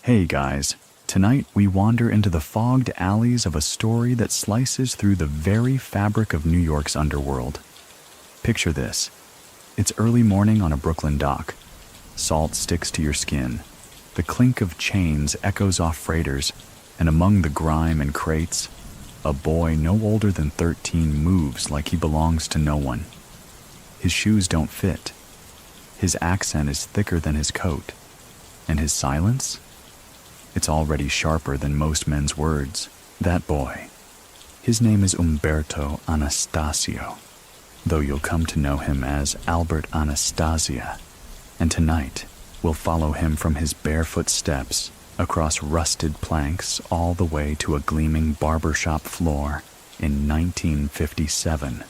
Hey guys, tonight we wander into the fogged alleys of a story that slices through the very fabric of New York's underworld. Picture this. It's early morning on a Brooklyn dock. Salt sticks to your skin. The clink of chains echoes off freighters, and among the grime and crates, a boy no older than 13 moves like he belongs to no one. His shoes don't fit. His accent is thicker than his coat. And his silence? It's already sharper than most men's words. That boy. His name is Alberto Anastasia, though you'll come to know him as Albert Anastasia. And tonight, we'll follow him from his barefoot steps, across rusted planks all the way to a gleaming barbershop floor in 1957,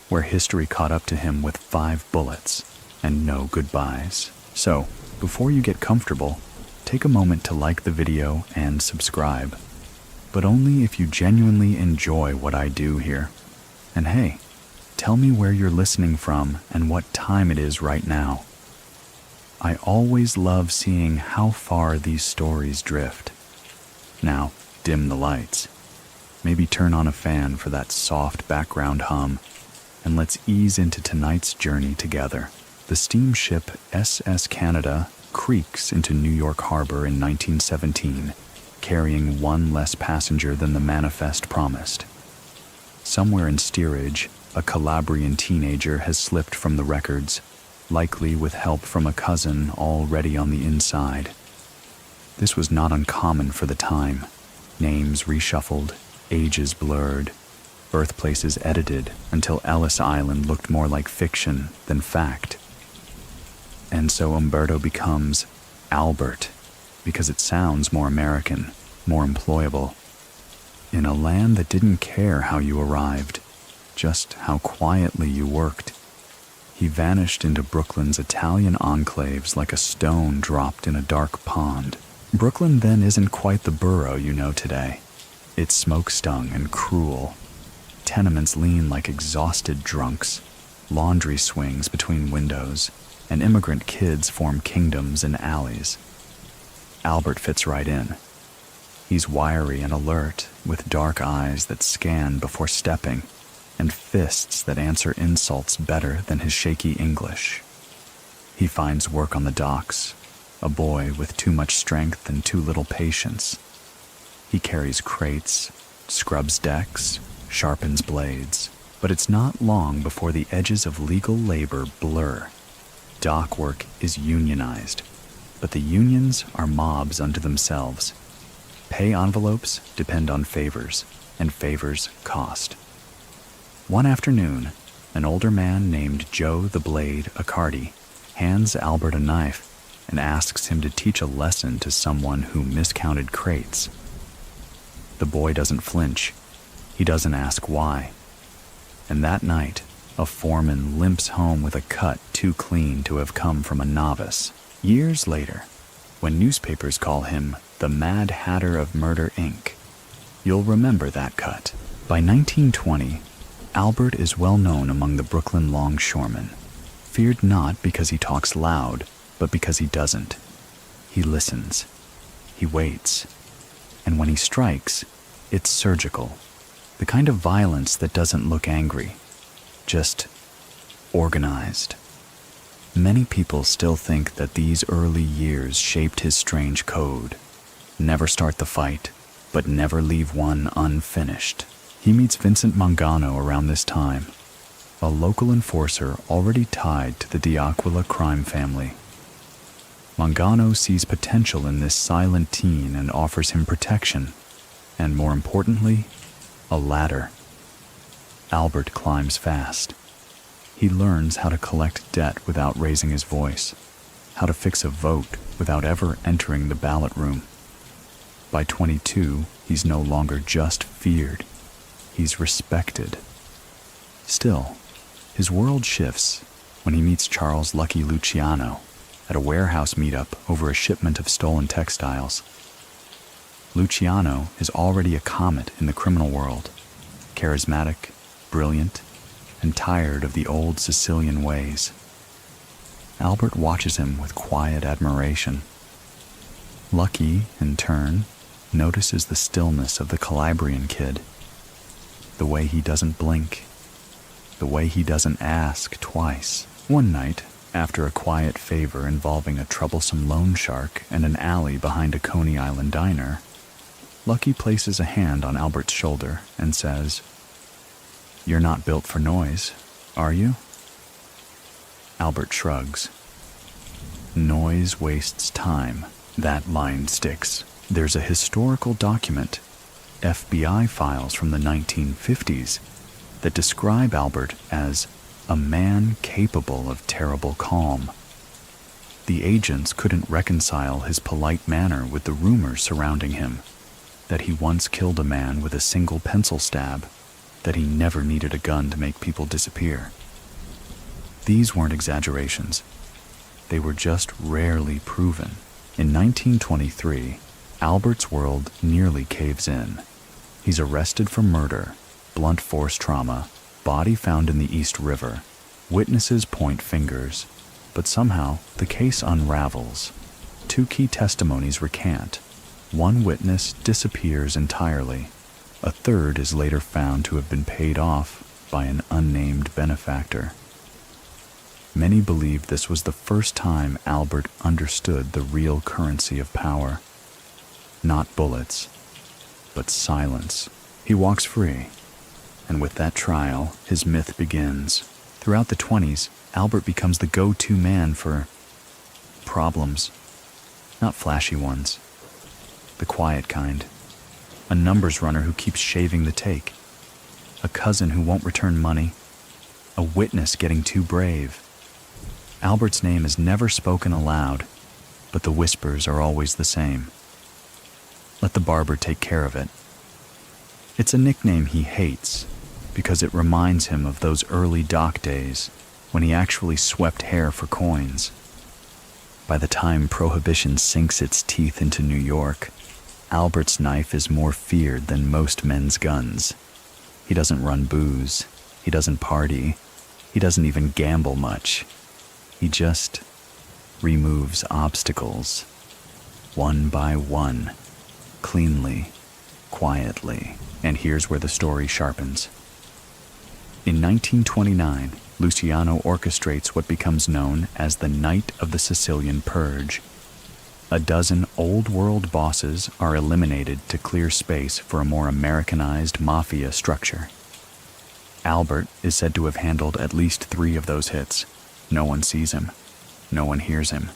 where history caught up to him with 5 bullets and no goodbyes. So, before you get comfortable, take a moment to like the video and subscribe, but only if you genuinely enjoy what I do here. And hey, tell me where you're listening from and what time it is right now. I always love seeing how far these stories drift. Now, dim the lights. Maybe turn on a fan for that soft background hum, and let's ease into tonight's journey together. The steamship SS Canada creaks into New York Harbor in 1917, carrying one less passenger than the manifest promised. Somewhere in steerage, a Calabrian teenager has slipped from the records, likely with help from a cousin already on the inside. This was not uncommon for the time. Names reshuffled, ages blurred, birthplaces edited until Ellis Island looked more like fiction than fact. And so Umberto becomes Albert, because it sounds more American, more employable. In a land that didn't care how you arrived, just how quietly you worked. He vanished into Brooklyn's Italian enclaves like a stone dropped in a dark pond. Brooklyn then isn't quite the borough you know today. It's smoke-stung and cruel. Tenements lean like exhausted drunks. Laundry swings between windows, and immigrant kids form kingdoms in alleys. Albert fits right in. He's wiry and alert, with dark eyes that scan before stepping, and fists that answer insults better than his shaky English. He finds work on the docks, a boy with too much strength and too little patience. He carries crates, scrubs decks, sharpens blades, but it's not long before the edges of legal labor blur. Dock work is unionized, but the unions are mobs unto themselves. Pay envelopes depend on favors, and favors cost. One afternoon, an older man named Joe the Blade Accardi hands Albert a knife and asks him to teach a lesson to someone who miscounted crates. The boy doesn't flinch. He doesn't ask why. And that night, a foreman limps home with a cut too clean to have come from a novice. Years later, when newspapers call him the Mad Hatter of Murder, Inc., you'll remember that cut. By 1920, Albert is well known among the Brooklyn longshoremen, feared not because he talks loud, but because he doesn't. He listens. He waits. And when he strikes, it's surgical. The kind of violence that doesn't look angry. Just organized. Many people still think that these early years shaped his strange code. Never start the fight, but never leave one unfinished. He meets Vincent Mangano around this time, a local enforcer already tied to the D'Aquila crime family. Mangano sees potential in this silent teen and offers him protection, and more importantly, a ladder. Albert climbs fast. He learns how to collect debt without raising his voice, how to fix a vote without ever entering the ballot room. By 22, he's no longer just feared. He's respected. Still, his world shifts when he meets Charles Lucky Luciano at a warehouse meetup over a shipment of stolen textiles. Luciano is already a comet in the criminal world, charismatic, brilliant, and tired of the old Sicilian ways. Albert watches him with quiet admiration. Lucky, in turn, notices the stillness of the Calabrian kid, the way he doesn't blink, the way he doesn't ask twice. One night, after a quiet favor involving a troublesome loan shark and an alley behind a Coney Island diner, Lucky places a hand on Albert's shoulder and says, "You're not built for noise, are you?" Albert shrugs. Noise wastes time. That line sticks. There's a historical document, FBI files from the 1950s, that describe Albert as a man capable of terrible calm. The agents couldn't reconcile his polite manner with the rumors surrounding him, that he once killed a man with a single pencil stab, that he never needed a gun to make people disappear. These weren't exaggerations. They were just rarely proven. In 1923, Albert's world nearly caves in. He's arrested for murder, blunt force trauma, body found in the East River. Witnesses point fingers, but somehow the case unravels. 2 key testimonies recant. One witness disappears entirely. A third is later found to have been paid off by an unnamed benefactor. Many believe this was the first time Albert understood the real currency of power. Not bullets, but silence. He walks free, and with that trial, his myth begins. Throughout the 20s, Albert becomes the go-to man for problems. Not flashy ones. The quiet kind. A numbers runner who keeps shaving the take. A cousin who won't return money. A witness getting too brave. Albert's name is never spoken aloud, but the whispers are always the same. Let the barber take care of it. It's a nickname he hates because it reminds him of those early dock days when he actually swept hair for coins. By the time Prohibition sinks its teeth into New York, Albert's knife is more feared than most men's guns. He doesn't run booze. He doesn't party. He doesn't even gamble much. He just removes obstacles, one by one, cleanly, quietly. And here's where the story sharpens. In 1929, Luciano orchestrates what becomes known as the Night of the Sicilian Purge. A dozen old-world bosses are eliminated to clear space for a more Americanized mafia structure. Albert is said to have handled at least 3 of those hits. No one sees him. No one hears him.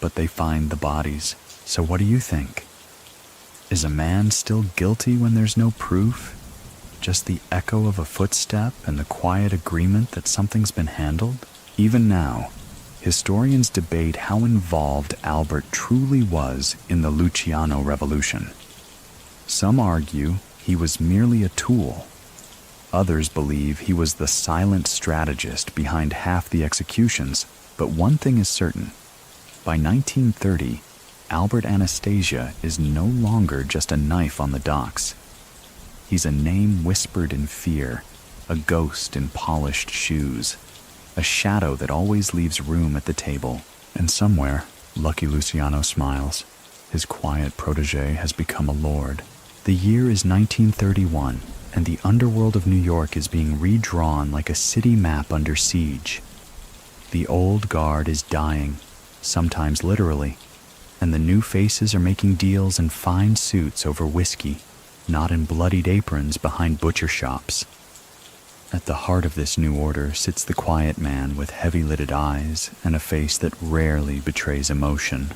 But they find the bodies. So what do you think? Is a man still guilty when there's no proof? Just the echo of a footstep and the quiet agreement that something's been handled? Even now, historians debate how involved Albert truly was in the Luciano Revolution. Some argue he was merely a tool. Others believe he was the silent strategist behind half the executions, but one thing is certain. By 1930, Albert Anastasia is no longer just a knife on the docks. He's a name whispered in fear, a ghost in polished shoes, a shadow that always leaves room at the table. And somewhere, Lucky Luciano smiles. His quiet protege has become a lord. The year is 1931, and the underworld of New York is being redrawn like a city map under siege. The old guard is dying, sometimes literally, and the new faces are making deals in fine suits over whiskey, not in bloodied aprons behind butcher shops. At the heart of this new order sits the quiet man with heavy-lidded eyes and a face that rarely betrays emotion.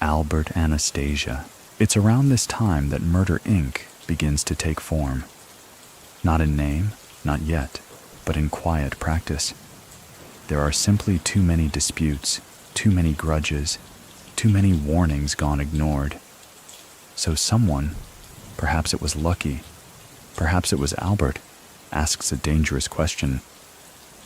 Albert Anastasia. It's around this time that Murder, Inc. begins to take form. Not in name, not yet, but in quiet practice. There are simply too many disputes, too many grudges, too many warnings gone ignored. So someone, perhaps it was Lucky, perhaps it was Albert, asks a dangerous question.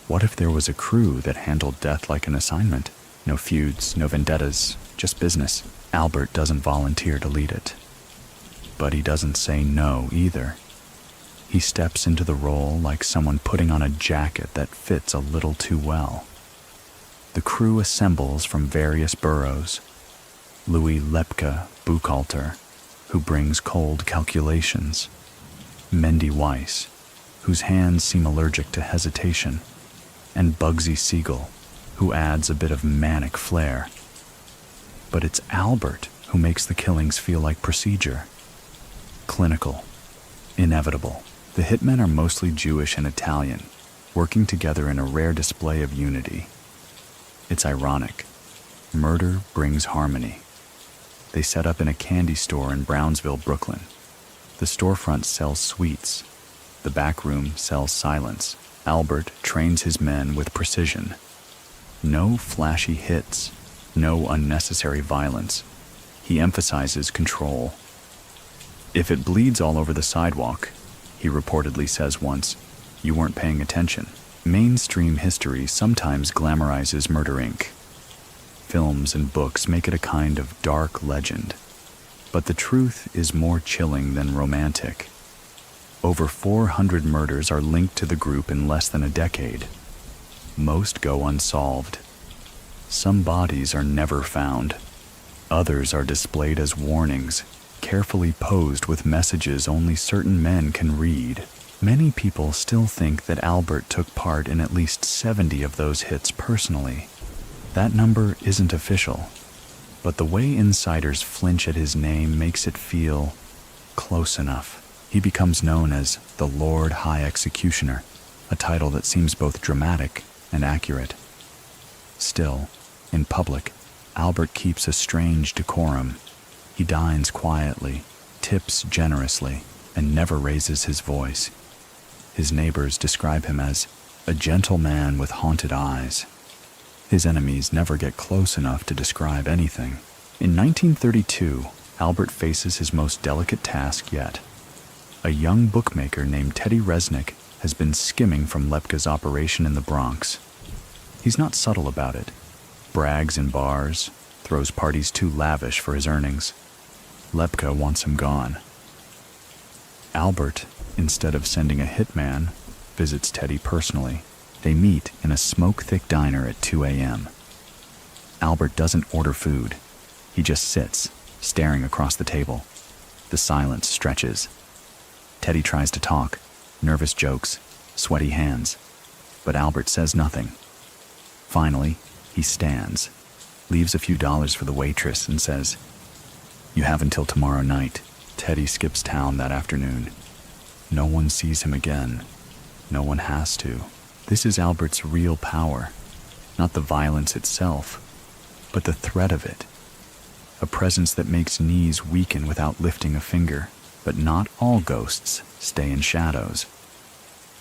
What if there was a crew that handled death like an assignment? No feuds, no vendettas, just business. Albert doesn't volunteer to lead it. But he doesn't say no either. He steps into the role like someone putting on a jacket that fits a little too well. The crew assembles from various boroughs. Louis Lepke Buchhalter, who brings cold calculations, Mendy Weiss, whose hands seem allergic to hesitation, and Bugsy Siegel, who adds a bit of manic flair. But it's Albert who makes the killings feel like procedure. Clinical, inevitable. The hitmen are mostly Jewish and Italian, working together in a rare display of unity. It's ironic. Murder brings harmony. They set up in a candy store in Brownsville, Brooklyn. The storefront sells sweets. The back room sells silence. Albert trains his men with precision. No flashy hits, no unnecessary violence. He emphasizes control. "If it bleeds all over the sidewalk," he reportedly says once, "you weren't paying attention." Mainstream history sometimes glamorizes Murder Inc. Films and books make it a kind of dark legend. But the truth is more chilling than romantic. Over 400 murders are linked to the group in less than a decade. Most go unsolved. Some bodies are never found. Others are displayed as warnings, carefully posed with messages only certain men can read. Many people still think that Albert took part in at least 70 of those hits personally. That number isn't official, but the way insiders flinch at his name makes it feel close enough. He becomes known as the Lord High Executioner, a title that seems both dramatic and accurate. Still, in public, Albert keeps a strange decorum. He dines quietly, tips generously, and never raises his voice. His neighbors describe him as a gentle man with haunted eyes. His enemies never get close enough to describe anything. In 1932, Albert faces his most delicate task yet. A young bookmaker named Teddy Resnick has been skimming from Lepke's operation in the Bronx. He's not subtle about it. Brags in bars, throws parties too lavish for his earnings. Lepke wants him gone. Albert, instead of sending a hitman, visits Teddy personally. They meet in a smoke-thick diner at 2 a.m. Albert doesn't order food. He just sits, staring across the table. The silence stretches. Teddy tries to talk, nervous jokes, sweaty hands, but Albert says nothing. Finally, he stands, leaves a few dollars for the waitress, and says, "You have until tomorrow night." Teddy skips town that afternoon. No one sees him again. No one has to. This is Albert's real power, not the violence itself, but the threat of it. A presence that makes knees weaken without lifting a finger. But not all ghosts stay in shadows.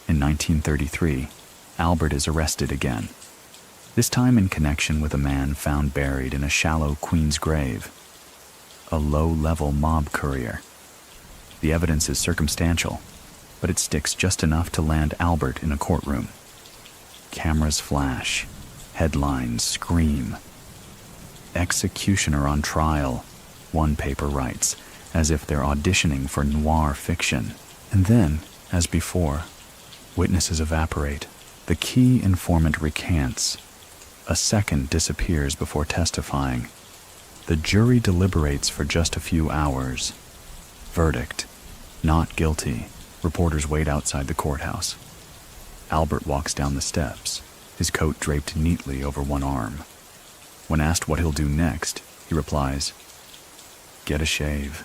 In 1933, Albert is arrested again, this time in connection with a man found buried in a shallow Queens grave, a low-level mob courier. The evidence is circumstantial, but it sticks just enough to land Albert in a courtroom. Cameras flash, headlines scream. "Executioner on trial," one paper writes, as if they're auditioning for noir fiction. And then, as before, witnesses evaporate. The key informant recants. A second disappears before testifying. The jury deliberates for just a few hours. Verdict: not guilty. Reporters wait outside the courthouse. Albert walks down the steps, his coat draped neatly over one arm. When asked what he'll do next, he replies, "Get a shave."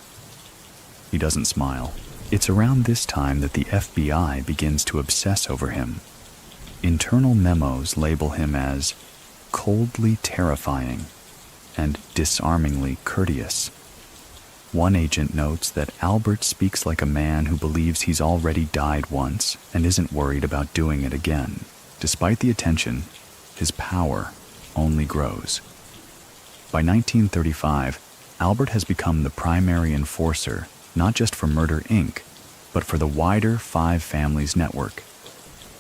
He doesn't smile. It's around this time that the FBI begins to obsess over him. Internal memos label him as coldly terrifying and disarmingly courteous. One agent notes that Albert speaks like a man who believes he's already died once and isn't worried about doing it again. Despite the attention, his power only grows. By 1935, Albert has become the primary enforcer, not just for Murder Inc., but for the wider Five Families network.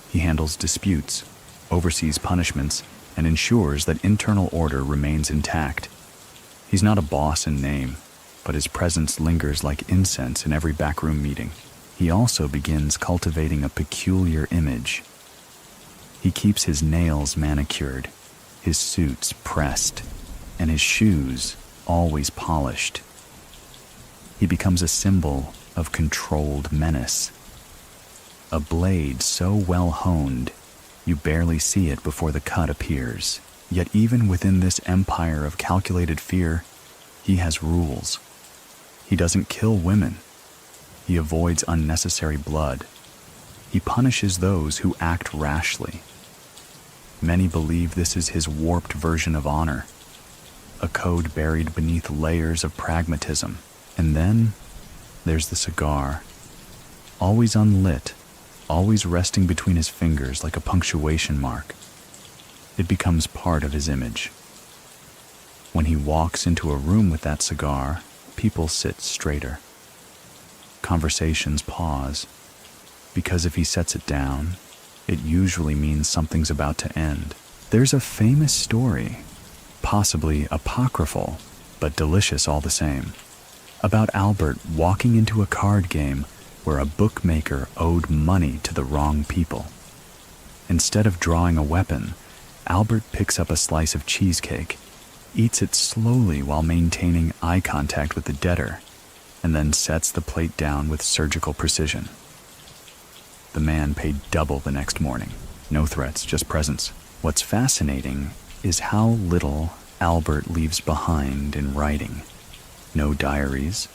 He handles disputes, oversees punishments, and ensures that internal order remains intact. He's not a boss in name, but his presence lingers like incense in every backroom meeting. He also begins cultivating a peculiar image. He keeps his nails manicured, his suits pressed, and his shoes always polished. He becomes a symbol of controlled menace. A blade so well honed, you barely see it before the cut appears. Yet even within this empire of calculated fear, he has rules. He doesn't kill women. He avoids unnecessary blood. He punishes those who act rashly. Many believe this is his warped version of honor, a code buried beneath layers of pragmatism. And then there's the cigar, always unlit, always resting between his fingers like a punctuation mark. It becomes part of his image. When he walks into a room with that cigar, people sit straighter. Conversations pause, because if he sets it down, it usually means something's about to end. There's a famous story, possibly apocryphal, but delicious all the same, about Albert walking into a card game where a bookmaker owed money to the wrong people. Instead of drawing a weapon, Albert picks up a slice of cheesecake, eats it slowly while maintaining eye contact with the debtor, and then sets the plate down with surgical precision. The man paid double the next morning. No threats, just presence. What's fascinating is how little Albert leaves behind in writing. No diaries,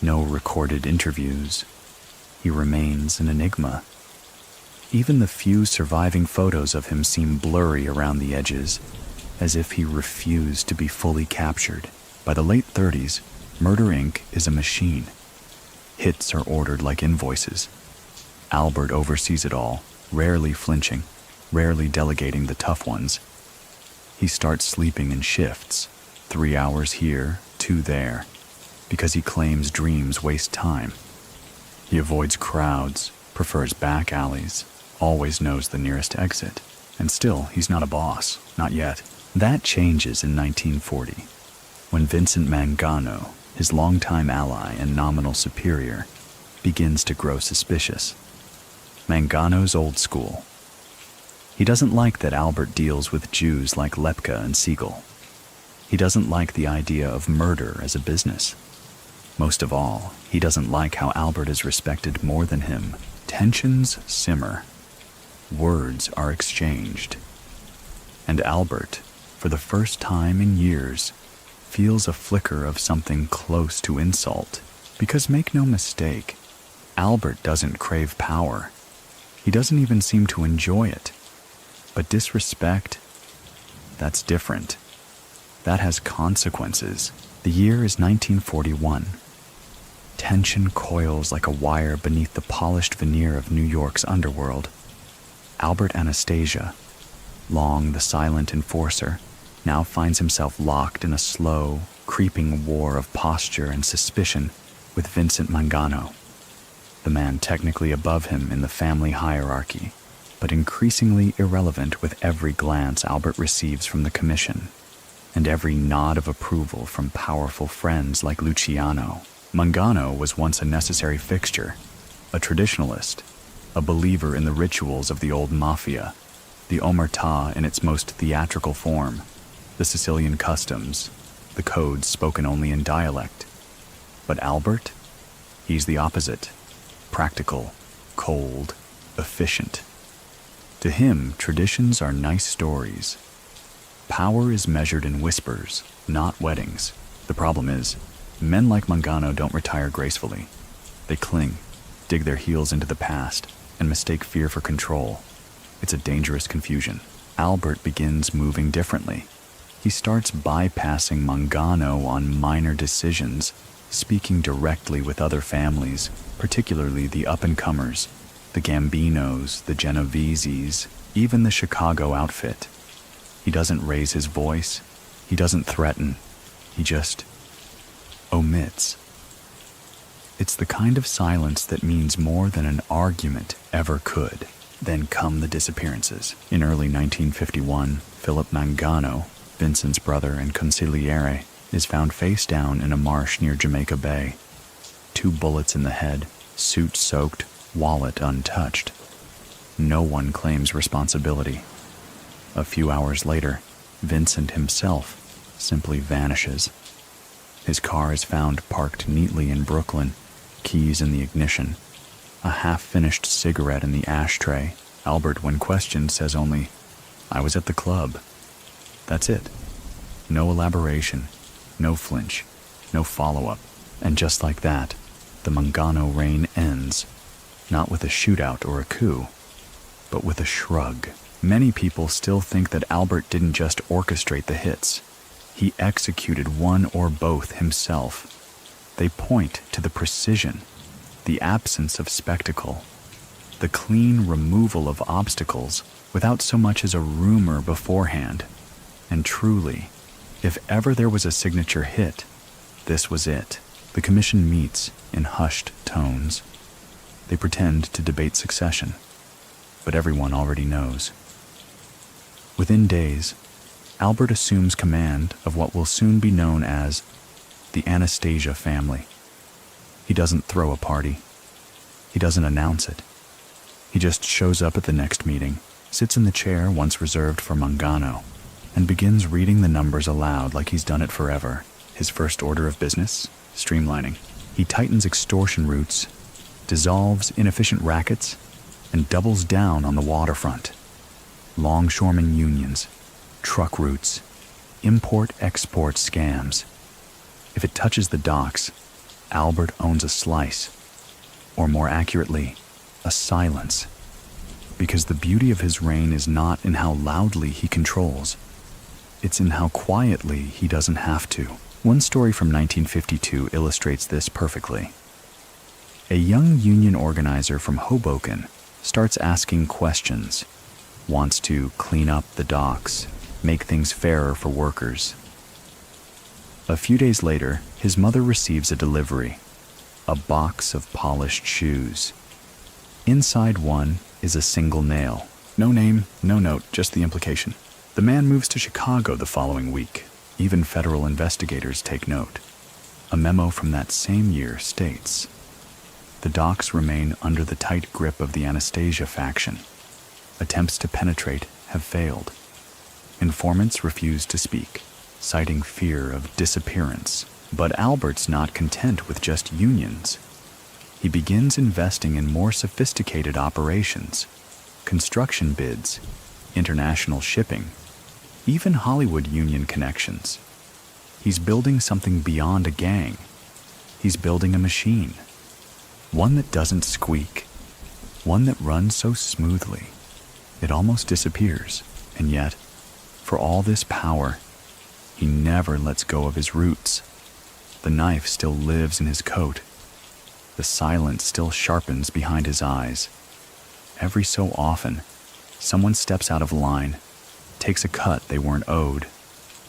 no recorded interviews. He remains an enigma. Even the few surviving photos of him seem blurry around the edges, as if he refused to be fully captured. By the late 30s, Murder Inc. is a machine. Hits are ordered like invoices. Albert oversees it all, rarely flinching, rarely delegating the tough ones. He starts sleeping in shifts, 3 hours here, 2 there, because he claims dreams waste time. He avoids crowds, prefers back alleys, always knows the nearest exit. And still, he's not a boss, not yet. That changes in 1940, when Vincent Mangano, his longtime ally and nominal superior, begins to grow suspicious. Mangano's old school. He doesn't like that Albert deals with Jews like Lepka and Siegel. He doesn't like the idea of murder as a business. Most of all, he doesn't like how Albert is respected more than him. Tensions simmer. Words are exchanged. And Albert, for the first time in years, feels a flicker of something close to insult. Because make no mistake, Albert doesn't crave power. He doesn't even seem to enjoy it. But disrespect, that's different. That has consequences. The year is 1941. Tension coils like a wire beneath the polished veneer of New York's underworld. Albert Anastasia, long the silent enforcer, now finds himself locked in a slow, creeping war of posture and suspicion with Vincent Mangano, the man technically above him in the family hierarchy, but increasingly irrelevant with every glance Albert receives from the commission, and every nod of approval from powerful friends like Luciano. Mangano was once a necessary fixture, a traditionalist, a believer in the rituals of the old mafia, the omertà in its most theatrical form, the Sicilian customs, the codes spoken only in dialect. But Albert? He's the opposite. Practical, cold, efficient. To him, traditions are nice stories. Power is measured in whispers, not weddings. The problem is, men like Mangano don't retire gracefully. They cling, dig their heels into the past, and mistake fear for control. It's a dangerous confusion. Albert begins moving differently. He starts bypassing Mangano on minor decisions, speaking directly with other families, particularly the up-and-comers, the Gambinos, the Genoveses, even the Chicago outfit. He doesn't raise his voice. He doesn't threaten. He just omits. It's the kind of silence that means more than an argument ever could. Then come the disappearances. In early 1951, Philip Mangano, Vincent's brother and consigliere, is found face down in a marsh near Jamaica Bay. 2 bullets in the head, suit soaked, wallet untouched. No one claims responsibility. A few hours later, Vincent himself simply vanishes. His car is found parked neatly in Brooklyn, keys in the ignition, a half-finished cigarette in the ashtray. Albert, when questioned, says only, "I was at the club." That's it. No elaboration, no flinch, no follow-up. And just like that, the Mangano reign ends, not with a shootout or a coup, but with a shrug. Many people still think that Albert didn't just orchestrate the hits. He executed one or both himself. They point to the precision, the absence of spectacle, the clean removal of obstacles without so much as a rumor beforehand. And truly, if ever there was a signature hit, this was it. The commission meets in hushed tones. They pretend to debate succession, but everyone already knows. Within days, Albert assumes command of what will soon be known as the Anastasia family. He doesn't throw a party. He doesn't announce it. He just shows up at the next meeting, sits in the chair once reserved for Mangano, and begins reading the numbers aloud like he's done it forever. His first order of business? Streamlining. He tightens extortion routes, dissolves inefficient rackets, and doubles down on the waterfront. Longshoremen unions, truck routes, import-export scams. If it touches the docks, Albert owns a slice, or more accurately, a silence, because the beauty of his reign is not in how loudly he controls. It's in how quietly he doesn't have to. One story from 1952 illustrates this perfectly. A young union organizer from Hoboken starts asking questions, wants to clean up the docks, make things fairer for workers. A few days later, his mother receives a delivery, a box of polished shoes. Inside one is a single nail. No name, no note, just the implication. The man moves to Chicago the following week. Even federal investigators take note. A memo from that same year states, "The docks remain under the tight grip of the Anastasia faction. Attempts to penetrate have failed. Informants refuse to speak, citing fear of disappearance." But Albert's not content with just unions. He begins investing in more sophisticated operations, construction bids, international shipping, even Hollywood union connections. He's building something beyond a gang. He's building a machine. One that doesn't squeak. One that runs so smoothly, it almost disappears. And yet, for all this power, he never lets go of his roots. The knife still lives in his coat. The silence still sharpens behind his eyes. Every so often, someone steps out of line, takes a cut they weren't owed,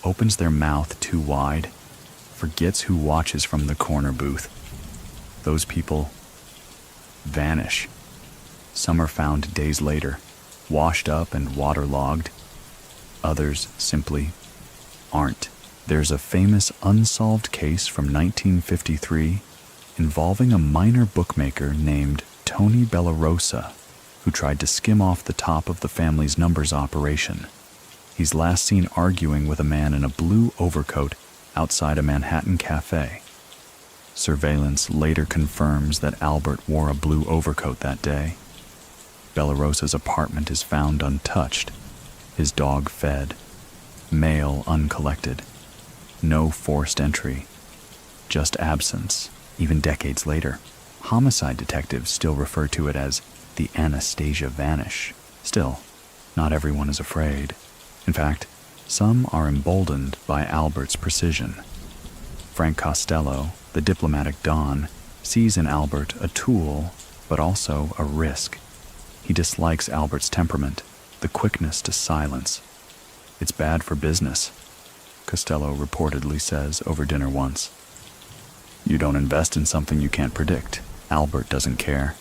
opens their mouth too wide, forgets who watches from the corner booth. Those people vanish. Some are found days later, washed up and waterlogged. Others simply aren't. There's a famous unsolved case from 1953 involving a minor bookmaker named Tony Bellarosa, who tried to skim off the top of the family's numbers operation. He's last seen arguing with a man in a blue overcoat outside a Manhattan cafe. Surveillance later confirms that Albert wore a blue overcoat that day. Bellarosa's apartment is found untouched, his dog fed, mail uncollected. No forced entry, just absence. Even decades later, homicide detectives still refer to it as the Anastasia vanish. Still, not everyone is afraid. In fact, some are emboldened by Albert's precision. Frank Costello, the diplomatic don, sees in Albert a tool, but also a risk. He dislikes Albert's temperament, the quickness to silence. "It's bad for business," Costello reportedly says over dinner once. "You don't invest in something you can't predict." Albert doesn't care.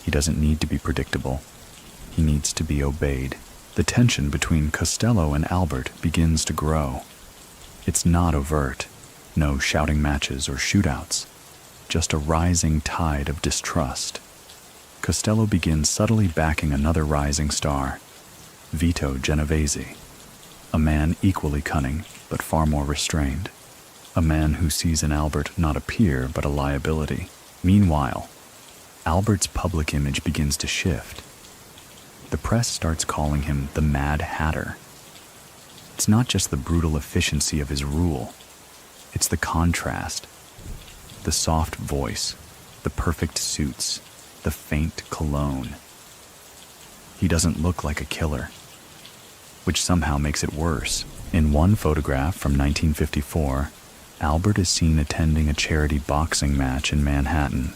He doesn't need to be predictable. He needs to be obeyed. The tension between Costello and Albert begins to grow. It's not overt. No shouting matches or shootouts. Just a rising tide of distrust. Costello begins subtly backing another rising star, Vito Genovese, a man equally cunning but far more restrained. a man who sees in Albert not a peer but a liability. Meanwhile, Albert's public image begins to shift. The press starts calling him the Mad Hatter. It's not just the brutal efficiency of his rule, it's the contrast. The soft voice, the perfect suits, the faint cologne. He doesn't look like a killer, which somehow makes it worse. In one photograph from 1954, Albert is seen attending a charity boxing match in Manhattan.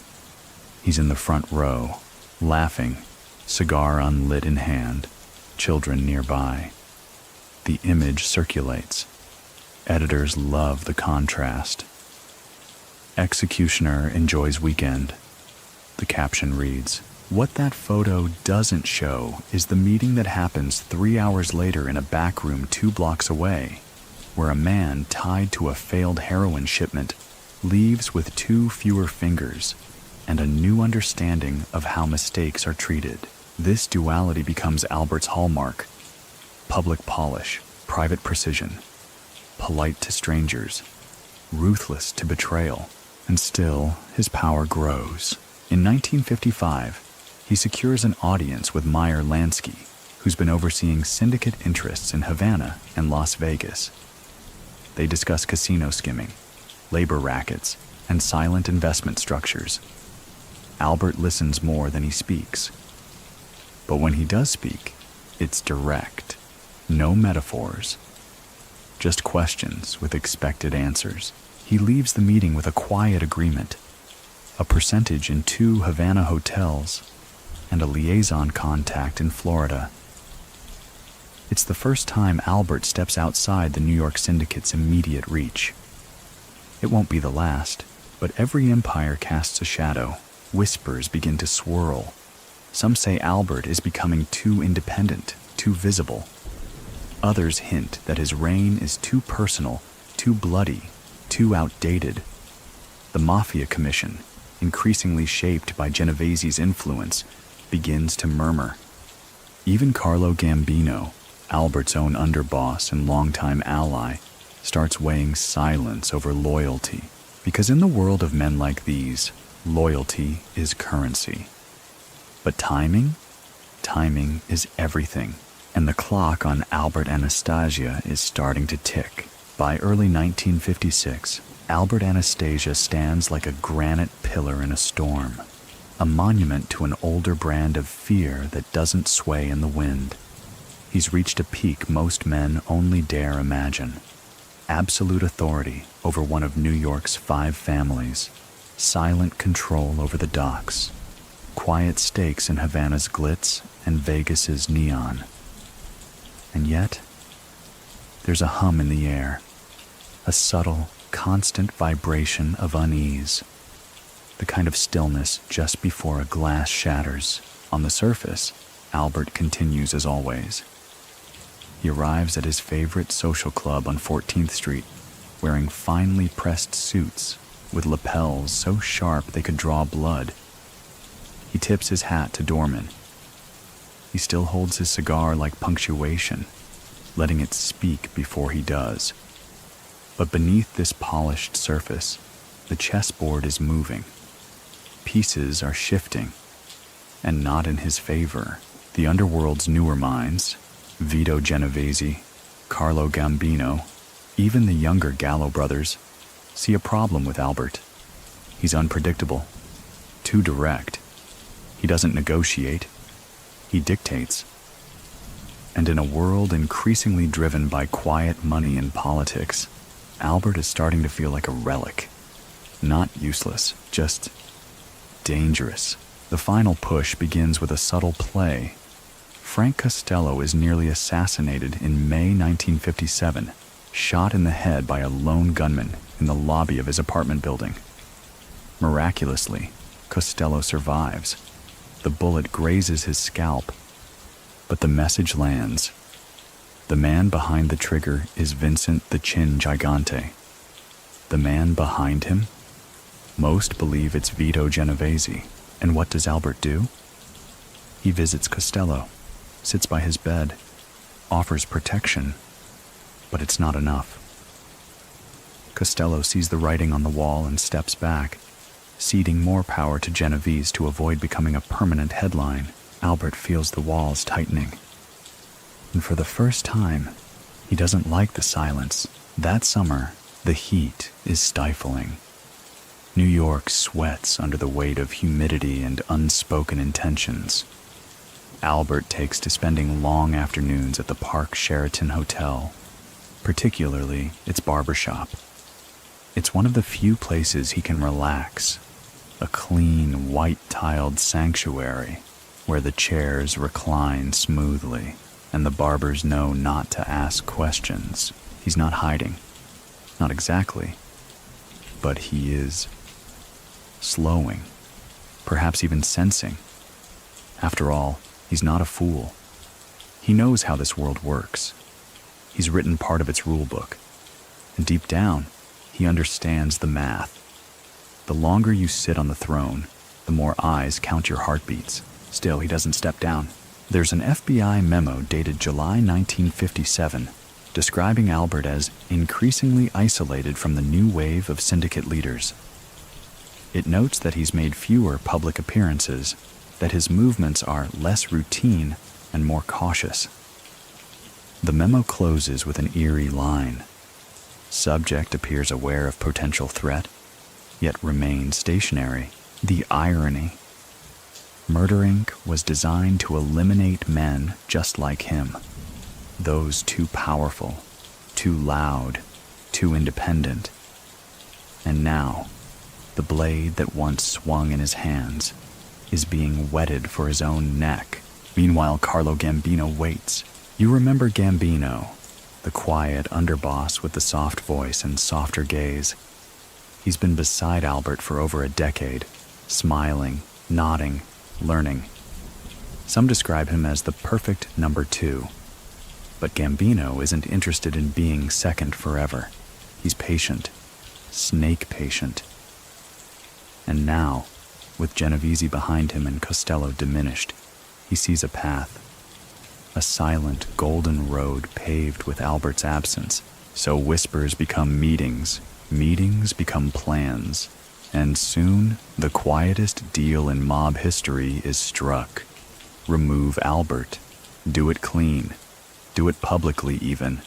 He's in the front row, laughing, cigar unlit in hand, children nearby. The image circulates. Editors love the contrast. Executioner enjoys weekend. The caption reads, "What that photo doesn't show is the meeting that happens 3 hours later in a back room 2 blocks away, where a man tied to a failed heroin shipment leaves with 2 fewer fingers and a new understanding of how mistakes are treated." This duality becomes Albert's hallmark. Public polish, private precision, polite to strangers, ruthless to betrayal. And still, his power grows. In 1955, he secures an audience with Meyer Lansky, who's been overseeing syndicate interests in Havana and Las Vegas. They discuss casino skimming, labor rackets, and silent investment structures. Albert listens more than he speaks. But when he does speak, it's direct. No metaphors. Just questions with expected answers. He leaves the meeting with a quiet agreement, a percentage in 2 Havana hotels, and a liaison contact in Florida. It's the first time Albert steps outside the New York syndicate's immediate reach. It won't be the last, but every empire casts a shadow. Whispers begin to swirl. Some say Albert is becoming too independent, too visible. Others hint that his reign is too personal, too bloody, too outdated. The Mafia Commission, increasingly shaped by Genovese's influence, begins to murmur. Even Carlo Gambino, Albert's own underboss and longtime ally, starts weighing silence over loyalty, because in the world of men like these, loyalty is currency. But timing is everything, and the clock on Albert Anastasia is starting to tick. By early 1956, Albert Anastasia stands like a granite pillar in a storm, a monument to an older brand of fear that doesn't sway in the wind. He's reached a peak most men only dare imagine. Absolute authority over one of New York's 5 families, silent control over the docks, quiet stakes in Havana's glitz and Vegas's neon. And yet, there's a hum in the air, a subtle, constant vibration of unease, the kind of stillness just before a glass shatters. On the surface, Albert continues as always. He arrives at his favorite social club on 14th Street, wearing finely pressed suits with lapels so sharp they could draw blood. He tips his hat to doormen. He still holds his cigar like punctuation, letting it speak before he does. But beneath this polished surface, the chessboard is moving. Pieces are shifting, and not in his favor. The underworld's newer minds, Vito Genovese, Carlo Gambino, even the younger Gallo brothers, see a problem with Albert. He's unpredictable, too direct. He doesn't negotiate, he dictates. And in a world increasingly driven by quiet money and politics, Albert is starting to feel like a relic. Not useless, just dangerous. The final push begins with a subtle play. Frank Costello is nearly assassinated in May 1957, shot in the head by a lone gunman in the lobby of his apartment building. Miraculously, Costello survives. The bullet grazes his scalp, but the message lands. The man behind the trigger is Vincent the Chin Gigante. The man behind him? Most believe it's Vito Genovese. And what does Albert do? He visits Costello, sits by his bed, offers protection, but it's not enough. Costello sees the writing on the wall and steps back, ceding more power to Genovese to avoid becoming a permanent headline. Albert feels the walls tightening. And for the first time, he doesn't like the silence. That summer, the heat is stifling. New York sweats under the weight of humidity and unspoken intentions. Albert takes to spending long afternoons at the Park Sheraton Hotel, particularly its barbershop. It's one of the few places he can relax, a clean, white-tiled sanctuary where the chairs recline smoothly and the barbers know not to ask questions. He's not hiding. Not exactly. But he is slowing, perhaps even sensing. After all, he's not a fool. He knows how this world works. He's written part of its rulebook. And deep down, he understands the math. The longer you sit on the throne, the more eyes count your heartbeats. Still, he doesn't step down. There's an FBI memo dated July 1957 describing Albert as increasingly isolated from the new wave of syndicate leaders. It notes that he's made fewer public appearances, that his movements are less routine and more cautious. The memo closes with an eerie line. Subject appears aware of potential threat, yet remains stationary. The irony. Murder Inc. was designed to eliminate men just like him. Those too powerful, too loud, too independent. And now, the blade that once swung in his hands is being whetted for his own neck. Meanwhile, Carlo Gambino waits. You remember Gambino, the quiet underboss with the soft voice and softer gaze. He's been beside Albert for over a decade, smiling, nodding, learning. Some describe him as the perfect number two. But Gambino isn't interested in being second forever. He's patient, snake patient. And now, with Genovese behind him and Costello diminished, he sees a path. A silent, golden road paved with Albert's absence. So whispers become meetings, meetings become plans, and soon the quietest deal in mob history is struck. Remove Albert. Do it clean. Do it publicly even.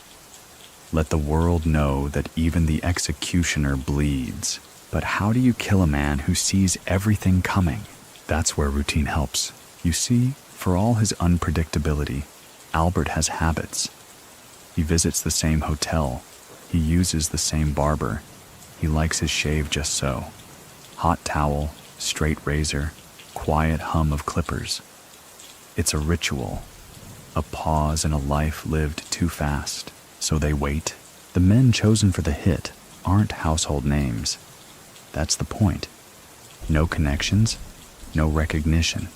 Let the world know that even the executioner bleeds. But how do you kill a man who sees everything coming? That's where routine helps. You see, for all his unpredictability, Albert has habits. He visits the same hotel. He uses the same barber. He likes his shave just so. Hot towel, straight razor, quiet hum of clippers. It's a ritual, a pause in a life lived too fast. So they wait. The men chosen for the hit aren't household names. That's the point. No connections, no recognition.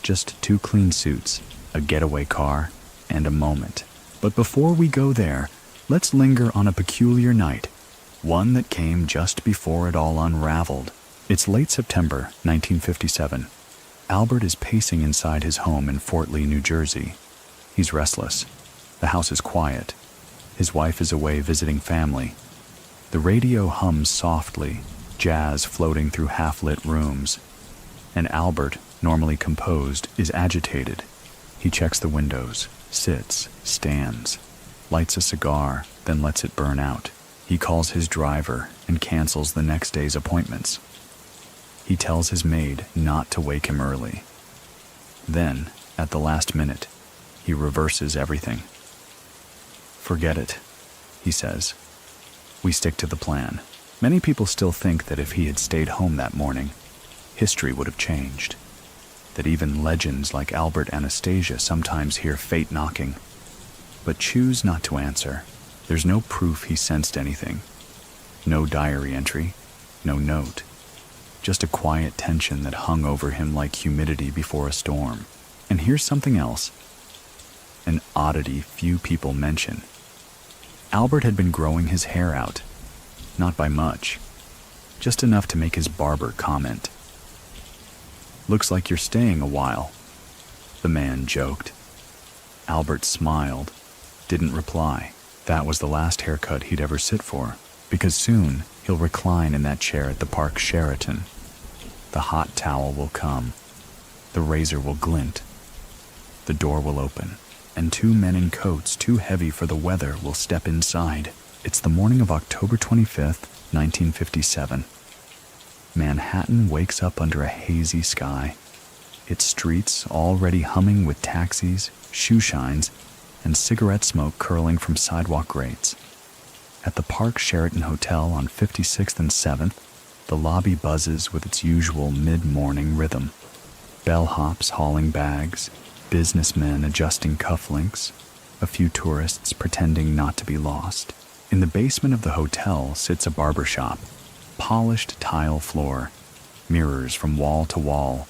Just two clean suits, a getaway car, and a moment. But before we go there, let's linger on a peculiar night, one that came just before it all unraveled. It's late September 1957. Albert is pacing inside his home in Fort Lee, New Jersey. He's restless. The house is quiet. His wife is away visiting family. The radio hums softly, jazz floating through half-lit rooms. And Albert, normally composed, is agitated. He checks the windows, sits, stands, lights a cigar, then lets it burn out. He calls his driver and cancels the next day's appointments. He tells his maid not to wake him early. Then, at the last minute, he reverses everything. Forget it, he says. We stick to the plan. Many people still think that if he had stayed home that morning, history would have changed. That even legends like Albert Anastasia sometimes hear fate knocking, but choose not to answer. There's no proof he sensed anything. No diary entry, no note. Just a quiet tension that hung over him like humidity before a storm. And here's something else. An oddity few people mention. Albert had been growing his hair out. Not by much. Just enough to make his barber comment. Looks like you're staying a while, the man joked. Albert smiled, didn't reply. That was the last haircut he'd ever sit for. because soon he'll recline in that chair at the Park Sheraton. The hot towel will come, the razor will glint, the door will open, and two men in coats too heavy for the weather will step inside. It's the morning of October 25th, 1957. Manhattan wakes up under a hazy sky, its streets already humming with taxis, shoe shines, and cigarette smoke curling from sidewalk grates. At the Park Sheraton Hotel on 56th and 7th, the lobby buzzes with its usual mid-morning rhythm. Bellhops hauling bags, businessmen adjusting cufflinks, a few tourists pretending not to be lost. In the basement of the hotel sits a barber shop, polished tile floor, mirrors from wall to wall,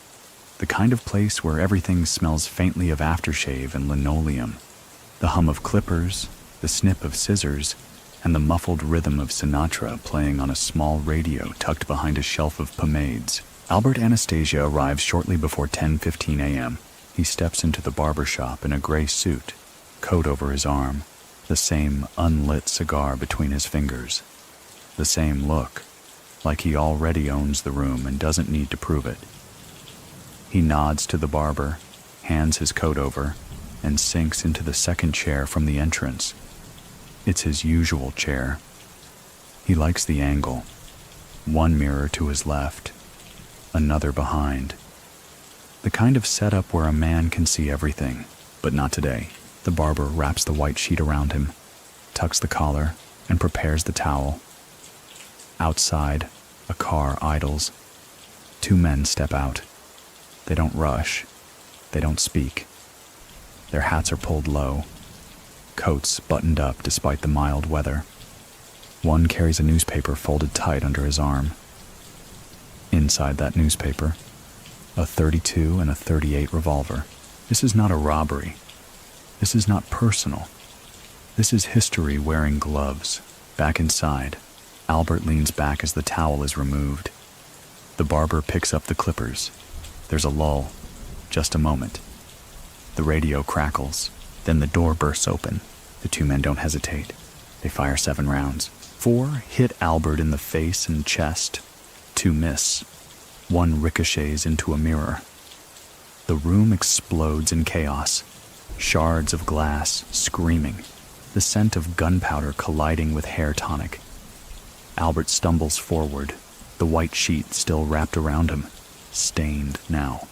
the kind of place where everything smells faintly of aftershave and linoleum. The hum of clippers, the snip of scissors, and the muffled rhythm of Sinatra playing on a small radio tucked behind a shelf of pomades. Albert Anastasia arrives shortly before 10:15 a.m. He steps into the barber shop in a gray suit, coat over his arm, the same unlit cigar between his fingers, the same look, like he already owns the room and doesn't need to prove it. He nods to the barber, hands his coat over, and sinks into the second chair from the entrance. It's his usual chair. He likes the angle. One mirror to his left, another behind. The kind of setup where a man can see everything, but not today. The barber wraps the white sheet around him, tucks the collar, and prepares the towel. Outside, a car idles. Two men step out. They don't rush. They don't speak. Their hats are pulled low, coats buttoned up despite the mild weather. One carries a newspaper folded tight under his arm. Inside that newspaper, a .32 and a .38 revolver. This is not a robbery. This is not personal. This is history wearing gloves. Back inside, Albert leans back as the towel is removed. The barber picks up the clippers. There's a lull, just a moment. The radio crackles, then the door bursts open. The two men don't hesitate. They fire 7 rounds. 4 hit Albert in the face and chest. 2 miss. 1 ricochets into a mirror. The room explodes in chaos. Shards of glass screaming. The scent of gunpowder colliding with hair tonic. Albert stumbles forward, the white sheet still wrapped around him, stained now.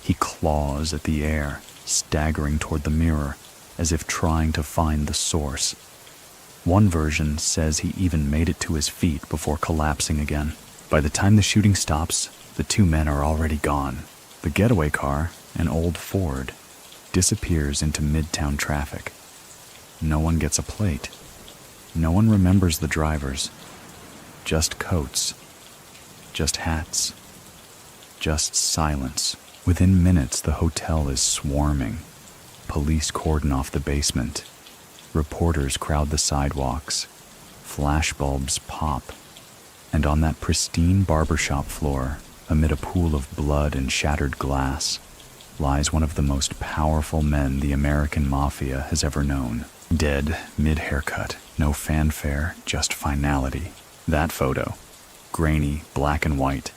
He claws at the air, staggering toward the mirror, as if trying to find the source. One version says he even made it to his feet before collapsing again. By the time the shooting stops, the 2 men are already gone. The getaway car, an old Ford, disappears into midtown traffic. No one gets a plate. No one remembers the drivers. Just coats. Just hats. Just silence. Within minutes, the hotel is swarming. Police cordon off the basement. Reporters crowd the sidewalks. Flashbulbs pop. And on that pristine barbershop floor, amid a pool of blood and shattered glass, lies one of the most powerful men the American Mafia has ever known. Dead, mid-haircut, no fanfare, just finality. That photo, grainy, black and white,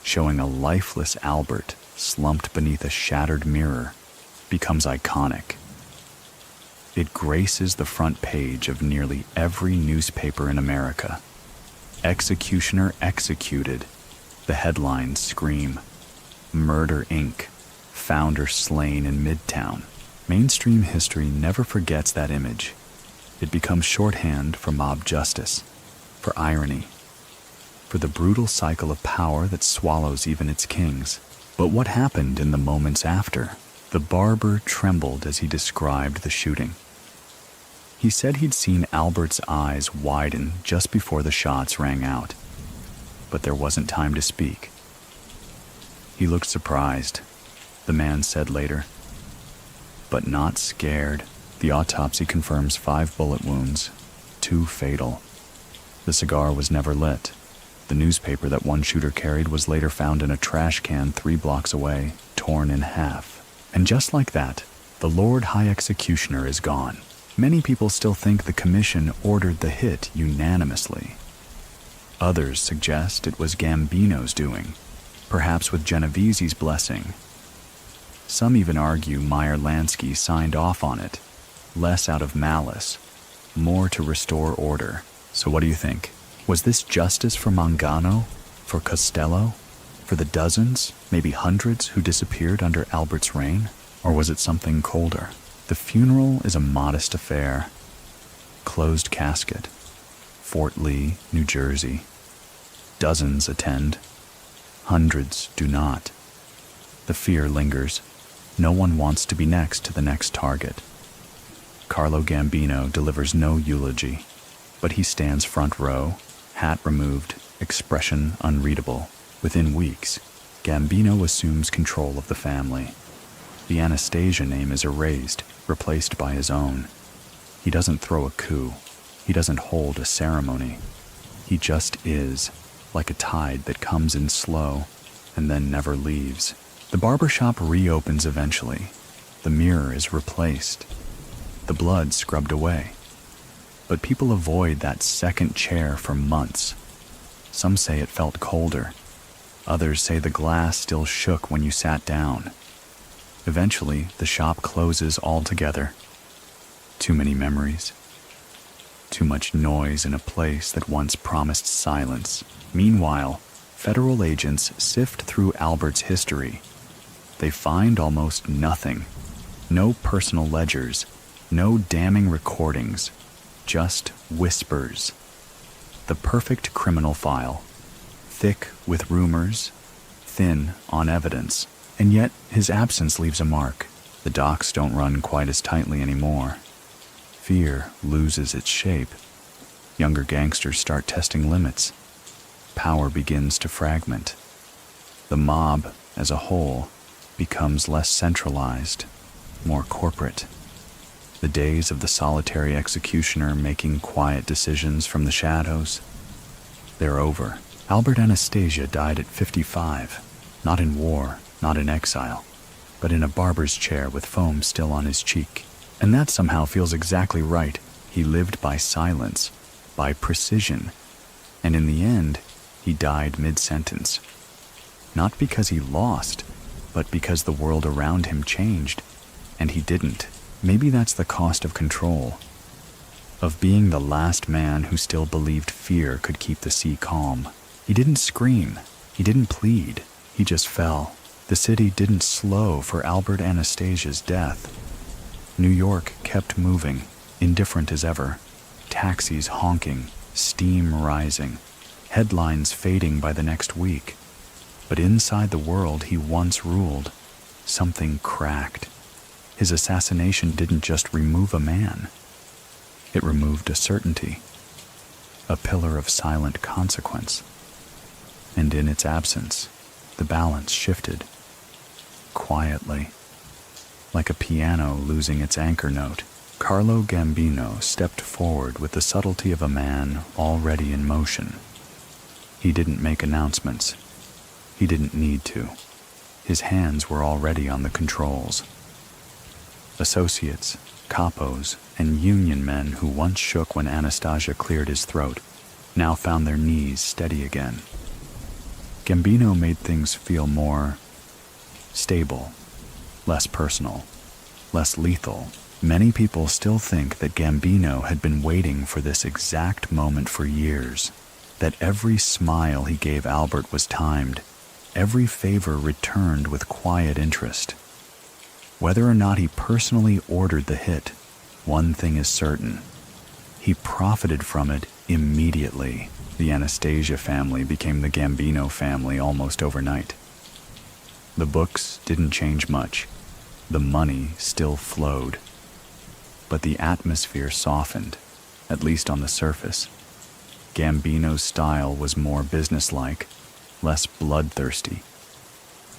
showing a lifeless Albert slumped beneath a shattered mirror, becomes iconic. It graces the front page of nearly every newspaper in America. Executioner executed. The headlines scream, Murder Inc., founder slain in Midtown. Mainstream history never forgets that image. It becomes shorthand for mob justice, for irony, for the brutal cycle of power that swallows even its kings. But what happened in the moments after? The barber trembled as he described the shooting. He said he'd seen Albert's eyes widen just before the shots rang out, but there wasn't time to speak. He looked surprised, the man said later, but not scared. The autopsy confirms 5 bullet wounds, 2 fatal. The cigar was never lit. The newspaper that one shooter carried was later found in a trash can 3 blocks away, torn in half. And just like that, the Lord High Executioner is gone. Many people still think the commission ordered the hit unanimously. Others suggest it was Gambino's doing, perhaps with Genovese's blessing. Some even argue Meyer Lansky signed off on it, less out of malice, more to restore order. So what do you think? Was this justice for Mangano? For Costello? For the dozens, maybe hundreds who disappeared under Albert's reign? Or was it something colder? The funeral is a modest affair. Closed casket. Fort Lee, New Jersey. Dozens attend. Hundreds do not. The fear lingers. No one wants to be next to the next target. Carlo Gambino delivers no eulogy, but he stands front row, hat removed, expression unreadable. Within weeks, Gambino assumes control of the family. The Anastasia name is erased, replaced by his own. He doesn't throw a coup. He doesn't hold a ceremony. He just is, like a tide that comes in slow and then never leaves. The barbershop reopens eventually. The mirror is replaced. The blood scrubbed away. But people avoid that second chair for months. Some say it felt colder. Others say the glass still shook when you sat down. Eventually, the shop closes altogether. Too many memories. Too much noise in a place that once promised silence. Meanwhile, federal agents sift through Albert's history. They find almost nothing. No personal ledgers, no damning recordings, just whispers. The perfect criminal file. Thick with rumors, thin on evidence. And yet, his absence leaves a mark. The docks don't run quite as tightly anymore. Fear loses its shape. Younger gangsters start testing limits. Power begins to fragment. The mob, as a whole, becomes less centralized, more corporate. The days of the solitary executioner making quiet decisions from the shadows, they're over. Albert Anastasia died at 55, not in war, not in exile, but in a barber's chair with foam still on his cheek. And that somehow feels exactly right. He lived by silence, by precision, and in the end, he died mid-sentence. Not because he lost, but because the world around him changed, and he didn't. Maybe that's the cost of control, of being the last man who still believed fear could keep the sea calm. He didn't scream, he didn't plead, he just fell. The city didn't slow for Albert Anastasia's death. New York kept moving, indifferent as ever. Taxis honking, steam rising, headlines fading by the next week. But inside the world he once ruled, something cracked. His assassination didn't just remove a man. It removed a certainty, a pillar of silent consequence. And in its absence, the balance shifted. Quietly, like a piano losing its anchor note, Carlo Gambino stepped forward with the subtlety of a man already in motion. He didn't make announcements. He didn't need to. His hands were already on the controls. Associates, capos, and union men who once shook when Anastasia cleared his throat now found their knees steady again. Gambino made things feel more stable, less personal, less lethal. Many people still think that Gambino had been waiting for this exact moment for years, that every smile he gave Albert was timed, every favor returned with quiet interest. Whether or not he personally ordered the hit, one thing is certain. He profited from it immediately. The Anastasia family became the Gambino family almost overnight. The books didn't change much. The money still flowed. But the atmosphere softened, at least on the surface. Gambino's style was more businesslike, less bloodthirsty.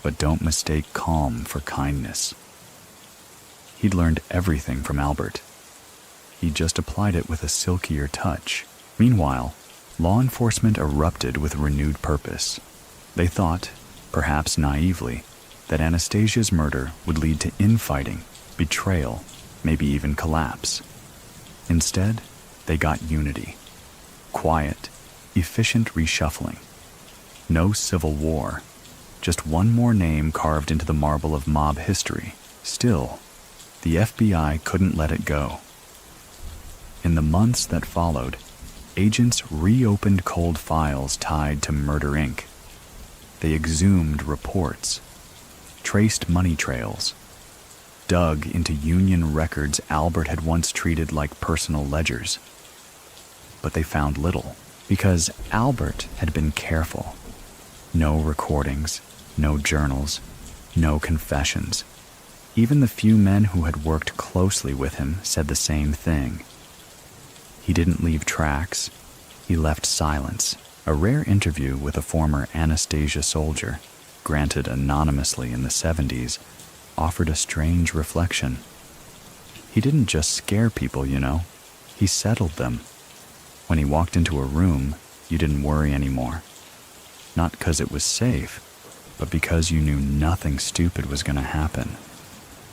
But don't mistake calm for kindness. He'd learned everything from Albert. He just applied it with a silkier touch. Meanwhile, law enforcement erupted with renewed purpose. They thought, perhaps naively, that Anastasia's murder would lead to infighting, betrayal, maybe even collapse. Instead, they got unity. Quiet, efficient reshuffling. No civil war, just one more name carved into the marble of mob history. Still, the FBI couldn't let it go. In the months that followed, agents reopened cold files tied to Murder Inc. They exhumed reports, traced money trails, dug into union records Albert had once treated like personal ledgers. But they found little, because Albert had been careful. No recordings, no journals, no confessions. Even the few men who had worked closely with him said the same thing. He didn't leave tracks, he left silence. A rare interview with a former Anastasia soldier, granted anonymously in the 70s, offered a strange reflection. He didn't just scare people, he settled them. When he walked into a room, you didn't worry anymore. Not because it was safe, but because you knew nothing stupid was going to happen.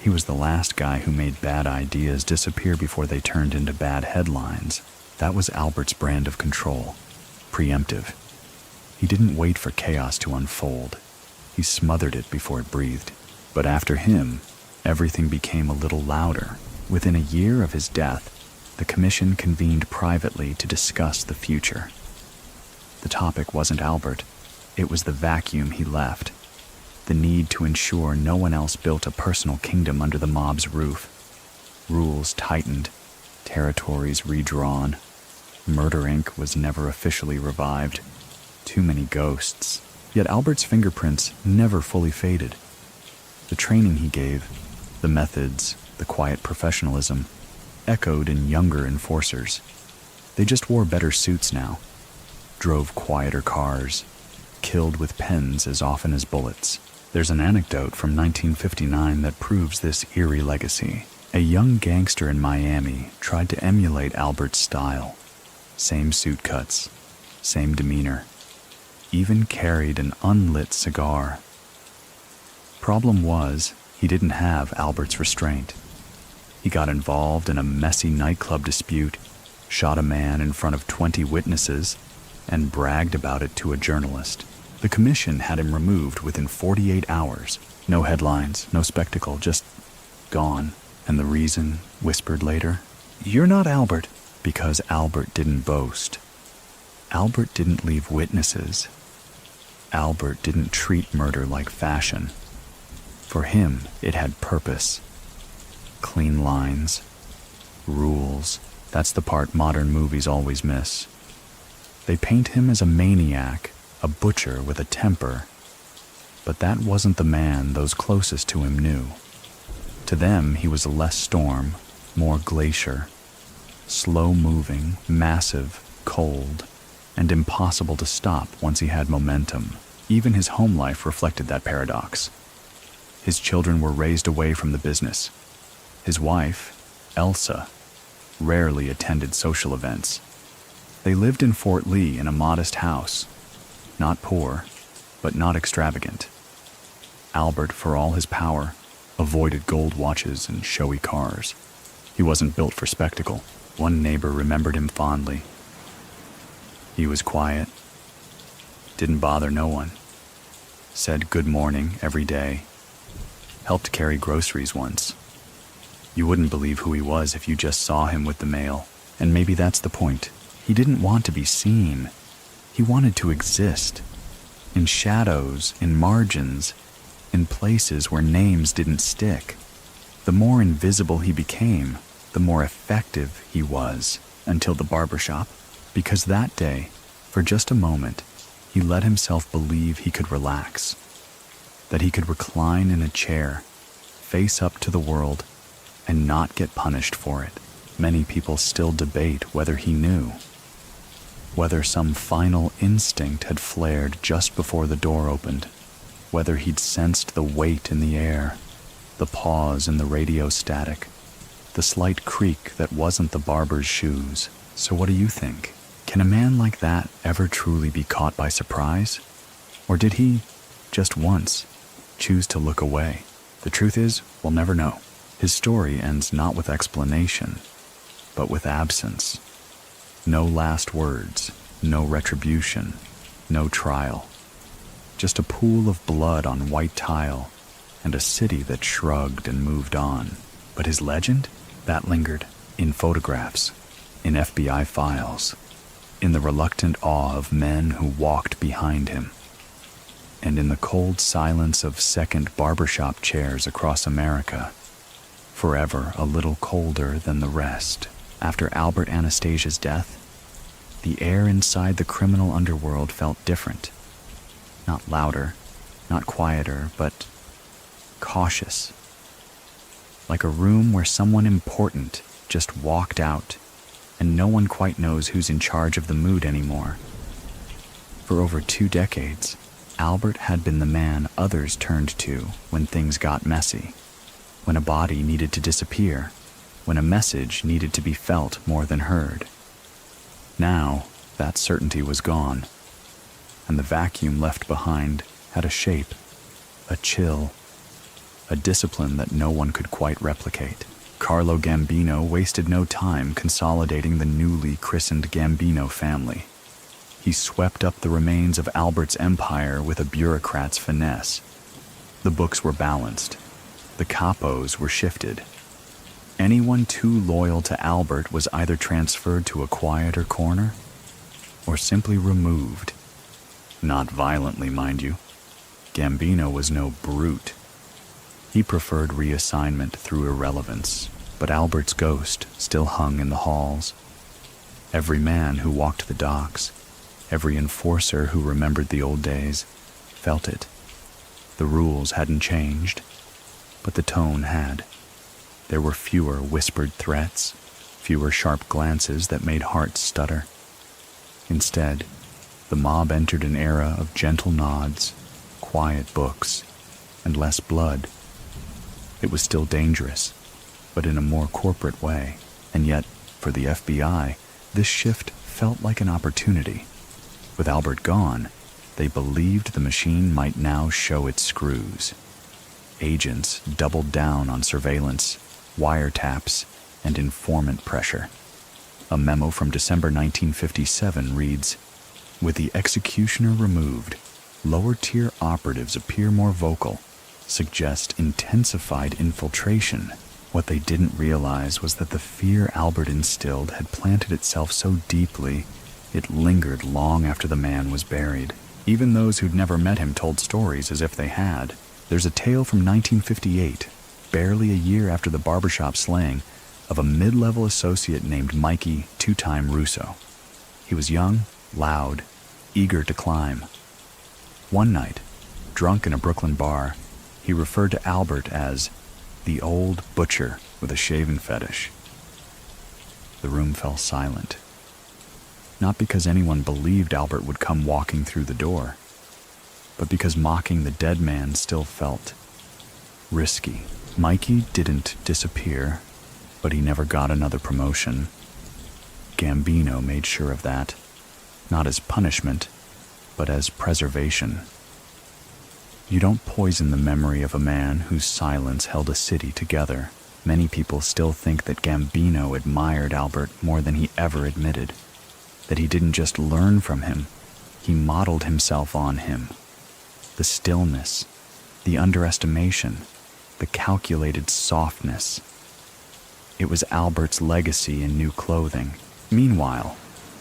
He was the last guy who made bad ideas disappear before they turned into bad headlines. That was Albert's brand of control. Preemptive. He didn't wait for chaos to unfold. He smothered it before it breathed. But after him, everything became a little louder. Within a year of his death, the commission convened privately to discuss the future. The topic wasn't Albert. It was the vacuum he left. The need to ensure no one else built a personal kingdom under the mob's roof. Rules tightened, territories redrawn. Murder Inc. was never officially revived. Too many ghosts. Yet Albert's fingerprints never fully faded. The training he gave, the methods, the quiet professionalism, echoed in younger enforcers. They just wore better suits now, drove quieter cars, killed with pens as often as bullets. There's an anecdote from 1959 that proves this eerie legacy. A young gangster in Miami tried to emulate Albert's style. Same suit cuts, same demeanor, even carried an unlit cigar. Problem was, he didn't have Albert's restraint. He got involved in a messy nightclub dispute, shot a man in front of 20 witnesses, and bragged about it to a journalist. The commission had him removed within 48 hours. No headlines, no spectacle, just gone. And the reason, whispered later, "You're not Albert." Because Albert didn't boast. Albert didn't leave witnesses. Albert didn't treat murder like fashion. For him, it had purpose. Clean lines, rules. That's the part modern movies always miss. They paint him as a maniac, a butcher with a temper. But that wasn't the man those closest to him knew. To them, he was less storm, more glacier. Slow-moving, massive, cold, and impossible to stop once he had momentum. Even his home life reflected that paradox. His children were raised away from the business. His wife, Elsa, rarely attended social events. They lived in Fort Lee in a modest house. Not poor, but not extravagant. Albert, for all his power, avoided gold watches and showy cars. He wasn't built for spectacle. One neighbor remembered him fondly. He was quiet, didn't bother no one, said good morning every day, helped carry groceries once. You wouldn't believe who he was if you just saw him with the mail. And maybe that's the point. He didn't want to be seen. He wanted to exist. In shadows, in margins, in places where names didn't stick. The more invisible he became, the more effective he was, until the barbershop. Because that day, for just a moment, he let himself believe he could relax. That he could recline in a chair, face up to the world, and not get punished for it. Many people still debate whether he knew. Whether some final instinct had flared just before the door opened. Whether he'd sensed the weight in the air, the pause in the radio static, the slight creak that wasn't the barber's shoes. So what do you think? Can a man like that ever truly be caught by surprise? Or did he, just once, choose to look away? The truth is, we'll never know. His story ends not with explanation, but with absence. No last words, no retribution, no trial. Just a pool of blood on white tile and a city that shrugged and moved on. But his legend? That lingered in photographs, in FBI files, in the reluctant awe of men who walked behind him, and in the cold silence of second barbershop chairs across America, forever a little colder than the rest. After Albert Anastasia's death, the air inside the criminal underworld felt different. Not louder, not quieter, but cautious. Like a room where someone important just walked out, and no one quite knows who's in charge of the mood anymore. For over 2 decades, Albert had been the man others turned to when things got messy, when a body needed to disappear, when a message needed to be felt more than heard. Now, that certainty was gone, and the vacuum left behind had a shape, a chill, a discipline that no one could quite replicate. Carlo Gambino wasted no time consolidating the newly christened Gambino family. He swept up the remains of Albert's empire with a bureaucrat's finesse. The books were balanced. The capos were shifted. Anyone too loyal to Albert was either transferred to a quieter corner or simply removed. Not violently, mind you. Gambino was no brute. He preferred reassignment through irrelevance, but Albert's ghost still hung in the halls. Every man who walked the docks, every enforcer who remembered the old days, felt it. The rules hadn't changed, but the tone had. There were fewer whispered threats, fewer sharp glances that made hearts stutter. Instead, the mob entered an era of gentle nods, quiet books, and less blood. It was still dangerous, but in a more corporate way, and yet, for the FBI, this shift felt like an opportunity. With Albert gone, they believed the machine might now show its screws. Agents doubled down on surveillance, wiretaps, and informant pressure. A memo from December 1957 reads, "With the executioner removed, lower-tier operatives appear more vocal, suggest intensified infiltration." What they didn't realize was that the fear Albert instilled had planted itself so deeply it lingered long after the man was buried. Even those who'd never met him told stories as if they had. There's a tale from 1958, barely a year after the barbershop slaying, of a mid-level associate named Mikey "Two-Time" Russo. He was young, loud, eager to climb. One night, drunk in a Brooklyn bar, he referred to Albert as the old butcher with a shaving fetish. The room fell silent. Not because anyone believed Albert would come walking through the door, but because mocking the dead man still felt risky. Mikey didn't disappear, but he never got another promotion. Gambino made sure of that, not as punishment, but as preservation. You don't poison the memory of a man whose silence held a city together. Many people still think that Gambino admired Albert more than he ever admitted, that he didn't just learn from him, he modeled himself on him. The stillness, the underestimation, the calculated softness. It was Albert's legacy in new clothing. Meanwhile,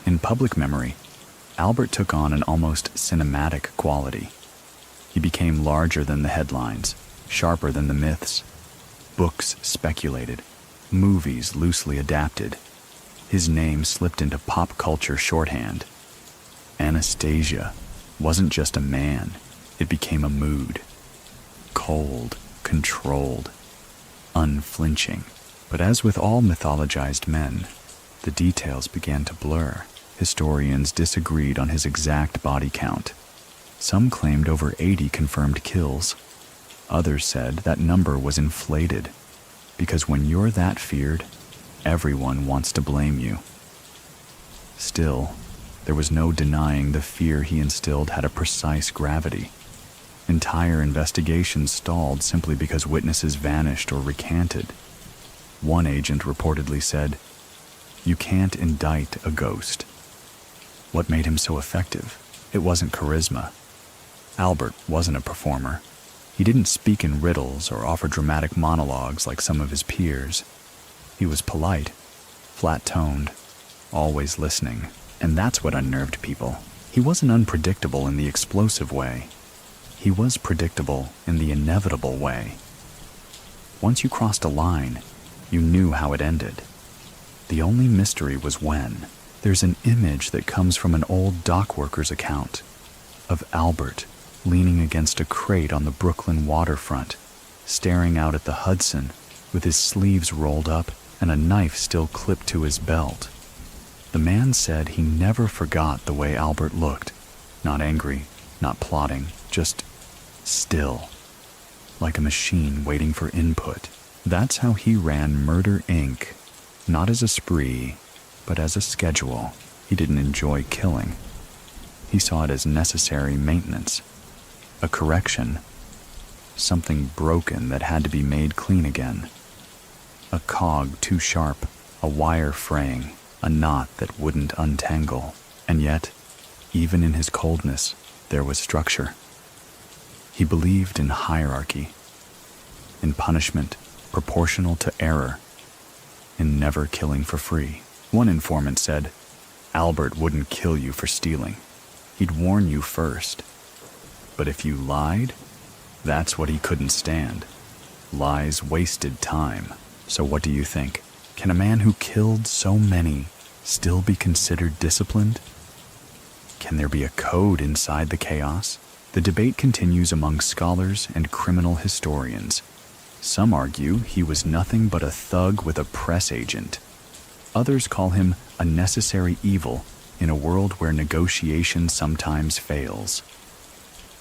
in public memory, Albert took on an almost cinematic quality. He became larger than the headlines, sharper than the myths. Books speculated, movies loosely adapted. His name slipped into pop culture shorthand. Anastasia wasn't just a man, it became a mood. Cold, controlled, unflinching. But as with all mythologized men, the details began to blur. Historians disagreed on his exact body count. Some claimed over 80 confirmed kills. Others said that number was inflated, because when you're that feared, everyone wants to blame you. Still, there was no denying the fear he instilled had a precise gravity. Entire investigations stalled simply because witnesses vanished or recanted. One agent reportedly said, You can't indict a ghost. What made him so effective? It wasn't charisma. Albert wasn't a performer. He didn't speak in riddles or offer dramatic monologues like some of his peers. He was polite, flat-toned, always listening, and that's what unnerved people. He wasn't unpredictable in the explosive way. He was predictable in the inevitable way. Once you crossed a line, you knew how it ended. The only mystery was when. There's an image that comes from an old dockworker's account of Albert leaning against a crate on the Brooklyn waterfront, staring out at the Hudson with his sleeves rolled up and a knife still clipped to his belt. The man said he never forgot the way Albert looked, not angry, not plotting, just still, like a machine waiting for input. That's how he ran Murder, Inc., not as a spree, but as a schedule. He didn't enjoy killing. He saw it as necessary maintenance, a correction, something broken that had to be made clean again. A cog too sharp, a wire fraying, a knot that wouldn't untangle. And yet, even in his coldness, there was structure. He believed in hierarchy, in punishment proportional to error, in never killing for free. One informant said, Albert wouldn't kill you for stealing. He'd warn you first. But if you lied, that's what he couldn't stand. Lies wasted time. So what do you think? Can a man who killed so many still be considered disciplined? Can there be a code inside the chaos? The debate continues among scholars and criminal historians. Some argue he was nothing but a thug with a press agent. Others call him a necessary evil in a world where negotiation sometimes fails.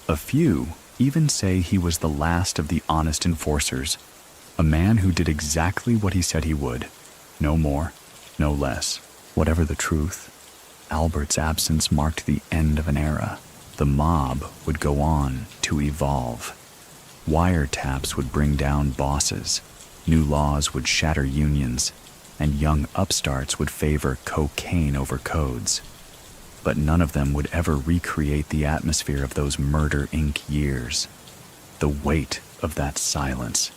A few even say he was the last of the honest enforcers, a man who did exactly what he said he would, no more, no less. Whatever the truth, Albert's absence marked the end of an era. The mob would go on to evolve. Wiretaps would bring down bosses, new laws would shatter unions, and young upstarts would favor cocaine over codes. But none of them would ever recreate the atmosphere of those Murder, Inc. years. The weight of that silence.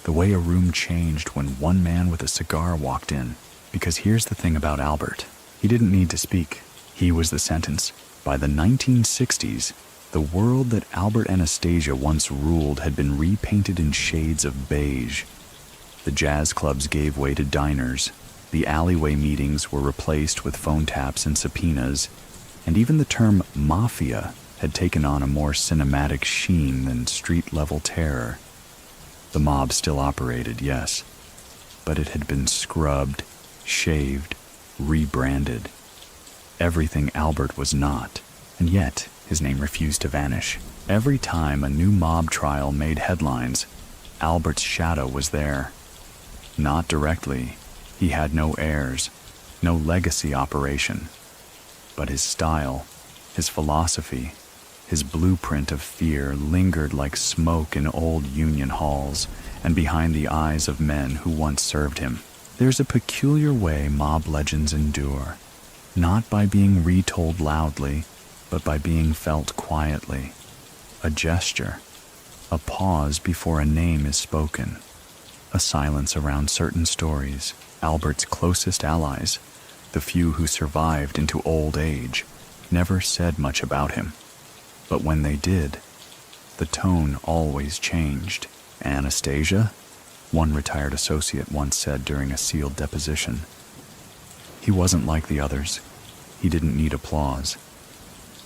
The way a room changed when one man with a cigar walked in. Because here's the thing about Albert. He didn't need to speak. He was the sentence. By the 1960s, the world that Albert Anastasia once ruled had been repainted in shades of beige. The jazz clubs gave way to diners. The alleyway meetings were replaced with phone taps and subpoenas, and even the term mafia had taken on a more cinematic sheen than street-level terror. The mob still operated, yes, but it had been scrubbed, shaved, rebranded. Everything Albert was not, and yet his name refused to vanish. Every time a new mob trial made headlines, Albert's shadow was there. Not directly. He had no heirs, no legacy operation. But his style, his philosophy, his blueprint of fear lingered like smoke in old union halls and behind the eyes of men who once served him. There's a peculiar way mob legends endure, not by being retold loudly, but by being felt quietly. A gesture, a pause before a name is spoken, a silence around certain stories. Albert's closest allies, the few who survived into old age, never said much about him. But when they did, the tone always changed. Anastasia, one retired associate once said during a sealed deposition. He wasn't like the others. He didn't need applause.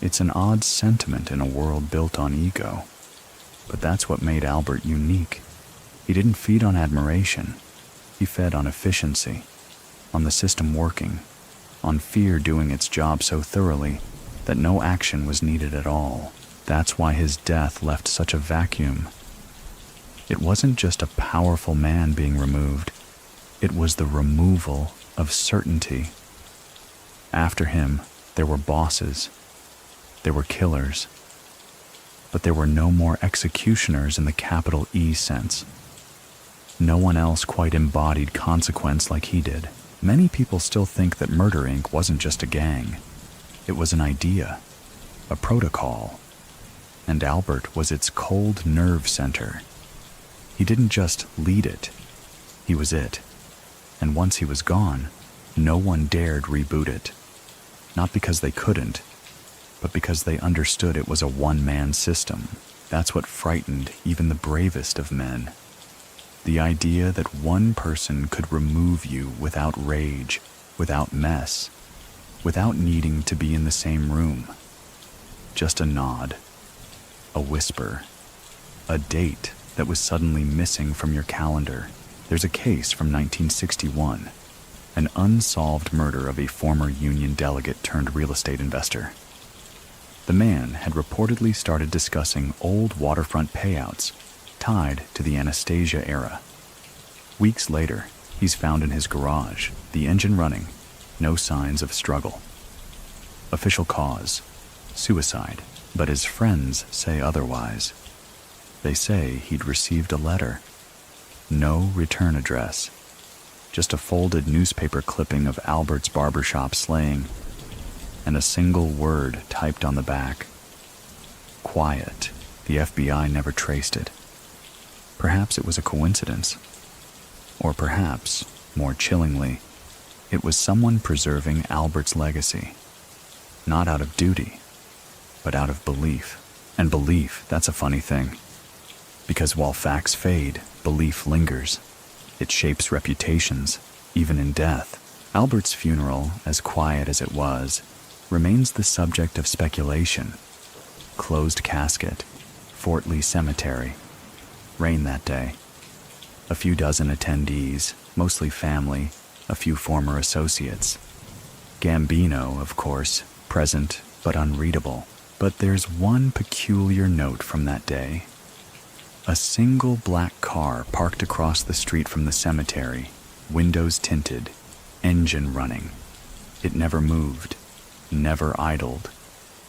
It's an odd sentiment in a world built on ego. But that's what made Albert unique. He didn't feed on admiration. He fed on efficiency, on the system working, on fear doing its job so thoroughly that no action was needed at all. That's why his death left such a vacuum. It wasn't just a powerful man being removed. It was the removal of certainty. After him, there were bosses. There were killers. But there were no more executioners in the capital E sense. No one else quite embodied consequence like he did. Many people still think that Murder Inc. wasn't just a gang. It was an idea, a protocol, and Albert was its cold nerve center. He didn't just lead it, he was it. And once he was gone, no one dared reboot it. Not because they couldn't, but because they understood it was a one-man system. That's what frightened even the bravest of men. The idea that one person could remove you without rage, without mess, without needing to be in the same room. Just a nod, a whisper, a date that was suddenly missing from your calendar. There's a case from 1961, an unsolved murder of a former Union delegate turned real estate investor. The man had reportedly started discussing old waterfront payouts tied to the Anastasia era. Weeks later, he's found in his garage, the engine running, no signs of struggle. Official cause, suicide, but his friends say otherwise. They say he'd received a letter. No return address. Just a folded newspaper clipping of Albert's barbershop slaying, and a single word typed on the back. Quiet. The FBI never traced it. Perhaps it was a coincidence. Or perhaps, more chillingly, it was someone preserving Albert's legacy. Not out of duty, but out of belief. And belief, that's a funny thing. Because while facts fade, belief lingers. It shapes reputations, even in death. Albert's funeral, as quiet as it was, remains the subject of speculation. Closed casket, Fort Lee Cemetery. Rain that day. A few dozen attendees, mostly family, a few former associates. Gambino, of course, present but unreadable. But there's one peculiar note from that day. A single black car parked across the street from the cemetery, windows tinted, engine running. It never moved, never idled,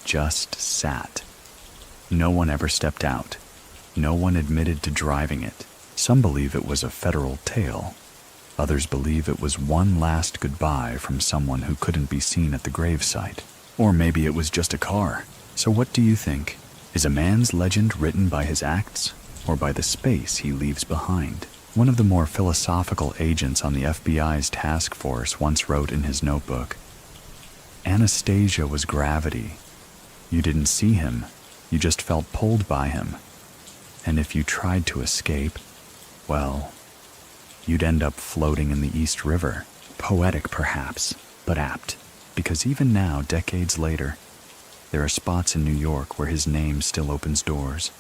just sat. No one ever stepped out. No one admitted to driving it. Some believe it was a federal tale. Others believe it was one last goodbye from someone who couldn't be seen at the gravesite. Or maybe it was just a car. So what do you think? Is a man's legend written by his acts, or by the space he leaves behind? One of the more philosophical agents on the FBI's task force once wrote in his notebook, Anastasia was gravity. You didn't see him, you just felt pulled by him. And if you tried to escape, well, you'd end up floating in the East River. Poetic perhaps, but apt, because even now, decades later, there are spots in New York where his name still opens doors,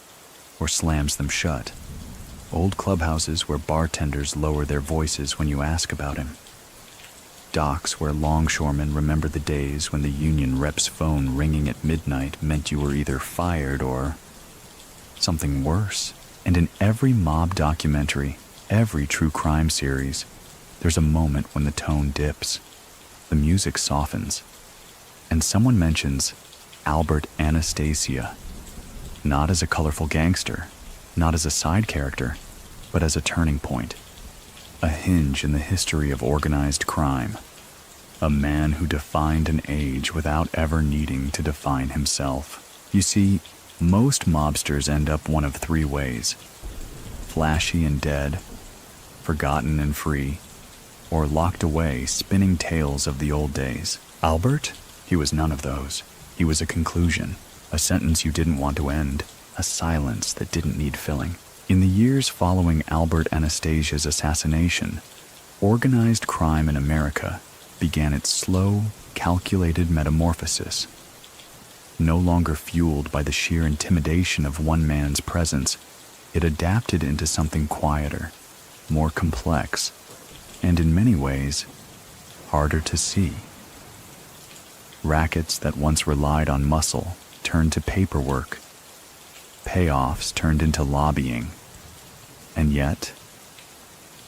or slams them shut. Old clubhouses where bartenders lower their voices when you ask about him. Docks where longshoremen remember the days when the union rep's phone ringing at midnight meant you were either fired or something worse. And in every mob documentary, every true crime series, there's a moment when the tone dips, the music softens, and someone mentions Albert Anastasia, not as a colorful gangster, not as a side character, but as a turning point, a hinge in the history of organized crime, a man who defined an age without ever needing to define himself. You see, most mobsters end up one of three ways: flashy and dead, forgotten and free, or locked away spinning tales of the old days. Albert? He was none of those. He was a conclusion, a sentence you didn't want to end, a silence that didn't need filling. In the years following Albert Anastasia's assassination, organized crime in America began its slow, calculated metamorphosis. No longer fueled by the sheer intimidation of one man's presence, it adapted into something quieter, more complex, and in many ways, harder to see. Rackets that once relied on muscle turned to paperwork. Payoffs turned into lobbying. And yet,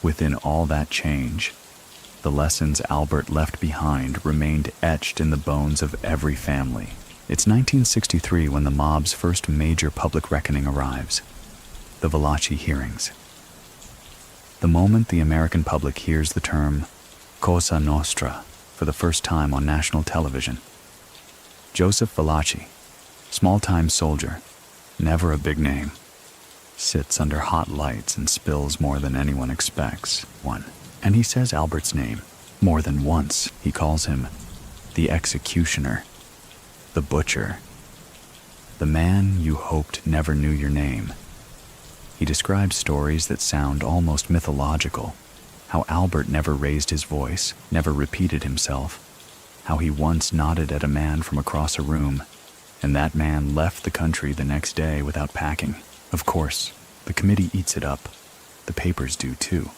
within all that change, the lessons Albert left behind remained etched in the bones of every family. It's 1963 when the mob's first major public reckoning arrives, the Valachi hearings. The moment the American public hears the term Cosa Nostra for the first time on national television. Joseph Valachi, small-time soldier, never a big name, sits under hot lights and spills more than anyone expects. And he says Albert's name. More than once, he calls him the executioner, the butcher, the man you hoped never knew your name. He describes stories that sound almost mythological, how Albert never raised his voice, never repeated himself, how he once nodded at a man from across a room, and that man left the country the next day without packing. Of course, the committee eats it up. The papers do too.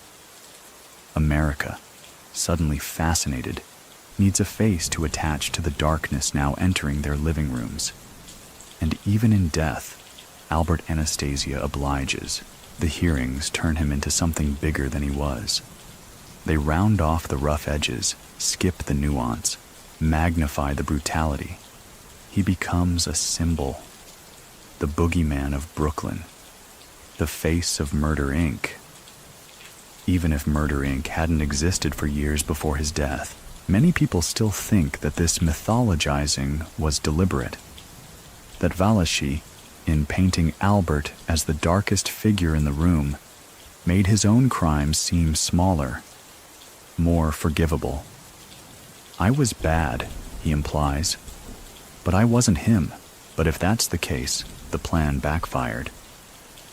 America, suddenly fascinated, needs a face to attach to the darkness now entering their living rooms. And even in death, Albert Anastasia obliges. The hearings turn him into something bigger than he was. They round off the rough edges, skip the nuance, magnify the brutality. He becomes a symbol, the boogeyman of Brooklyn, the face of Murder Inc. Even if Murder Inc. hadn't existed for years before his death, many people still think that this mythologizing was deliberate, that Valachi, in painting Albert as the darkest figure in the room, made his own crimes seem smaller, more forgivable. I was bad, he implies, but I wasn't him. But if that's the case, the plan backfired.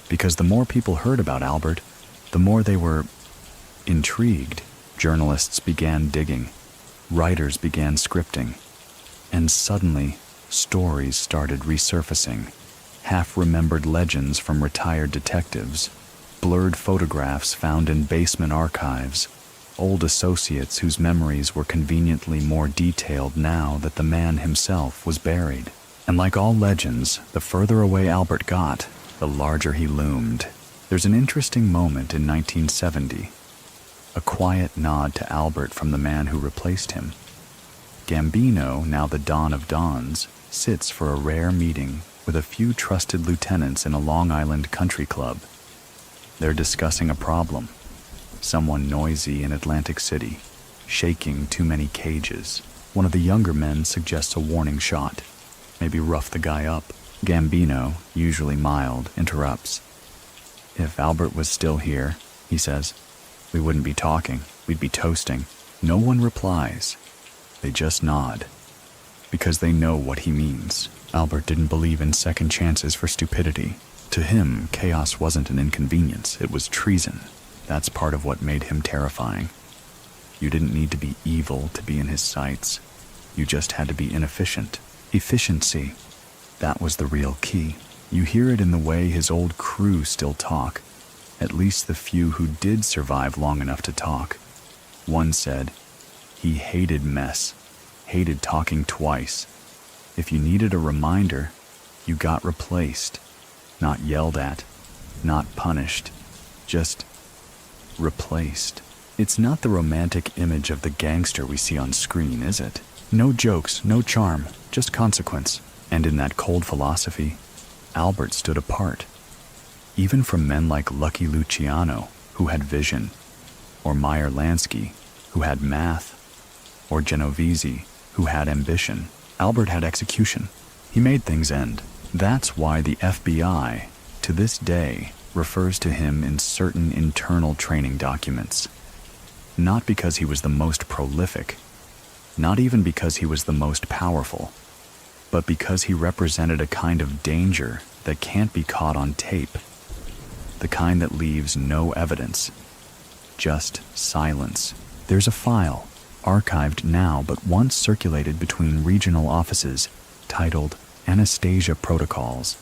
Because the more people heard about Albert, the more they were intrigued. Journalists began digging, writers began scripting, and suddenly stories started resurfacing. Half-remembered legends from retired detectives, blurred photographs found in basement archives, old associates whose memories were conveniently more detailed now that the man himself was buried. And like all legends, the further away Albert got, the larger he loomed. There's an interesting moment in 1970, a quiet nod to Albert from the man who replaced him. Gambino, now the Don of Dons, sits for a rare meeting with a few trusted lieutenants in a Long Island country club. They're discussing a problem. Someone noisy in Atlantic City, shaking too many cages. One of the younger men suggests a warning shot. Maybe rough the guy up. Gambino, usually mild, interrupts. If Albert was still here, he says, we wouldn't be talking, we'd be toasting. No one replies. They just nod, because they know what he means. Albert didn't believe in second chances for stupidity. To him, chaos wasn't an inconvenience, it was treason. That's part of what made him terrifying. You didn't need to be evil to be in his sights. You just had to be inefficient. Efficiency. That was the real key. You hear it in the way his old crew still talk, at least the few who did survive long enough to talk. One said, he hated mess, hated talking twice. If you needed a reminder, you got replaced. Not yelled at, not punished, just replaced. It's not the romantic image of the gangster we see on screen, is it? No jokes, no charm, just consequence. And in that cold philosophy, Albert stood apart, even from men like Lucky Luciano, who had vision, or Meyer Lansky, who had math, or Genovese, who had ambition. Albert had execution. He made things end. That's why the FBI, to this day, refers to him in certain internal training documents. Not because he was the most prolific, not even because he was the most powerful, but because he represented a kind of danger that can't be caught on tape, the kind that leaves no evidence, just silence. There's a file, archived now but once circulated between regional offices, titled Anastasia Protocols.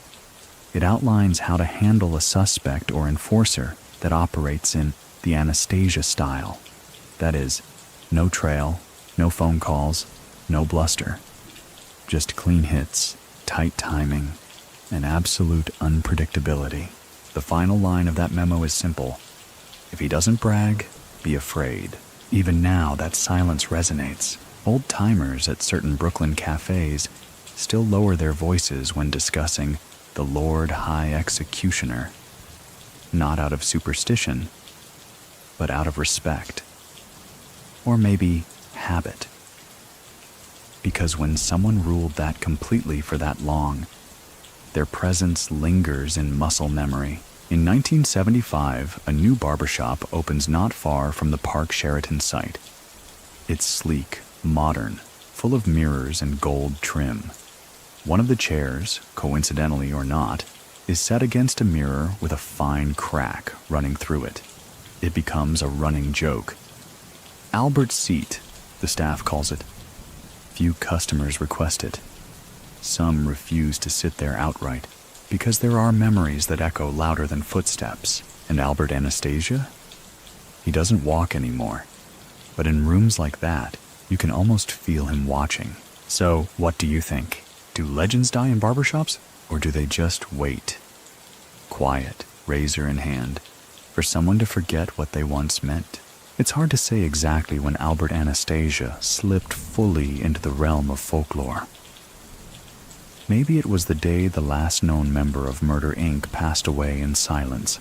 It outlines how to handle a suspect or enforcer that operates in the Anastasia style. That is, no trail, no phone calls, no bluster. Just clean hits, tight timing, and absolute unpredictability. The final line of that memo is simple. If he doesn't brag, be afraid. Even now, that silence resonates. Old-timers at certain Brooklyn cafes still lower their voices when discussing the Lord High Executioner, not out of superstition, but out of respect. Or maybe habit. Because when someone ruled that completely for that long, their presence lingers in muscle memory. In 1975, a new barbershop opens not far from the Park Sheraton site. It's sleek, modern, full of mirrors and gold trim. One of the chairs, coincidentally or not, is set against a mirror with a fine crack running through it. It becomes a running joke. Albert's seat, the staff calls it. Few customers request it. Some refuse to sit there outright, because there are memories that echo louder than footsteps. And Albert Anastasia? He doesn't walk anymore. But in rooms like that, you can almost feel him watching. So, what do you think? Do legends die in barbershops, or do they just wait? Quiet, razor in hand, for someone to forget what they once meant. It's hard to say exactly when Albert Anastasia slipped fully into the realm of folklore. Maybe it was the day the last known member of Murder Inc. passed away in silence.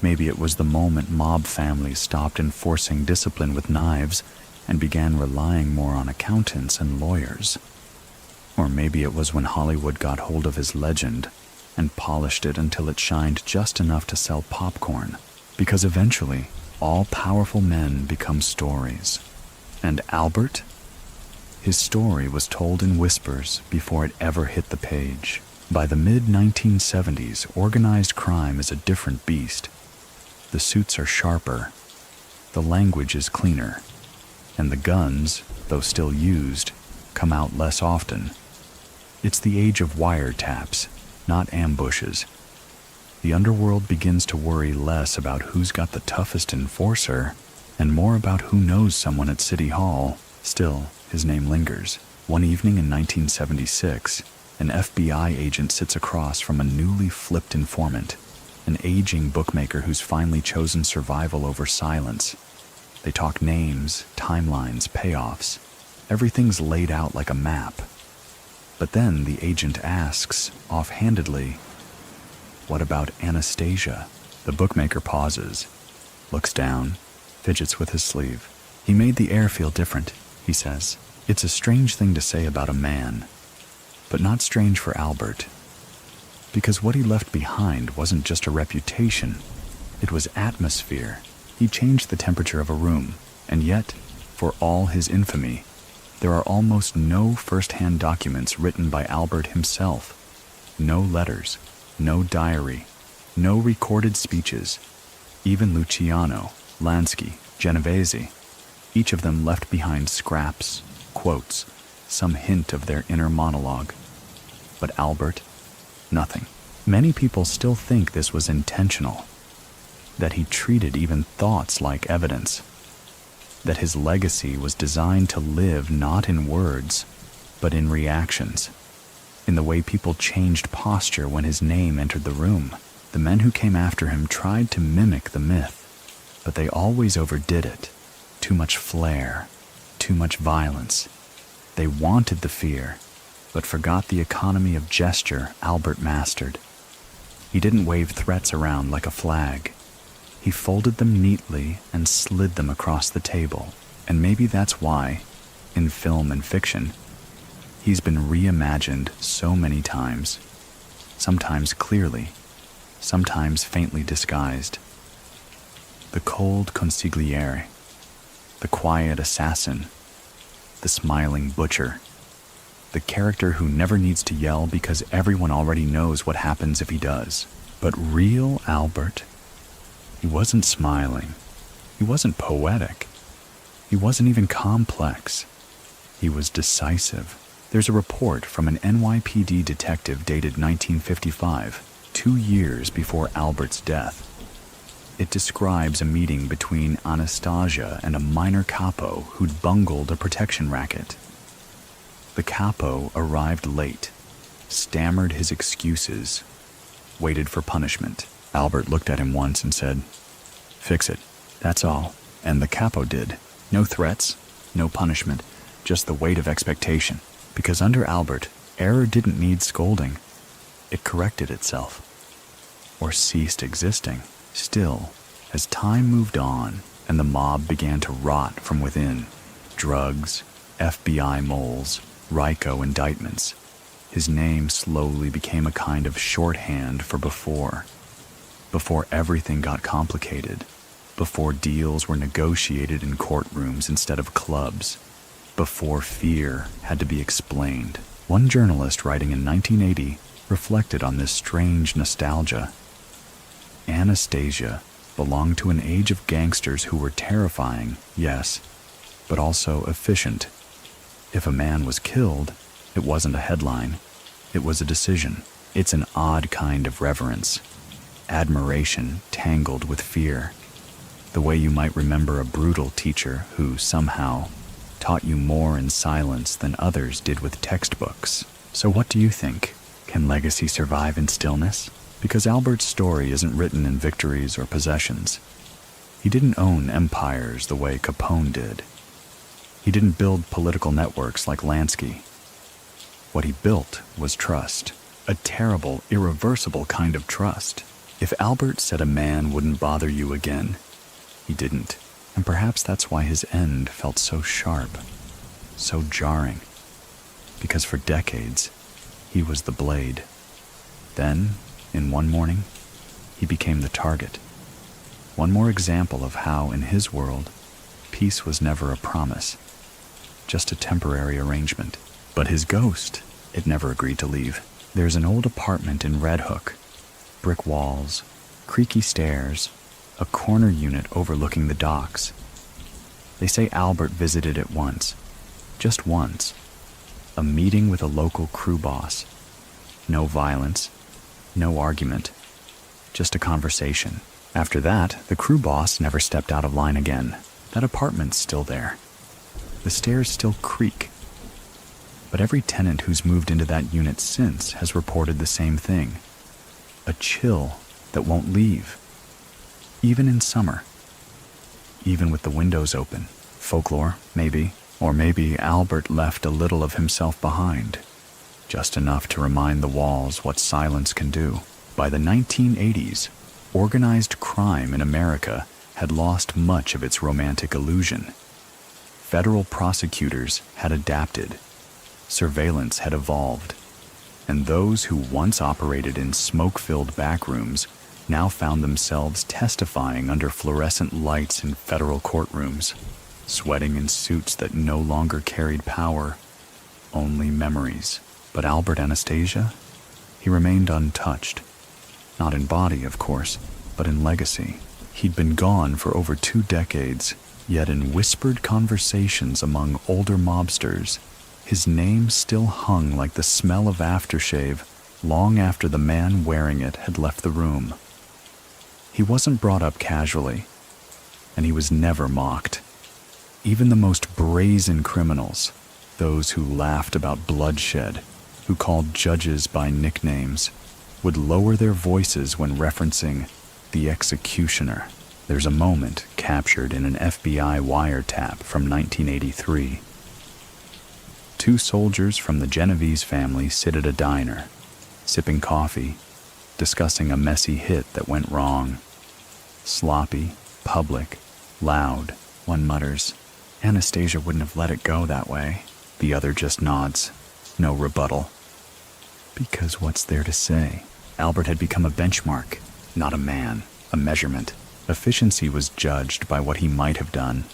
Maybe it was the moment mob families stopped enforcing discipline with knives and began relying more on accountants and lawyers. Or maybe it was when Hollywood got hold of his legend and polished it until it shined just enough to sell popcorn. Because eventually, all powerful men become stories. And Albert? His story was told in whispers before it ever hit the page. By the mid-1970s, organized crime is a different beast. The suits are sharper, the language is cleaner, and the guns, though still used, come out less often. It's the age of wiretaps, not ambushes. The underworld begins to worry less about who's got the toughest enforcer and more about who knows someone at City Hall. Still, his name lingers. One evening in 1976, an FBI agent sits across from a newly flipped informant, an aging bookmaker who's finally chosen survival over silence. They talk names, timelines, payoffs. Everything's laid out like a map. But then the agent asks, offhandedly, "What about Anastasia?" The bookmaker pauses, looks down, fidgets with his sleeve. "He made the air feel different," he says. It's a strange thing to say about a man, but not strange for Albert. Because what he left behind wasn't just a reputation, it was atmosphere. He changed the temperature of a room, and yet, for all his infamy, there are almost no first-hand documents written by Albert himself. No letters, no diary, no recorded speeches. Even Luciano, Lansky, Genovese, each of them left behind scraps, quotes, some hint of their inner monologue. But Albert, nothing. Many people still think this was intentional, that he treated even thoughts like evidence, that his legacy was designed to live not in words, but in reactions, in the way people changed posture when his name entered the room. The men who came after him tried to mimic the myth, but they always overdid it. Too much flair, too much violence. They wanted the fear, but forgot the economy of gesture Albert mastered. He didn't wave threats around like a flag. He folded them neatly and slid them across the table. And maybe that's why, in film and fiction, he's been reimagined so many times, sometimes clearly, sometimes faintly disguised. The cold consigliere, the quiet assassin, the smiling butcher, the character who never needs to yell because everyone already knows what happens if he does. But real Albert, he wasn't smiling. He wasn't poetic. He wasn't even complex. He was decisive. There's a report from an NYPD detective dated 1955, 2 years before Albert's death. It describes a meeting between Anastasia and a minor capo who'd bungled a protection racket. The capo arrived late, stammered his excuses, waited for punishment. Albert looked at him once and said, "Fix it, that's all." And the capo did. No threats, no punishment, just the weight of expectation. Because under Albert, error didn't need scolding. It corrected itself, or ceased existing. Still, as time moved on, and the mob began to rot from within. Drugs, FBI moles, RICO indictments. His name slowly became a kind of shorthand for before. Before everything got complicated. Before deals were negotiated in courtrooms instead of clubs. Before fear had to be explained. One journalist writing in 1980 reflected on this strange nostalgia. Anastasia belonged to an age of gangsters who were terrifying, yes, but also efficient. If a man was killed, it wasn't a headline. It was a decision. It's an odd kind of reverence. Admiration tangled with fear. The way you might remember a brutal teacher who somehow taught you more in silence than others did with textbooks. So what do you think? Can legacy survive in stillness? Because Albert's story isn't written in victories or possessions. He didn't own empires the way Capone did. He didn't build political networks like Lansky. What he built was trust. A terrible, irreversible kind of trust. If Albert said a man wouldn't bother you again, he didn't. And perhaps that's why his end felt so sharp, so jarring. Because for decades, he was the blade. Then, in one morning, he became the target. One more example of how, in his world, peace was never a promise, just a temporary arrangement. But his ghost, it never agreed to leave. There's an old apartment in Red Hook. Brick walls, creaky stairs, a corner unit overlooking the docks. They say Albert visited it once, just once. A meeting with a local crew boss. No violence, no argument, just a conversation. After that, the crew boss never stepped out of line again. That apartment's still there. The stairs still creak. But every tenant who's moved into that unit since has reported the same thing. A chill that won't leave. Even in summer. Even with the windows open. Folklore, maybe. Or maybe Albert left a little of himself behind. Just enough to remind the walls what silence can do. By the 1980s, organized crime in America had lost much of its romantic illusion. Federal prosecutors had adapted. Surveillance had evolved. And those who once operated in smoke-filled backrooms now found themselves testifying under fluorescent lights in federal courtrooms, sweating in suits that no longer carried power, only memories. But Albert Anastasia, he remained untouched. Not in body, of course, but in legacy. He'd been gone for over 2 decades, yet in whispered conversations among older mobsters, his name still hung like the smell of aftershave long after the man wearing it had left the room. He wasn't brought up casually, and he was never mocked. Even the most brazen criminals, those who laughed about bloodshed, who called judges by nicknames, would lower their voices when referencing the executioner. There's a moment captured in an FBI wiretap from 1983. 2 soldiers from the Genovese family sit at a diner, sipping coffee, discussing a messy hit that went wrong. Sloppy, public, loud. One mutters, "Anastasia wouldn't have let it go that way." The other just nods. No rebuttal. Because what's there to say? Albert had become a benchmark, not a man, a measurement. Efficiency was judged by what he might have done.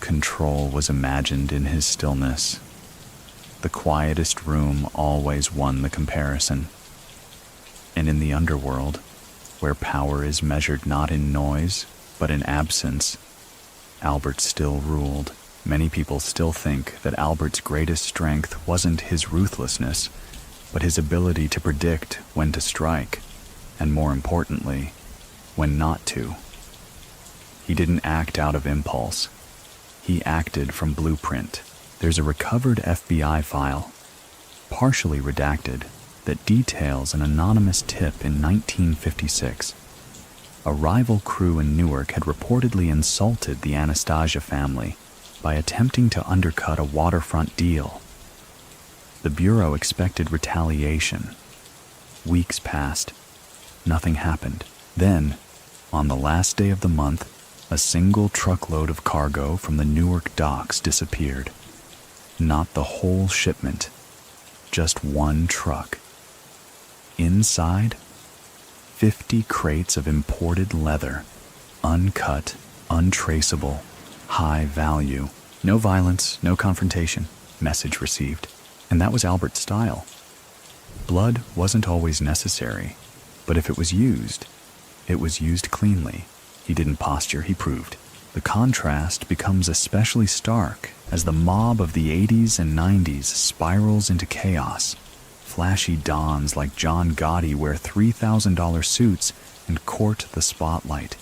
Control was imagined in his stillness. The quietest room always won the comparison. And in the underworld, where power is measured not in noise, but in absence, Albert still ruled. Many people still think that Albert's greatest strength wasn't his ruthlessness, but his ability to predict when to strike, and more importantly, when not to. He didn't act out of impulse. He acted from blueprint. There's a recovered FBI file, partially redacted, that details an anonymous tip in 1956. A rival crew in Newark had reportedly insulted the Anastasia family by attempting to undercut a waterfront deal. The Bureau expected retaliation. Weeks passed. Nothing happened. Then, on the last day of the month, A single truckload of cargo from the Newark docks disappeared. Not the whole shipment, just one truck. Inside, 50 crates of imported leather, uncut, untraceable, high value. No violence, no confrontation, message received. And that was Albert's style. Blood wasn't always necessary, but if it was used cleanly. He didn't posture, he proved. The contrast becomes especially stark as the mob of the 80s and 90s spirals into chaos. Flashy dons like John Gotti wear $3,000 suits and court the spotlight.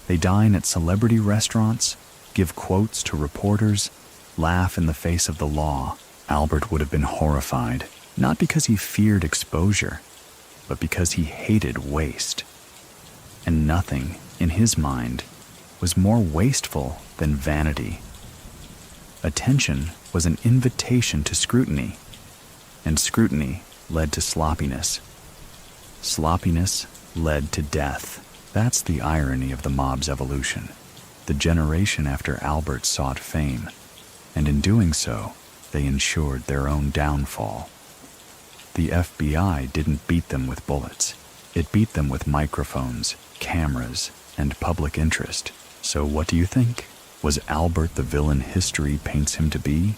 They dine at celebrity restaurants, give quotes to reporters, laugh in the face of the law. Albert would have been horrified, not because he feared exposure, but because he hated waste. And nothing, in his mind, was more wasteful than vanity. Attention was an invitation to scrutiny, and scrutiny led to sloppiness. Sloppiness led to death. That's the irony of the mob's evolution. The generation after Albert sought fame, and in doing so, they ensured their own downfall. The FBI didn't beat them with bullets. It beat them with microphones, cameras, and public interest. So what do you think? Was Albert the villain history paints him to be?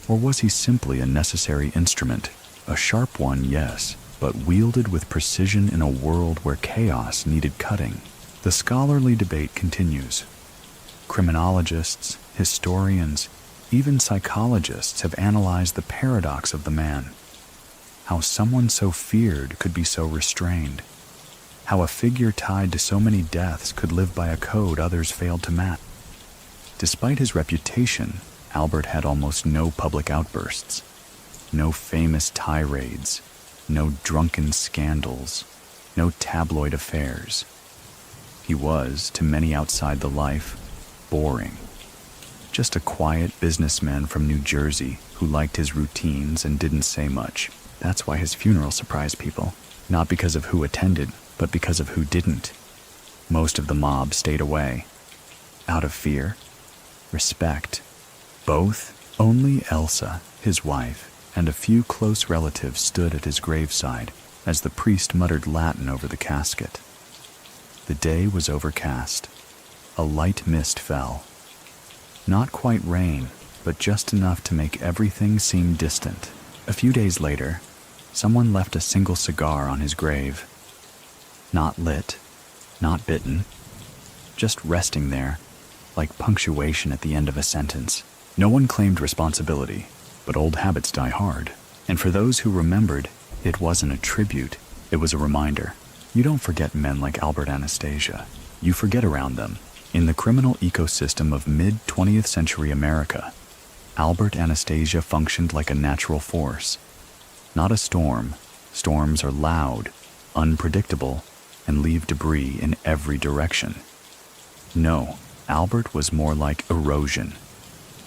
Or was he simply a necessary instrument? A sharp one, yes, but wielded with precision in a world where chaos needed cutting. The scholarly debate continues. Criminologists, historians, even psychologists have analyzed the paradox of the man. How someone so feared could be so restrained. How a figure tied to so many deaths could live by a code others failed to match. Despite his reputation, Albert had almost no public outbursts, no famous tirades, no drunken scandals, no tabloid affairs. He was, to many outside the life, boring. Just a quiet businessman from New Jersey who liked his routines and didn't say much. That's why his funeral surprised people, not because of who attended, but because of who didn't. Most of the mob stayed away. Out of fear, respect, both. Only Elsa, his wife, and a few close relatives stood at his graveside as the priest muttered Latin over the casket. The day was overcast. A light mist fell. Not quite rain, but just enough to make everything seem distant. A few days later, someone left a single cigar on his grave. Not lit, not bitten, just resting there, like punctuation at the end of a sentence. No one claimed responsibility, but old habits die hard. And for those who remembered, it wasn't a tribute, it was a reminder. You don't forget men like Albert Anastasia. You forget around them. In the criminal ecosystem of mid-20th century America, Albert Anastasia functioned like a natural force. Not a storm. Storms are loud, unpredictable, and leave debris in every direction. No, Albert was more like erosion.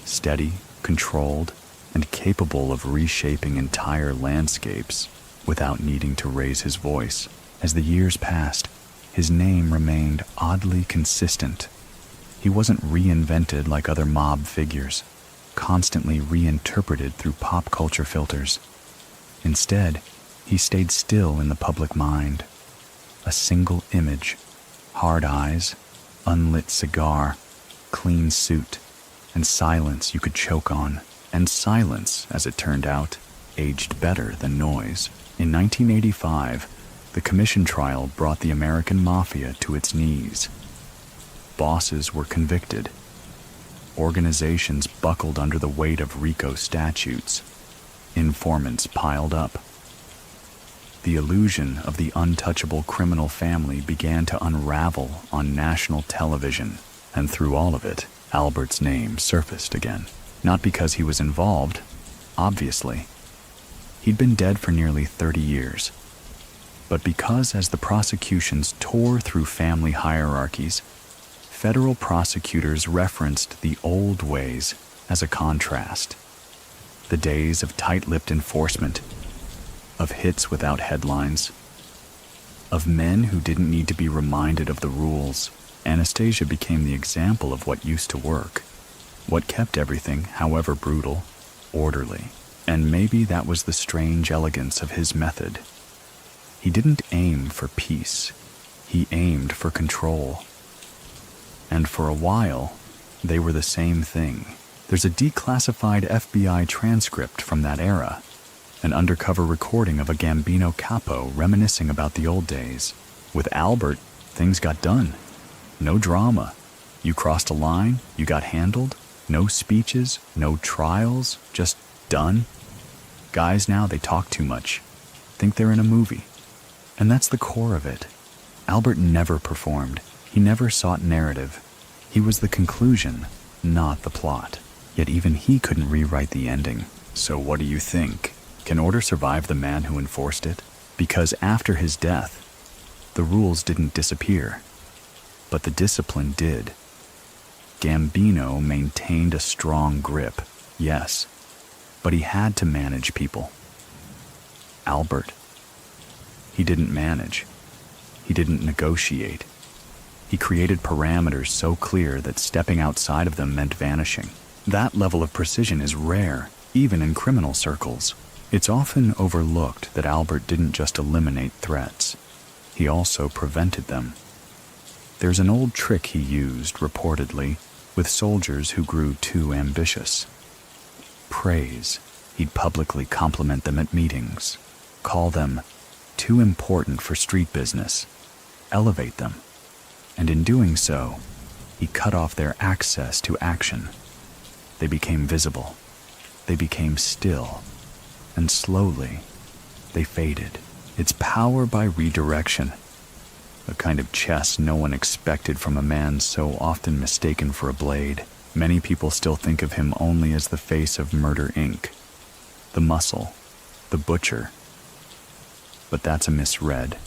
Steady, controlled, and capable of reshaping entire landscapes without needing to raise his voice. As the years passed, his name remained oddly consistent. He wasn't reinvented like other mob figures, constantly reinterpreted through pop culture filters. Instead, he stayed still in the public mind. A single image, hard eyes, unlit cigar, clean suit, and silence you could choke on. And silence, as it turned out, aged better than noise. In 1985, the commission trial brought the American Mafia to its knees. Bosses were convicted. Organizations buckled under the weight of RICO statutes. Informants piled up. The illusion of the untouchable criminal family began to unravel on national television, and through all of it, Albert's name surfaced again. Not because he was involved, obviously. He'd been dead for nearly 30 years. But because as the prosecutions tore through family hierarchies, federal prosecutors referenced the old ways as a contrast. The days of tight-lipped enforcement, of hits without headlines, of men who didn't need to be reminded of the rules. Anastasia became the example of what used to work, what kept everything, however brutal, orderly. And maybe that was the strange elegance of his method. He didn't aim for peace. He aimed for control. And for a while, they were the same thing. There's a declassified FBI transcript from that era, an undercover recording of a Gambino capo reminiscing about the old days. With Albert, things got done. No drama. You crossed a line, you got handled. No speeches, no trials, just done. Guys now, they talk too much. Think they're in a movie. And that's the core of it. Albert never performed. He never sought narrative. He was the conclusion, not the plot. Yet even he couldn't rewrite the ending. So what do you think? Can order survive the man who enforced it? Because after his death, the rules didn't disappear, but the discipline did. Gambino maintained a strong grip, yes, but he had to manage people. Albert, he didn't manage. He didn't negotiate. He created parameters so clear that stepping outside of them meant vanishing. That level of precision is rare, even in criminal circles. It's often overlooked that Albert didn't just eliminate threats. He also prevented them. There's an old trick he used, reportedly, with soldiers who grew too ambitious. Praise. He'd publicly compliment them at meetings, call them too important for street business, elevate them, and in doing so, he cut off their access to action. They became visible. They became still. And slowly, they faded. It's power by redirection. A kind of chess no one expected from a man so often mistaken for a blade. Many people still think of him only as the face of Murder, Inc., the muscle, the butcher. But that's a misread.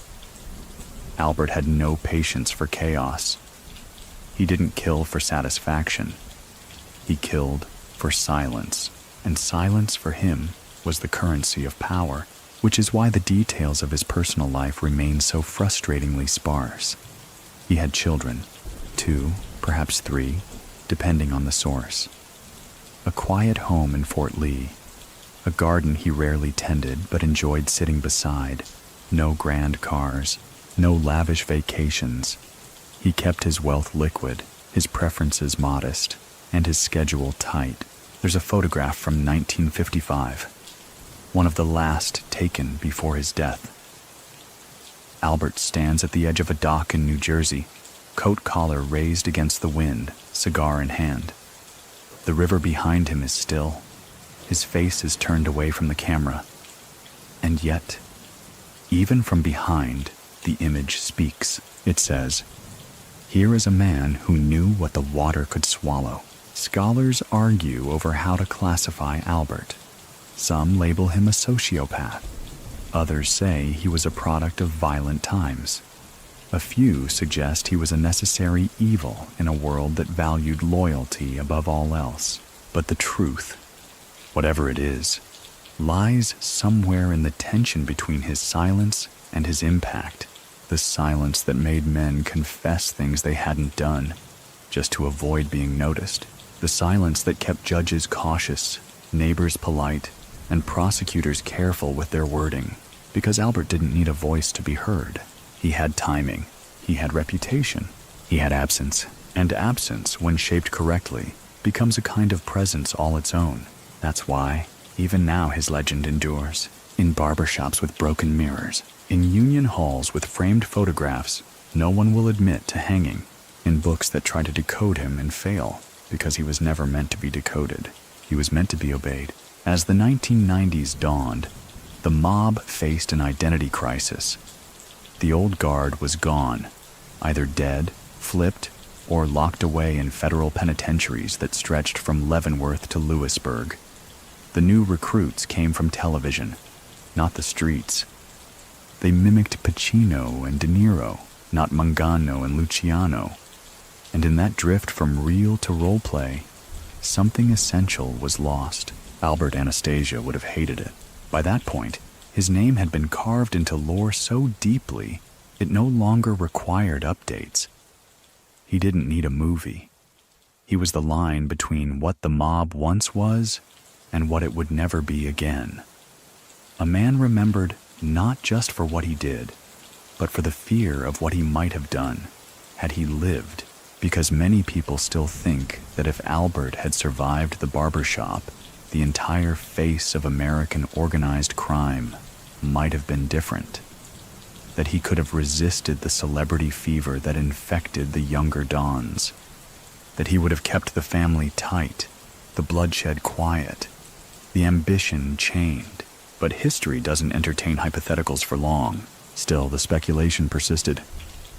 Albert had no patience for chaos. He didn't kill for satisfaction. He killed for silence, and silence for him was the currency of power, which is why the details of his personal life remain so frustratingly sparse. He had children, 2, perhaps 3, depending on the source. A quiet home in Fort Lee, a garden he rarely tended but enjoyed sitting beside, no grand cars, no lavish vacations. He kept his wealth liquid, his preferences modest, and his schedule tight. There's a photograph from 1955, one of the last taken before his death. Albert stands at the edge of a dock in New Jersey, coat collar raised against the wind, cigar in hand. The river behind him is still. His face is turned away from the camera. And yet, even from behind, the image speaks. It says, "Here is a man who knew what the water could swallow." Scholars argue over how to classify Albert. Some label him a sociopath. Others say he was a product of violent times. A few suggest he was a necessary evil in a world that valued loyalty above all else. But the truth, whatever it is, lies somewhere in the tension between his silence and his impact. The silence that made men confess things they hadn't done, just to avoid being noticed. The silence that kept judges cautious, neighbors polite, and prosecutors careful with their wording, because Albert didn't need a voice to be heard. He had timing, he had reputation, he had absence, and absence, when shaped correctly, becomes a kind of presence all its own. That's why, even now, his legend endures. In barbershops with broken mirrors, in union halls with framed photographs no one will admit to hanging, in books that try to decode him and fail, because he was never meant to be decoded. He was meant to be obeyed. As the 1990s dawned, the mob faced an identity crisis. The old guard was gone, either dead, flipped, or locked away in federal penitentiaries that stretched from Leavenworth to Lewisburg. The new recruits came from television, not the streets. They mimicked Pacino and De Niro, not Mangano and Luciano. And in that drift from real to role play, something essential was lost. Albert Anastasia would have hated it. By that point, his name had been carved into lore so deeply, it no longer required updates. He didn't need a movie. He was the line between what the mob once was and what it would never be again. A man remembered not just for what he did, but for the fear of what he might have done had he lived, because many people still think that if Albert had survived the barbershop, the entire face of American organized crime might have been different. That he could have resisted the celebrity fever that infected the younger dons. That he would have kept the family tight, the bloodshed quiet, the ambition chained. But history doesn't entertain hypotheticals for long. Still, the speculation persisted,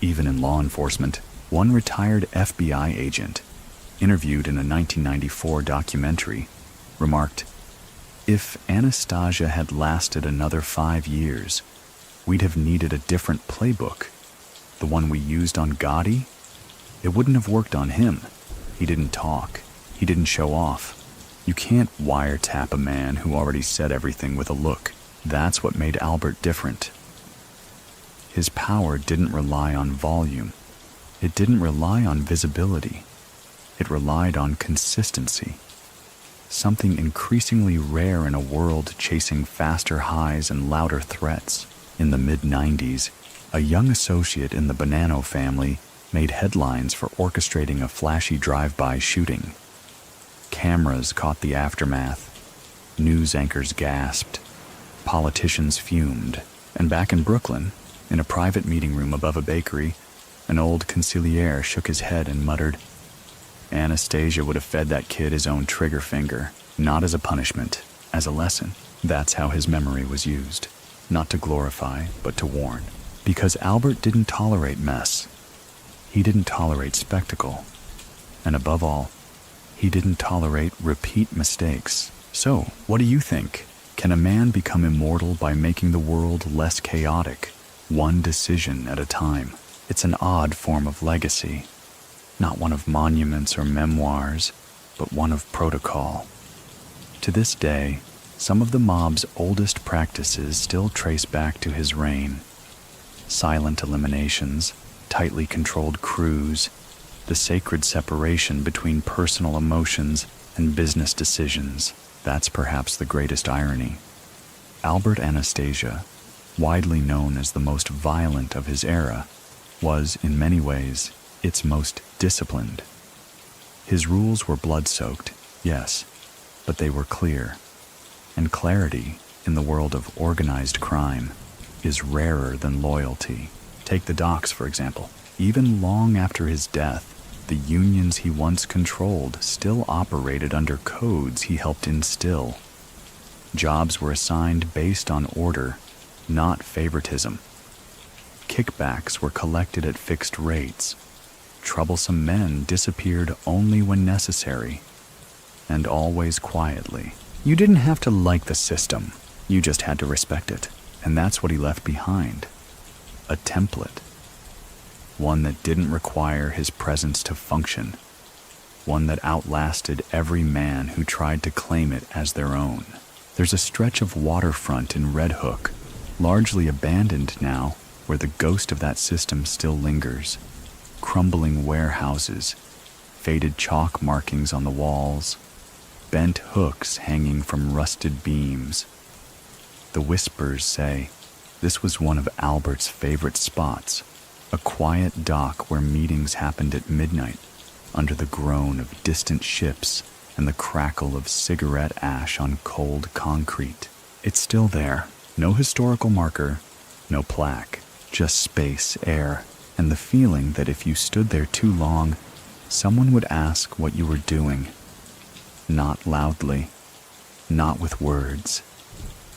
even in law enforcement. One retired FBI agent, interviewed in a 1994 documentary, remarked, "If Anastasia had lasted another 5 years, we'd have needed a different playbook. The one we used on Gotti, it wouldn't have worked on him. He didn't talk. He didn't show off. You can't wiretap a man who already said everything with a look. That's what made Albert different." His power didn't rely on volume. It didn't rely on visibility. It relied on consistency. Something increasingly rare in a world chasing faster highs and louder threats. In the mid-90s, a young associate in the Bonanno family made headlines for orchestrating a flashy drive-by shooting. Cameras caught the aftermath. News anchors gasped. Politicians fumed. And back in Brooklyn, in a private meeting room above a bakery, an old consigliere shook his head and muttered, "Anastasia would have fed that kid his own trigger finger, not as a punishment, as a lesson." That's how his memory was used. Not to glorify, but to warn. Because Albert didn't tolerate mess. He didn't tolerate spectacle. And above all, he didn't tolerate repeat mistakes. So, what do you think? Can a man become immortal by making the world less chaotic, one decision at a time? It's an odd form of legacy. Not one of monuments or memoirs, but one of protocol. To this day, some of the mob's oldest practices still trace back to his reign. Silent eliminations, tightly controlled crews, the sacred separation between personal emotions and business decisions. That's perhaps the greatest irony. Albert Anastasia, widely known as the most violent of his era, was, in many ways, its most disciplined. His rules were blood-soaked, yes, but they were clear. And clarity, in the world of organized crime, is rarer than loyalty. Take the docks, for example. Even long after his death, the unions he once controlled still operated under codes he helped instill. Jobs were assigned based on order, not favoritism. Kickbacks were collected at fixed rates. Troublesome men disappeared only when necessary, and always quietly. You didn't have to like the system, you just had to respect it. And that's what he left behind. A template. One that didn't require his presence to function. One that outlasted every man who tried to claim it as their own. There's a stretch of waterfront in Red Hook, largely abandoned now, where the ghost of that system still lingers. Crumbling warehouses, faded chalk markings on the walls, bent hooks hanging from rusted beams. The whispers say this was one of Albert's favorite spots, a quiet dock where meetings happened at midnight, under the groan of distant ships and the crackle of cigarette ash on cold concrete. It's still there, no historical marker, no plaque, just space, air, and the feeling that if you stood there too long, someone would ask what you were doing. Not loudly, not with words,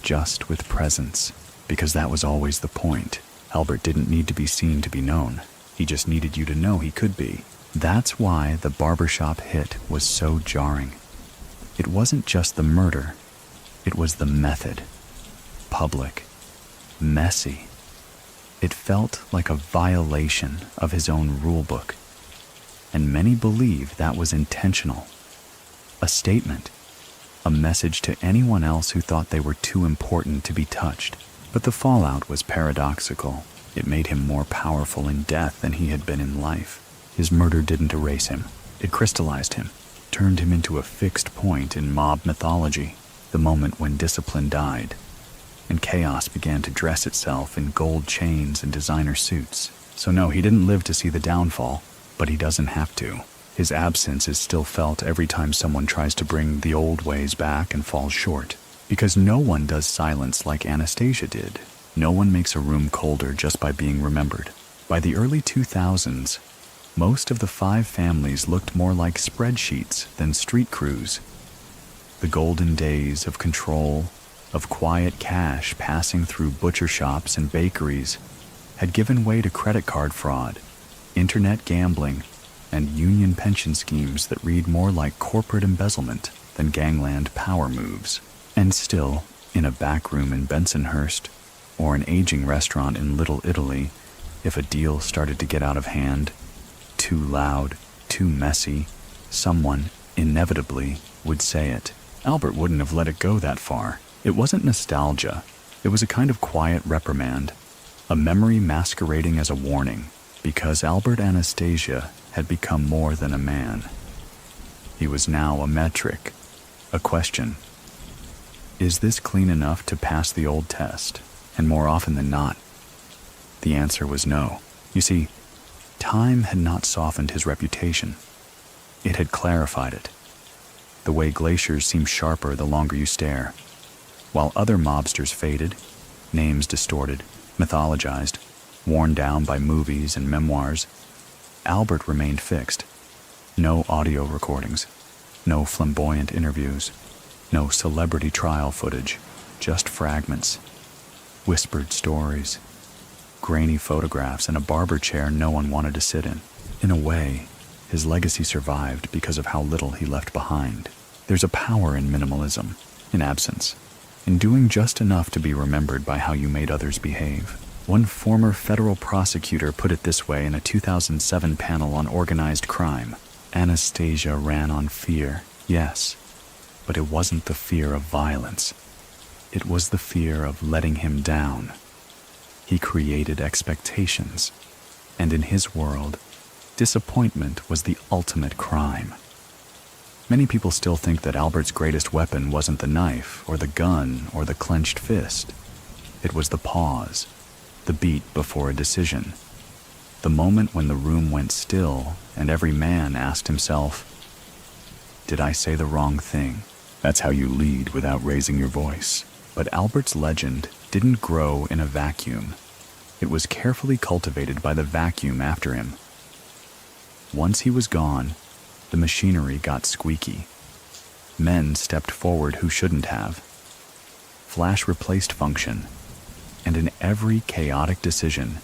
just with presence, because that was always the point. Albert didn't need to be seen to be known. He just needed you to know he could be. That's why the barbershop hit was so jarring. It wasn't just the murder, it was the method. Public, messy. It felt like a violation of his own rulebook, and many believe that was intentional. A statement, a message to anyone else who thought they were too important to be touched. But the fallout was paradoxical. It made him more powerful in death than he had been in life. His murder didn't erase him. It crystallized him, turned him into a fixed point in mob mythology, the moment when discipline died, and chaos began to dress itself in gold chains and designer suits. So no, he didn't live to see the downfall, but he doesn't have to. His absence is still felt every time someone tries to bring the old ways back and falls short. Because no one does silence like Anastasia did. No one makes a room colder just by being remembered. By the early 2000s, most of the 5 families looked more like spreadsheets than street crews. The golden days of control, of quiet cash passing through butcher shops and bakeries, had given way to credit card fraud, internet gambling, and union pension schemes that read more like corporate embezzlement than gangland power moves. And still, in a back room in Bensonhurst, or an aging restaurant in Little Italy, if a deal started to get out of hand, too loud, too messy, someone, inevitably, would say it. Albert wouldn't have let it go that far. It wasn't nostalgia. It was a kind of quiet reprimand, a memory masquerading as a warning, because Albert Anastasia had become more than a man. He was now a metric, a question. Is this clean enough to pass the old test? And more often than not, the answer was no. You see, time had not softened his reputation. It had clarified it. The way glaciers seem sharper the longer you stare. While other mobsters faded, names distorted, mythologized, worn down by movies and memoirs, Albert remained fixed. No audio recordings, no flamboyant interviews, no celebrity trial footage, just fragments, whispered stories, grainy photographs, and a barber chair no one wanted to sit in. In a way, his legacy survived because of how little he left behind. There's a power in minimalism, in absence, in doing just enough to be remembered by how you made others behave. One former federal prosecutor put it this way in a 2007 panel on organized crime. Anastasia ran on fear, yes, but it wasn't the fear of violence. It was the fear of letting him down. He created expectations, and in his world, disappointment was the ultimate crime. Many people still think that Albert's greatest weapon wasn't the knife or the gun or the clenched fist. It was the pause, the beat before a decision, the moment when the room went still and every man asked himself, "Did I say the wrong thing?" That's how you lead without raising your voice. But Albert's legend didn't grow in a vacuum. It was carefully cultivated by the vacuum after him. Once he was gone, the machinery got squeaky. Men stepped forward who shouldn't have. Flash replaced function. And in every chaotic decision,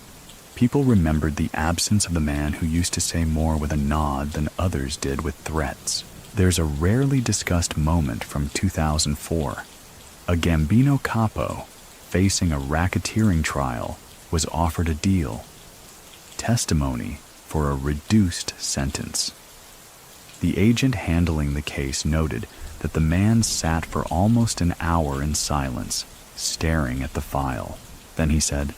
people remembered the absence of the man who used to say more with a nod than others did with threats. There's a rarely discussed moment from 2004. A Gambino capo, facing a racketeering trial, was offered a deal. Testimony for a reduced sentence. The agent handling the case noted that the man sat for almost an hour in silence, staring at the file. Then he said,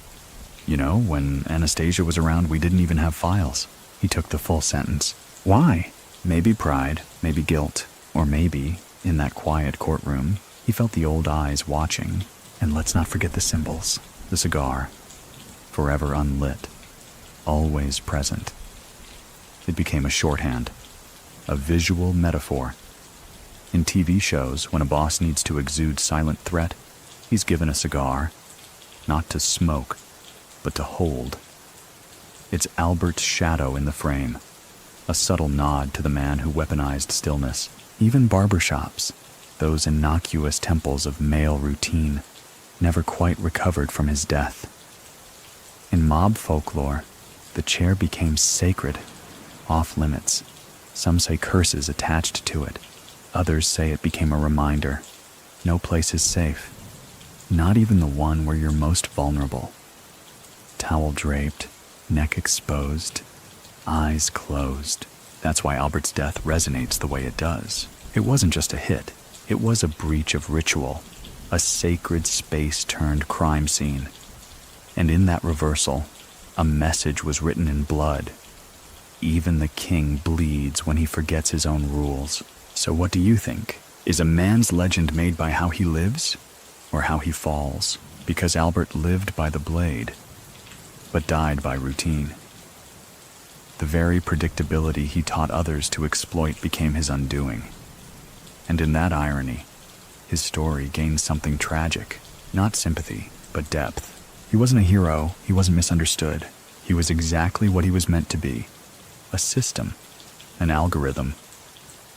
"You know, when Anastasia was around, we didn't even have files." He took the full sentence. Why? Maybe pride, maybe guilt, or maybe, in that quiet courtroom, he felt the old eyes watching. And let's not forget the symbols. The cigar, forever unlit, always present. It became a shorthand, a visual metaphor. In TV shows, when a boss needs to exude silent threat, he's given a cigar, not to smoke, but to hold. It's Albert's shadow in the frame, a subtle nod to the man who weaponized stillness. Even barbershops, those innocuous temples of male routine, never quite recovered from his death. In mob folklore, the chair became sacred, off limits. Some say curses attached to it. Others say it became a reminder. No place is safe. Not even the one where you're most vulnerable. Towel draped, neck exposed, eyes closed. That's why Albert's death resonates the way it does. It wasn't just a hit. It was a breach of ritual, a sacred space turned crime scene. And in that reversal, a message was written in blood. Even the king bleeds when he forgets his own rules. So what do you think? Is a man's legend made by how he lives or how he falls? Because Albert lived by the blade, but died by routine. The very predictability he taught others to exploit became his undoing. And in that irony, his story gained something tragic, not sympathy, but depth. He wasn't a hero, he wasn't misunderstood. He was exactly what he was meant to be. A system, an algorithm,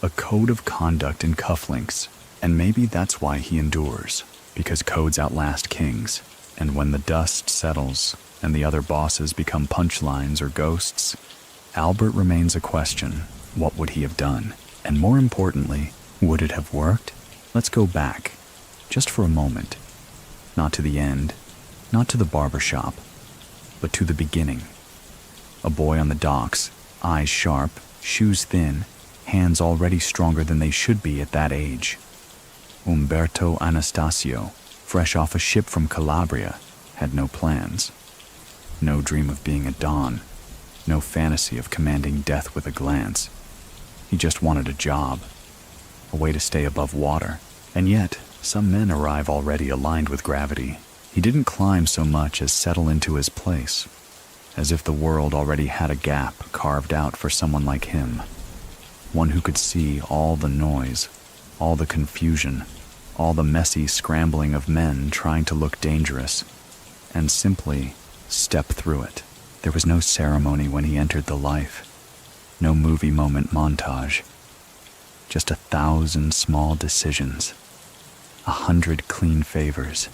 a code of conduct in cufflinks. And maybe that's why he endures, because codes outlast kings. And when the dust settles and the other bosses become punchlines or ghosts, Albert remains a question. What would he have done? And more importantly, would it have worked? Let's go back, just for a moment. Not to the end, not to the barber shop, but to the beginning. A boy on the docks, eyes sharp, shoes thin, hands already stronger than they should be at that age. Alberto Anastasia, fresh off a ship from Calabria, had no plans. No dream of being a Don. No fantasy of commanding death with a glance. He just wanted a job, a way to stay above water. And yet, some men arrive already aligned with gravity. He didn't climb so much as settle into his place, as if the world already had a gap carved out for someone like him. One who could see all the noise, all the confusion, all the messy scrambling of men trying to look dangerous, and simply step through it. There was no ceremony when he entered the life, no movie moment montage, just 1,000 small decisions, 100 clean favors,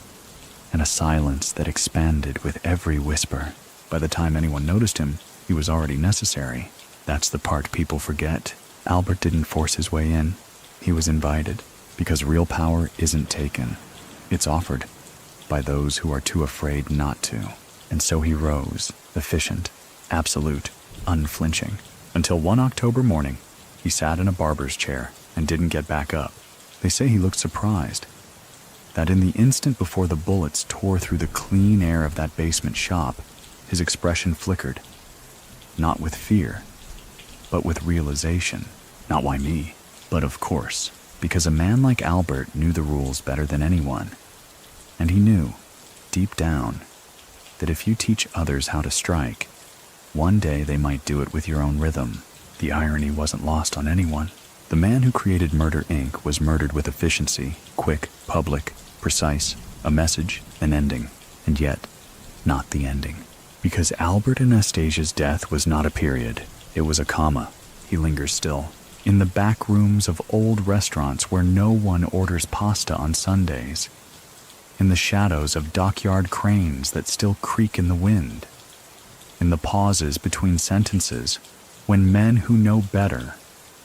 and a silence that expanded with every whisper. By the time anyone noticed him, he was already necessary. That's the part people forget. Albert didn't force his way in. He was invited, because real power isn't taken. It's offered by those who are too afraid not to. And so he rose, efficient, absolute, unflinching, until one October morning, he sat in a barber's chair and didn't get back up. They say he looked surprised, that in the instant before the bullets tore through the clean air of that basement shop, his expression flickered, not with fear, but with realization. Not why me, but of course, because a man like Albert knew the rules better than anyone. And he knew, deep down, that if you teach others how to strike, one day they might do it with your own rhythm. The irony wasn't lost on anyone. The man who created Murder, Inc. was murdered with efficiency, quick, public, precise, a message, an ending, and yet, not the ending. Because Albert Anastasia's death was not a period, it was a comma. He lingers still, in the back rooms of old restaurants where no one orders pasta on Sundays, in the shadows of dockyard cranes that still creak in the wind, in the pauses between sentences when men who know better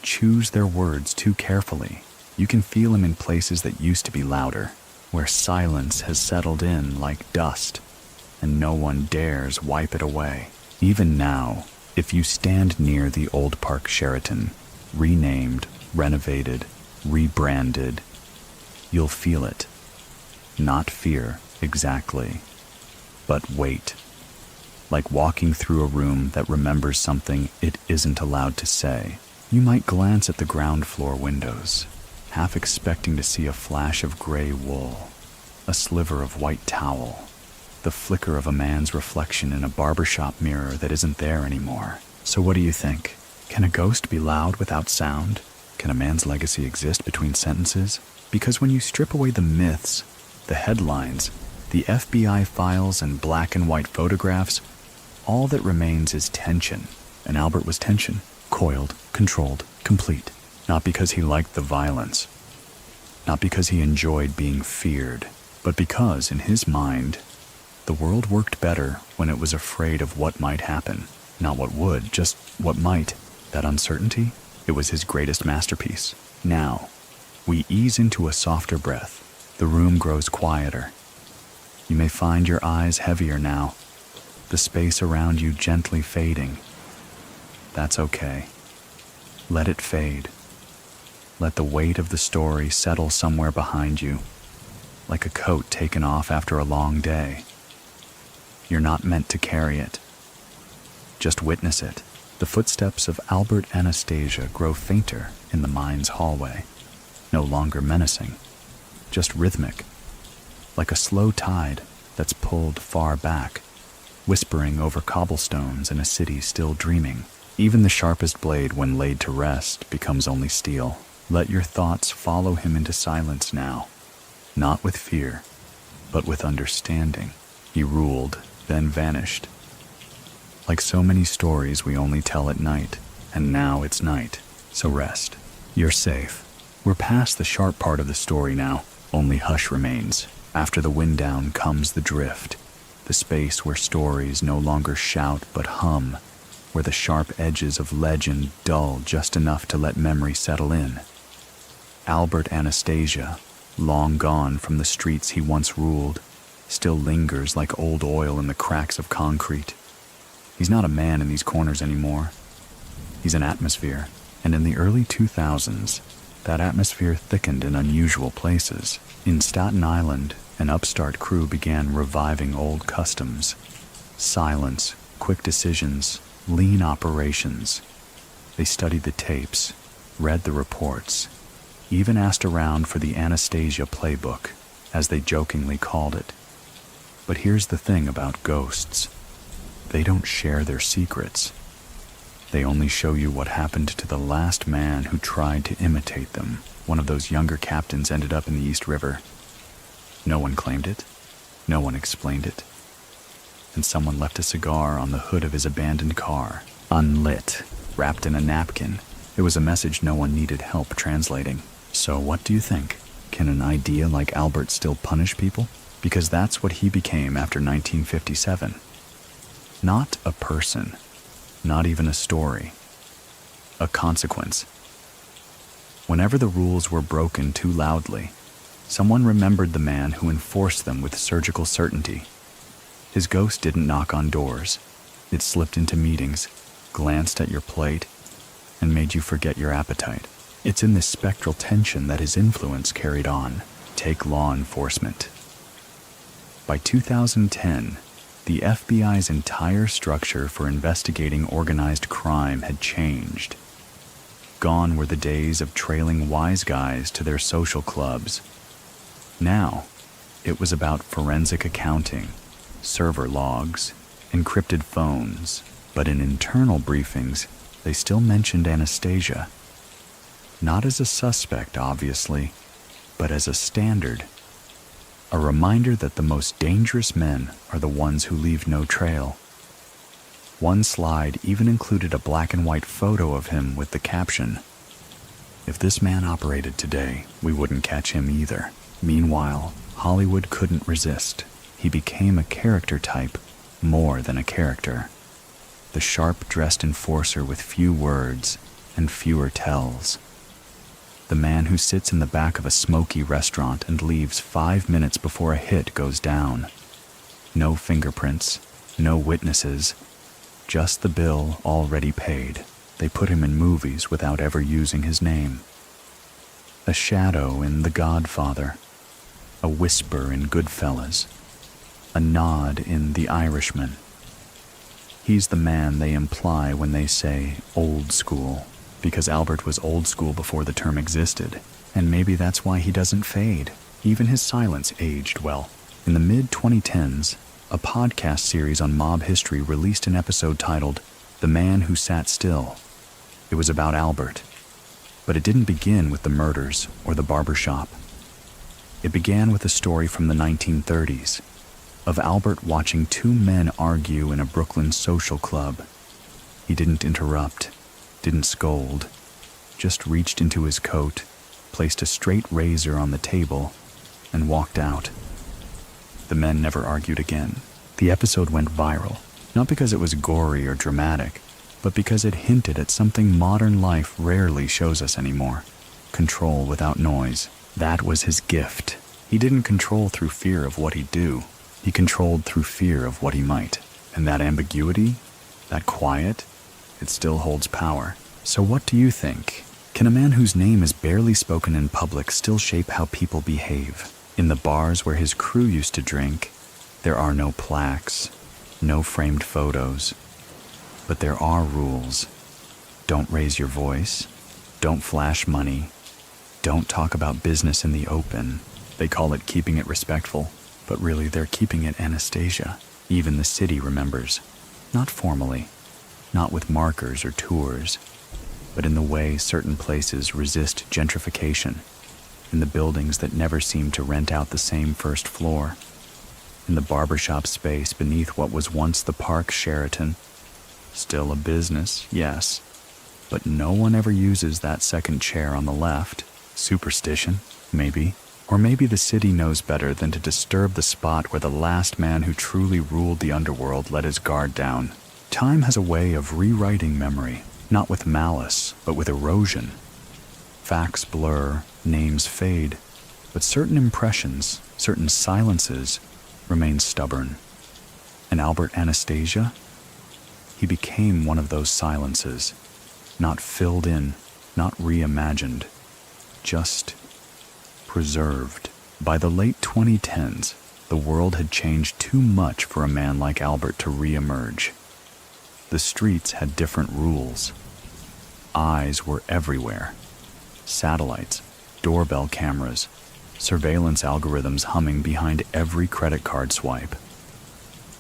choose their words too carefully. You can feel him in places that used to be louder, where silence has settled in like dust, and no one dares wipe it away. Even now, if you stand near the old Park Sheraton, renamed, renovated, rebranded, you'll feel it. Not fear, exactly, but weight. Like walking through a room that remembers something it isn't allowed to say. You might glance at the ground floor windows, half expecting to see a flash of gray wool, a sliver of white towel, the flicker of a man's reflection in a barbershop mirror that isn't there anymore. So what do you think? Can a ghost be loud without sound? Can a man's legacy exist between sentences? Because when you strip away the myths, the headlines, the FBI files and black and white photographs, all that remains is tension. And Albert was tension, coiled, controlled, complete. Not because he liked the violence, not because he enjoyed being feared, but because, in his mind, the world worked better when it was afraid of what might happen. Not what would, just what might. That uncertainty, it was his greatest masterpiece. Now, we ease into a softer breath. The room grows quieter. You may find your eyes heavier now, the space around you gently fading. That's okay. Let it fade. Let the weight of the story settle somewhere behind you, like a coat taken off after a long day. You're not meant to carry it. Just witness it. The footsteps of Albert Anastasia grow fainter in the mine's hallway, no longer menacing, just rhythmic, like a slow tide that's pulled far back, whispering over cobblestones in a city still dreaming. Even the sharpest blade, when laid to rest, becomes only steel. Let your thoughts follow him into silence now, not with fear, but with understanding. He ruled, then vanished. Like so many stories we only tell at night, and now it's night, so rest. You're safe. We're past the sharp part of the story now. Only hush remains. After the wind down comes the drift, the space where stories no longer shout but hum, where the sharp edges of legend dull just enough to let memory settle in. Albert Anastasia, long gone from the streets he once ruled, still lingers like old oil in the cracks of concrete. He's not a man in these corners anymore. He's an atmosphere, and in the early 2000s, that atmosphere thickened in unusual places. In Staten Island, an upstart crew began reviving old customs. Silence, quick decisions, lean operations. They studied the tapes, read the reports, even asked around for the Anastasia playbook, as they jokingly called it. But here's the thing about ghosts. They don't share their secrets. They only show you what happened to the last man who tried to imitate them. One of those younger captains ended up in the East River. No one claimed it. No one explained it. And someone left a cigar on the hood of his abandoned car, unlit, wrapped in a napkin. It was a message no one needed help translating. So what do you think? Can an idea like Albert still punish people? Because that's what he became after 1957. Not a person, not even a story, a consequence. Whenever the rules were broken too loudly, someone remembered the man who enforced them with surgical certainty. His ghost didn't knock on doors. It slipped into meetings, glanced at your plate, and made you forget your appetite. It's in this spectral tension that his influence carried on. Take law enforcement. By 2010, the FBI's entire structure for investigating organized crime had changed. Gone were the days of trailing wise guys to their social clubs. Now, it was about forensic accounting, server logs, encrypted phones, but in internal briefings, they still mentioned Anastasia. Not as a suspect, obviously, but as a standard. A reminder that the most dangerous men are the ones who leave no trail. One slide even included a black and white photo of him with the caption, "If this man operated today, we wouldn't catch him either." Meanwhile, Hollywood couldn't resist. He became a character type more than a character. The sharp-dressed enforcer with few words and fewer tells. The man who sits in the back of a smoky restaurant and leaves 5 minutes before a hit goes down. No fingerprints, no witnesses, just the bill already paid. They put him in movies without ever using his name. A shadow in The Godfather, a whisper in Goodfellas, a nod in The Irishman. He's the man they imply when they say old school, because Albert was old school before the term existed, and maybe that's why he doesn't fade. Even his silence aged well. In the mid-2010s, a podcast series on mob history released an episode titled The Man Who Sat Still. It was about Albert, but it didn't begin with the murders or the barber shop. It began with a story from the 1930s, of Albert watching two men argue in a Brooklyn social club. He didn't interrupt, didn't scold, just reached into his coat, placed a straight razor on the table, and walked out. The men never argued again. The episode went viral, not because it was gory or dramatic, but because it hinted at something modern life rarely shows us anymore: control without noise. That was his gift. He didn't control through fear of what he'd do. He controlled through fear of what he might. And that ambiguity, that quiet, it still holds power. So what do you think? Can a man whose name is barely spoken in public still shape how people behave? In the bars where his crew used to drink, there are no plaques, no framed photos, But there are rules. Don't raise your voice. Don't flash money. Don't talk about business in the open. They call it keeping it respectful, but really they're keeping it Anastasia. Even the city remembers. Not formally, not with markers or tours, but in the way certain places resist gentrification, in the buildings that never seem to rent out the same first floor, in the barbershop space beneath what was once the Park Sheraton. Still a business, yes, but no one ever uses that second chair on the left. Superstition, maybe. Or maybe the city knows better than to disturb the spot where the last man who truly ruled the underworld let his guard down. Time has a way of rewriting memory, not with malice, but with erosion. Facts blur, names fade, but certain impressions, certain silences remain stubborn. And Albert Anastasia? He became one of those silences, not filled in, not reimagined, just preserved. By the late 2010s, the world had changed too much for a man like Albert to re-emerge. The streets had different rules. Eyes were everywhere. Satellites, doorbell cameras, surveillance algorithms humming behind every credit card swipe.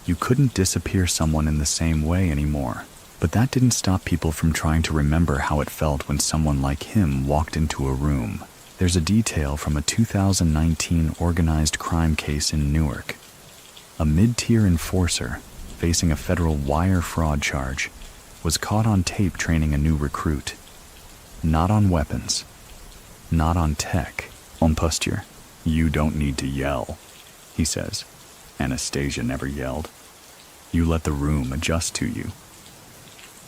You couldn't disappear someone in the same way anymore, but that didn't stop people from trying to remember how it felt when someone like him walked into a room. There's a detail from a 2019 organized crime case in Newark. A mid-tier enforcer, facing a federal wire fraud charge, was caught on tape training a new recruit. Not on weapons. Not on tech. On posture. You don't need to yell, he says. Anastasia never yelled. You let the room adjust to you.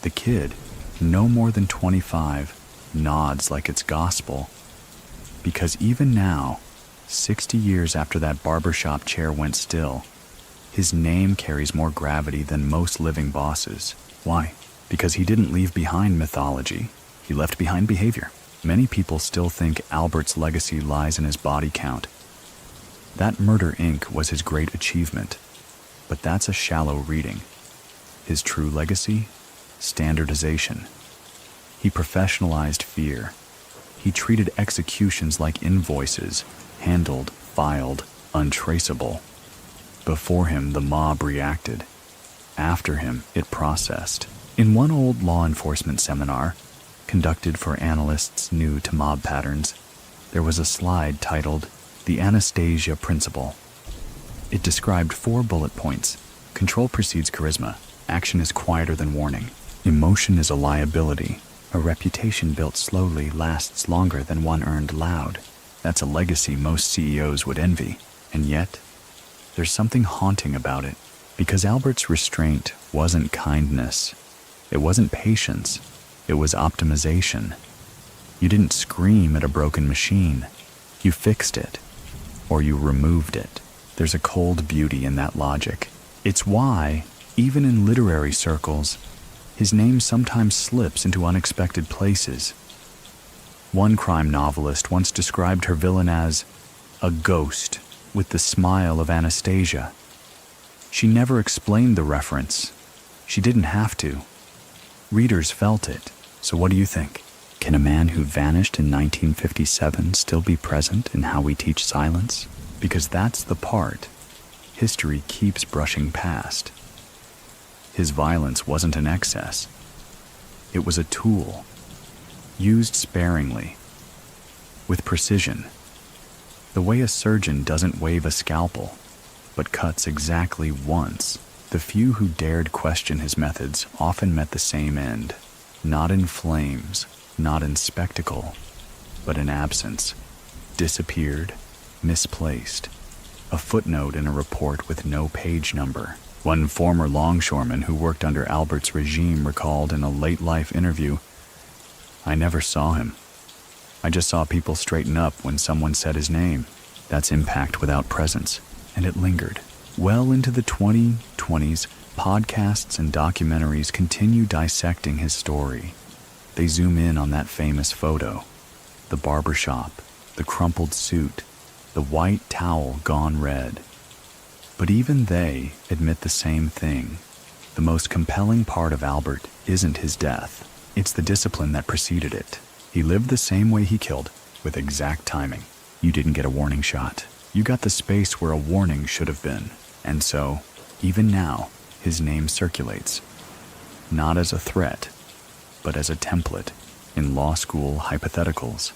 The kid, no more than 25, nods like it's gospel. Because even now, 60 years after that barbershop chair went still, his name carries more gravity than most living bosses. Why? Because he didn't leave behind mythology. He left behind behavior. Many people still think Albert's legacy lies in his body count. That Murder Inc. was his great achievement, but that's a shallow reading. His true legacy? Standardization. He professionalized fear. He treated executions like invoices, handled, filed, untraceable. Before him, the mob reacted. After him, it processed. In one old law enforcement seminar, conducted for analysts new to mob patterns, there was a slide titled The Anastasia Principle. It described 4 bullet points. Control precedes charisma. Action is quieter than warning. Emotion is a liability. A reputation built slowly lasts longer than one earned loud. That's a legacy most CEOs would envy. And yet, there's something haunting about it. Because Albert's restraint wasn't kindness. It wasn't patience. It was optimization. You didn't scream at a broken machine. You fixed it. Or you removed it. There's a cold beauty in that logic. It's why, even in literary circles, his name sometimes slips into unexpected places. One crime novelist once described her villain as a ghost with the smile of Anastasia. She never explained the reference. She didn't have to. Readers felt it. So what do you think? Can a man who vanished in 1957 still be present in how we teach silence? Because that's the part history keeps brushing past. His violence wasn't an excess. It was a tool, used sparingly, with precision. The way a surgeon doesn't wave a scalpel, but cuts exactly once. The few who dared question his methods often met the same end, not in flames, not in spectacle, but in absence, disappeared, misplaced, a footnote in a report with no page number. One former longshoreman who worked under Albert's regime recalled in a late-life interview, "I never saw him. I just saw people straighten up when someone said his name." That's impact without presence, and it lingered. Well into the 2020s, podcasts and documentaries continue dissecting his story. They zoom in on that famous photo, the barbershop, the crumpled suit, the white towel gone red. But even they admit the same thing. The most compelling part of Albert isn't his death. It's the discipline that preceded it. He lived the same way he killed, with exact timing. You didn't get a warning shot. You got the space where a warning should have been. And so, even now, his name circulates. Not as a threat, but as a template in law school hypotheticals,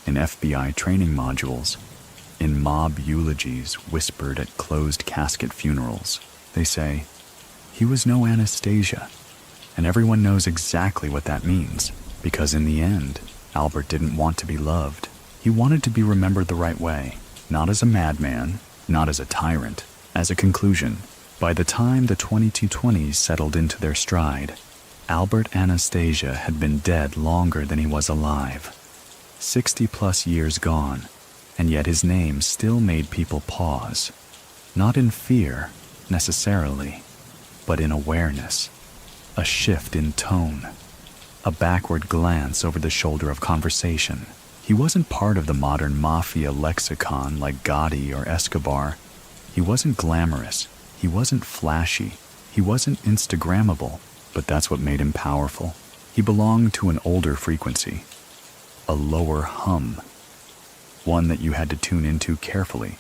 in FBI training modules, in mob eulogies whispered at closed casket funerals. They say, he was no Anastasia. And everyone knows exactly what that means, because in the end, Albert didn't want to be loved. He wanted to be remembered the right way, not as a madman, not as a tyrant, as a conclusion. By the time the 2220s settled into their stride, Albert Anastasia had been dead longer than he was alive. 60-plus years gone, and yet his name still made people pause. Not in fear, necessarily, but in awareness. A shift in tone. A backward glance over the shoulder of conversation. He wasn't part of the modern mafia lexicon like Gotti or Escobar. He wasn't glamorous. He wasn't flashy. He wasn't Instagrammable, but that's what made him powerful. He belonged to an older frequency. A lower hum. One that you had to tune into carefully.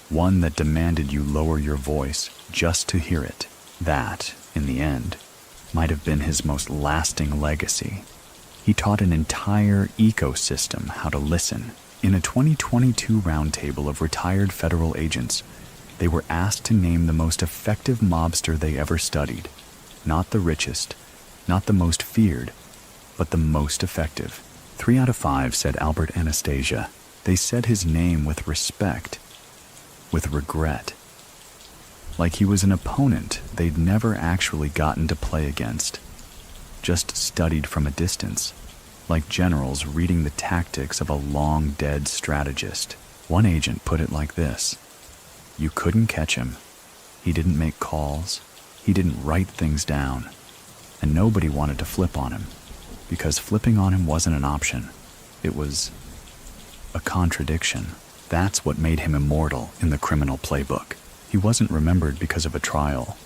One that demanded you lower your voice just to hear it. That, in the end, might have been his most lasting legacy. He taught an entire ecosystem how to listen. In a 2022 roundtable of retired federal agents, they were asked to name the most effective mobster they ever studied. Not the richest, not the most feared, but the most effective. 3 out of 5 said Albert Anastasia. They said his name with respect, with regret. Like he was an opponent they'd never actually gotten to play against, just studied from a distance, like generals reading the tactics of a long-dead strategist. One agent put it like this: you couldn't catch him. He didn't make calls. He didn't write things down. And nobody wanted to flip on him, because flipping on him wasn't an option. It was a contradiction. That's what made him immortal in the criminal playbook. He wasn't remembered because of a trial.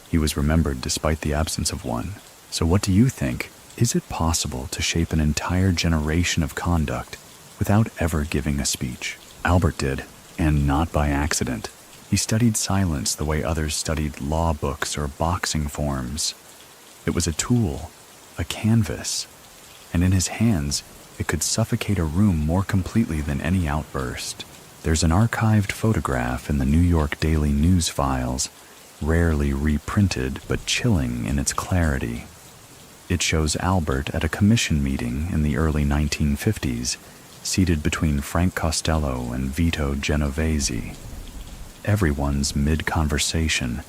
He was remembered despite the absence of one. So what do you think? Is it possible to shape an entire generation of conduct without ever giving a speech? Albert did, and not by accident. He studied silence the way others studied law books or boxing forms. It was a tool, a canvas, and in his hands, it could suffocate a room more completely than any outburst. There's an archived photograph in the New York Daily News files, rarely reprinted but chilling in its clarity. It shows Albert at a commission meeting in the early 1950s, seated between Frank Costello and Vito Genovese. Everyone's mid-conversation,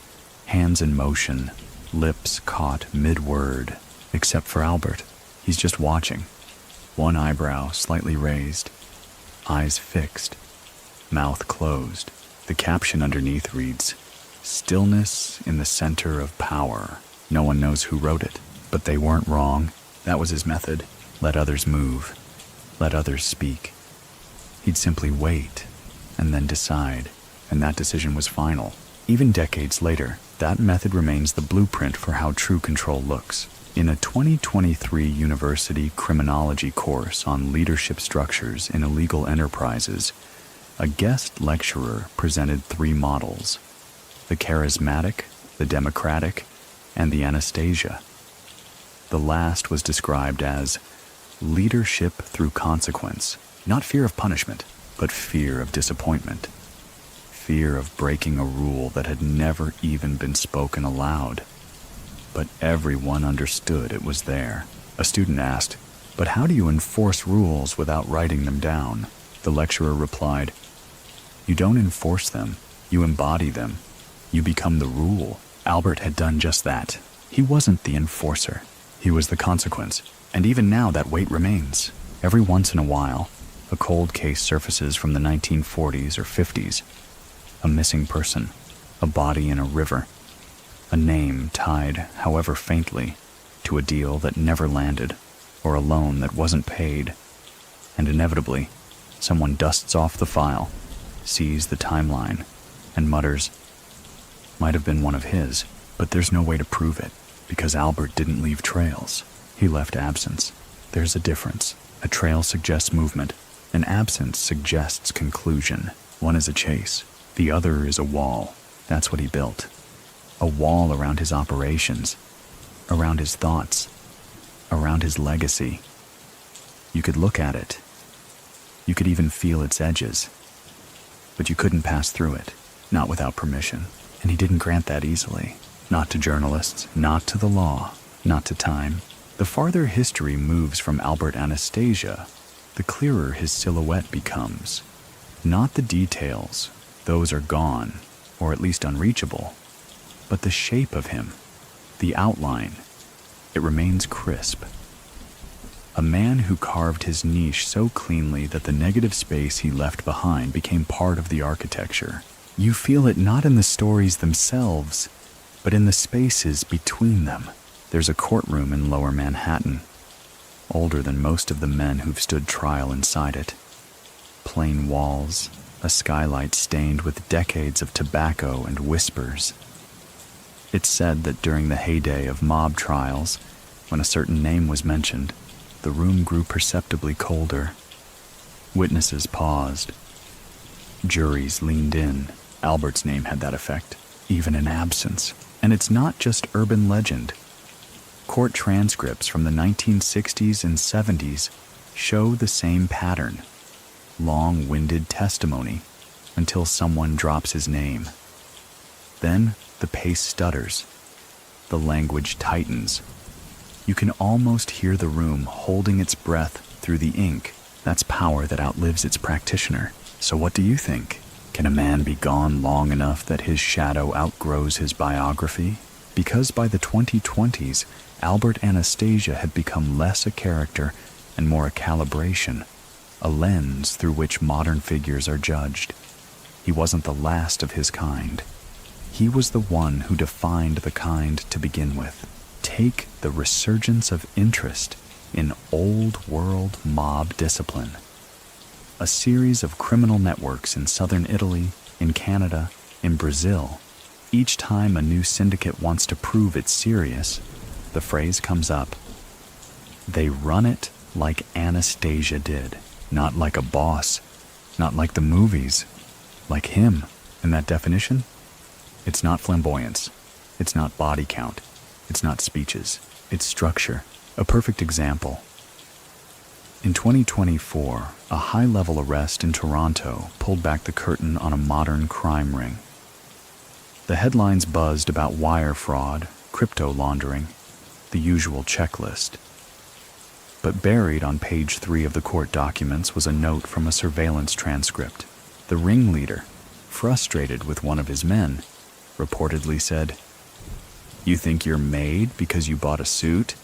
hands in motion, lips caught mid-word, except for Albert. He's just watching. One eyebrow slightly raised, eyes fixed, mouth closed. The caption underneath reads, "Stillness in the center of power." No one knows who wrote it, but they weren't wrong. That was his method. Let others move. Let others speak. He'd simply wait and then decide, and that decision was final. Even decades later, that method remains the blueprint for how true control looks. In a 2023 university criminology course on leadership structures in illegal enterprises, a guest lecturer presented 3 models: the charismatic, the democratic, and the Anastasia. The last was described as leadership through consequence, not fear of punishment, but fear of disappointment. Fear of breaking a rule that had never even been spoken aloud. But everyone understood it was there. A student asked, "But how do you enforce rules without writing them down?" The lecturer replied, "You don't enforce them, you embody them. You become the rule." Albert had done just that. He wasn't the enforcer. He was the consequence. And even now that weight remains. Every once in a while, a cold case surfaces from the 1940s or 50s. A missing person, a body in a river, a name tied, however faintly, to a deal that never landed, or a loan that wasn't paid. And inevitably, someone dusts off the file, sees the timeline, and mutters, "Might have been one of his," but there's no way to prove it, Because Albert didn't leave trails. He left absence. There's a difference. A trail suggests movement. An absence suggests conclusion. One is a chase. The other is a wall. That's what he built. A wall around his operations, around his thoughts, around his legacy. You could look at it. You could even feel its edges. But you couldn't pass through it, not without permission. And he didn't grant that easily. Not to journalists, not to the law, not to time. The farther history moves from Albert Anastasia, the clearer his silhouette becomes. Not the details, those are gone, or at least unreachable, but the shape of him, the outline, it remains crisp. A man who carved his niche so cleanly that the negative space he left behind became part of the architecture. You feel it not in the stories themselves, but in the spaces between them. There's a courtroom in Lower Manhattan, older than most of the men who've stood trial inside it. Plain walls, a skylight stained with decades of tobacco and whispers. It's said that during the heyday of mob trials, when a certain name was mentioned, the room grew perceptibly colder. Witnesses paused. Juries leaned in. Albert's name had that effect, even in absence. And it's not just urban legend. Court transcripts from the 1960s and 70s show the same pattern. Long-winded testimony until someone drops his name. Then the pace stutters. The language tightens. You can almost hear the room holding its breath through the ink. That's power that outlives its practitioner. So what do you think? Can a man be gone long enough that his shadow outgrows his biography? Because by the 2020s, Albert Anastasia had become less a character and more a calibration, a lens through which modern figures are judged. He wasn't the last of his kind. He was the one who defined the kind to begin with. Take the resurgence of interest in old-world mob discipline. A series of criminal networks in southern Italy, in Canada, in Brazil. Each time a new syndicate wants to prove it's serious, the phrase comes up. They run it like Anastasia did. Not like a boss, not like the movies, like him. And that definition? It's not flamboyance. It's not body count. It's not speeches. It's structure. A perfect example. In 2024, a high-level arrest in Toronto pulled back the curtain on a modern crime ring. The headlines buzzed about wire fraud, crypto laundering, the usual checklist. But buried on page 3 of the court documents was a note from a surveillance transcript. The ringleader, frustrated with one of his men, reportedly said, "You think you're made because you bought a suit?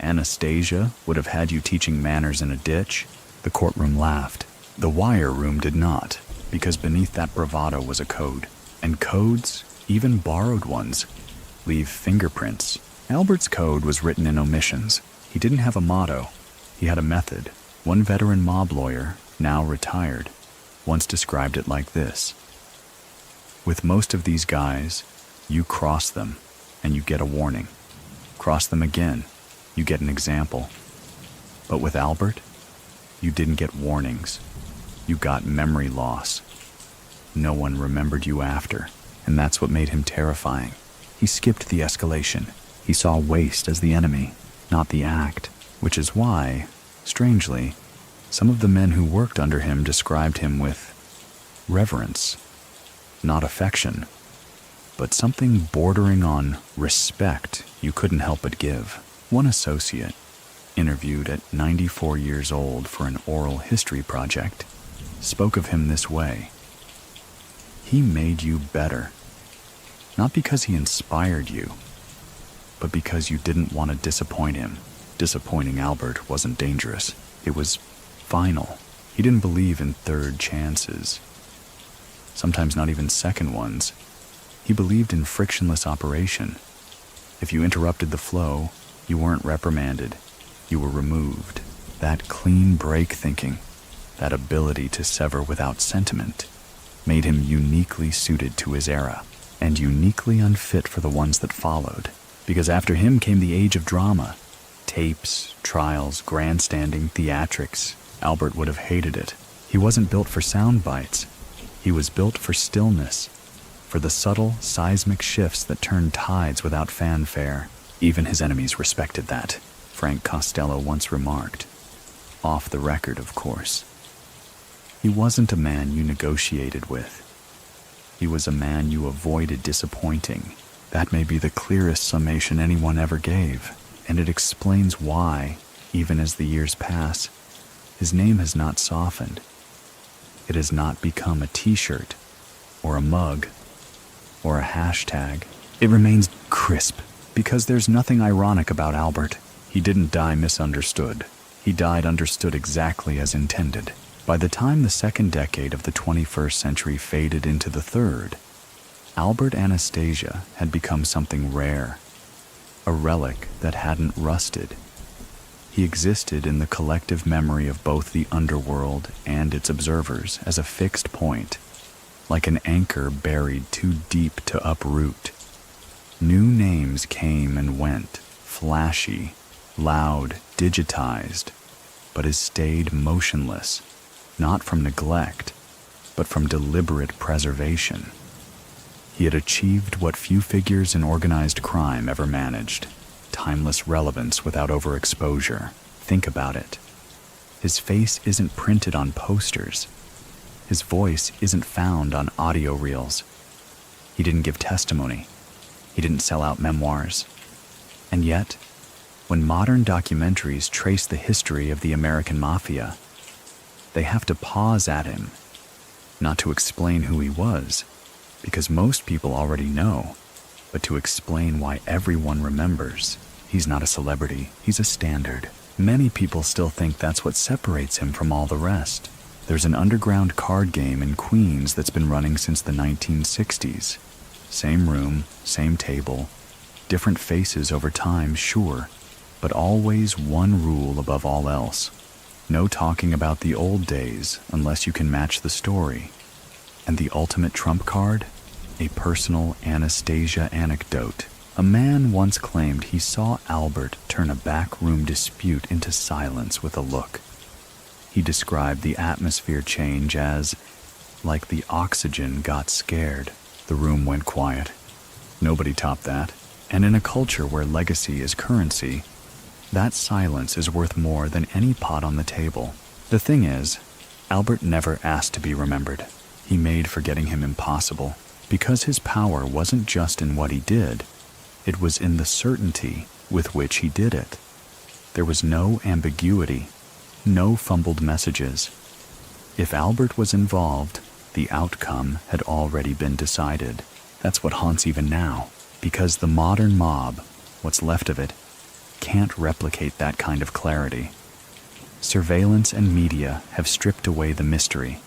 Anastasia would have had you teaching manners in a ditch." The courtroom laughed. The wire room did not, because beneath that bravado was a code. And codes, even borrowed ones, leave fingerprints. Albert's code was written in omissions. He didn't have a motto. He had a method. One veteran mob lawyer, now retired, once described it like this. With most of these guys, you cross them, and you get a warning. Cross them again, you get an example. But with Albert, you didn't get warnings. You got memory loss. No one remembered you after, and that's what made him terrifying. He skipped the escalation. He saw waste as the enemy, not the act, which is why, strangely, some of the men who worked under him described him with reverence, not affection, but something bordering on respect you couldn't help but give. One associate, interviewed at 94 years old for an oral history project, spoke of him this way. He made you better, not because he inspired you, but because you didn't want to disappoint him. Disappointing Albert wasn't dangerous. It was final. He didn't believe in third chances, sometimes not even second ones. He believed in frictionless operation. If you interrupted the flow, you weren't reprimanded. You were removed. That clean break thinking, that ability to sever without sentiment, made him uniquely suited to his era, and uniquely unfit for the ones that followed. Because after him came the age of drama. Tapes, trials, grandstanding, theatrics. Albert would have hated it. He wasn't built for sound bites. He was built for stillness, for the subtle, seismic shifts that turned tides without fanfare. Even his enemies respected that, Frank Costello once remarked. Off the record, of course. He wasn't a man you negotiated with. He was a man you avoided disappointing. That may be the clearest summation anyone ever gave, and it explains why, even as the years pass, his name has not softened. It has not become a t-shirt, or a mug, or a hashtag. It remains crisp, because there's nothing ironic about Albert. He didn't die misunderstood. He died understood exactly as intended. By the time the second decade of the 21st century faded into the third, Albert Anastasia had become something rare, a relic that hadn't rusted. He existed in the collective memory of both the underworld and its observers as a fixed point, like an anchor buried too deep to uproot. New names came and went, flashy, loud, digitized, but has stayed motionless, not from neglect, but from deliberate preservation. He had achieved what few figures in organized crime ever managed: timeless relevance without overexposure. Think about it. His face isn't printed on posters. His voice isn't found on audio reels. He didn't give testimony. He didn't sell out memoirs. And yet, when modern documentaries trace the history of the American Mafia, they have to pause at him, not to explain who he was, because most people already know, but to explain why everyone remembers. He's not a celebrity, he's a standard. Many people still think that's what separates him from all the rest. There's an underground card game in Queens that's been running since the 1960s. Same room, same table, different faces over time, sure, but always one rule above all else. No talking about the old days unless you can match the story. And the ultimate trump card? A personal Anastasia anecdote. A man once claimed he saw Albert turn a backroom dispute into silence with a look. He described the atmosphere change as, like the oxygen got scared. The room went quiet. Nobody topped that. And in a culture where legacy is currency, that silence is worth more than any pot on the table. The thing is, Albert never asked to be remembered. He made forgetting him impossible, because his power wasn't just in what he did, it was in the certainty with which he did it. There was no ambiguity, no fumbled messages. If Albert was involved, the outcome had already been decided. That's what haunts even now, because the modern mob, what's left of it, can't replicate that kind of clarity. Surveillance and media have stripped away the mystery.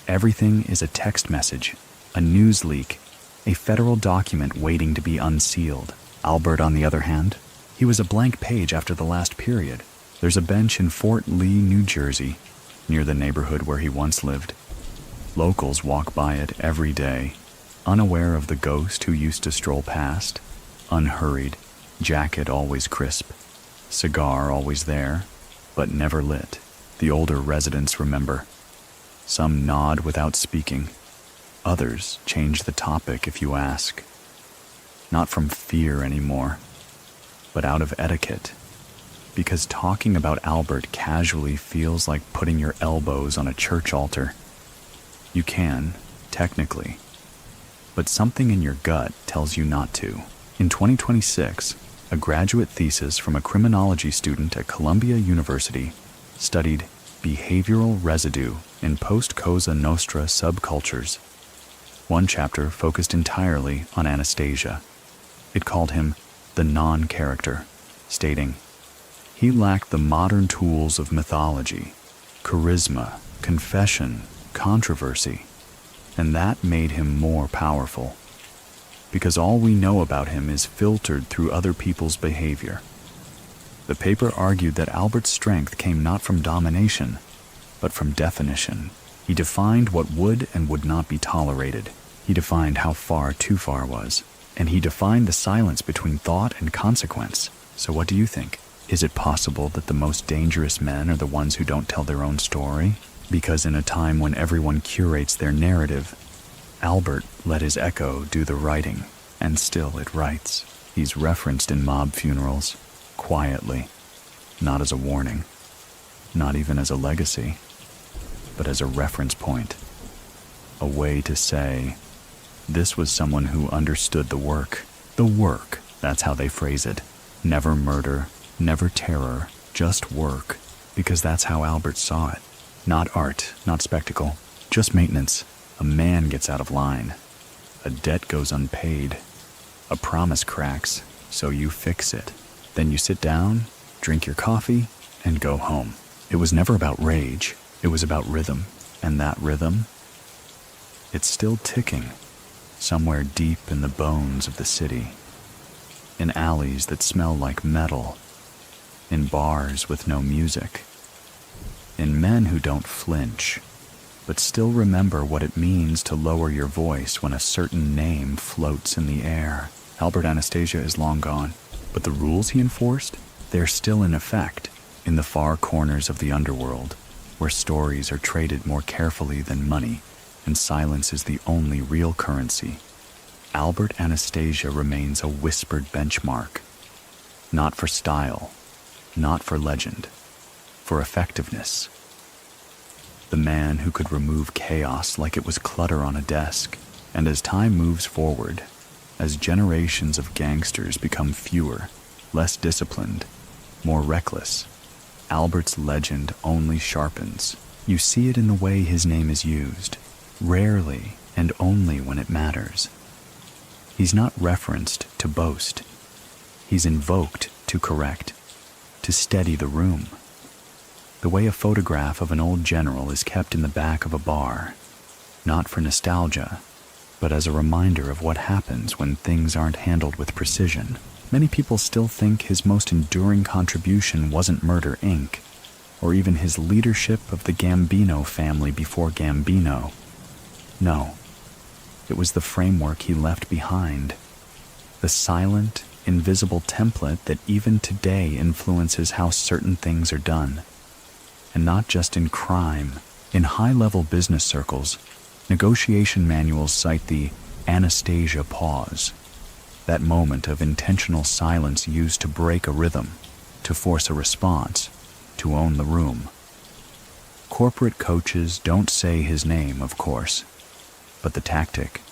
Everything is a text message, a news leak, a federal document waiting to be unsealed. Albert, on the other hand, he was a blank page after the last period. There's a bench in Fort Lee, New Jersey, near the neighborhood where he once lived. Locals walk by it every day, unaware of the ghost who used to stroll past, unhurried, jacket always crisp, cigar always there, but never lit. The older residents remember. Some nod without speaking. Others change the topic if you ask. Not from fear anymore, but out of etiquette. Because talking about Albert casually feels like putting your elbows on a church altar. You can, technically, but something in your gut tells you not to. In 2026, a graduate thesis from a criminology student at Columbia University studied behavioral residue in post-Cosa Nostra subcultures. One chapter focused entirely on Anastasia. It called him the non-character, stating, he lacked the modern tools of mythology, charisma, confession, controversy, and that made him more powerful. Because all we know about him is filtered through other people's behavior. The paper argued that Albert's strength came not from domination, but from definition. He defined what would and would not be tolerated. He defined how far too far was. and he defined the silence between thought and consequence. So what do you think? Is it possible that the most dangerous men are the ones who don't tell their own story? Because in a time when everyone curates their narrative, Albert let his echo do the writing, and still it writes. He's referenced in mob funerals, quietly, not as a warning, not even as a legacy, but as a reference point, a way to say, this was someone who understood the work, that's how they phrase it. Never murder, never terror, just work, because that's how Albert saw it. Not art, not spectacle, just maintenance. A man gets out of line. A debt goes unpaid. A promise cracks, so you fix it. Then you sit down, drink your coffee, and go home. It was never about rage. It was about rhythm. And that rhythm, it's still ticking, somewhere deep in the bones of the city. In alleys that smell like metal. In bars with no music. In men who don't flinch, but still remember what it means to lower your voice when a certain name floats in the air. Albert Anastasia is long gone, but the rules he enforced, they're still in effect in the far corners of the underworld, where stories are traded more carefully than money, and silence is the only real currency. Albert Anastasia remains a whispered benchmark, not for style, not for legend, for effectiveness. The man who could remove chaos like it was clutter on a desk. And as time moves forward, as generations of gangsters become fewer, less disciplined, more reckless, Albert's legend only sharpens. You see it in the way his name is used, rarely and only when it matters. He's not referenced to boast. He's invoked to correct, to steady the room. The way a photograph of an old general is kept in the back of a bar, not for nostalgia, but as a reminder of what happens when things aren't handled with precision. Many people still think his most enduring contribution wasn't Murder, Inc., or even his leadership of the Gambino family before Gambino. No, it was the framework he left behind, the silent, invisible template that even today influences how certain things are done. And not just in crime. In high-level business circles, negotiation manuals cite the Anastasia pause, that moment of intentional silence used to break a rhythm, to force a response, to own the room. Corporate coaches don't say his name, of course, but the tactic,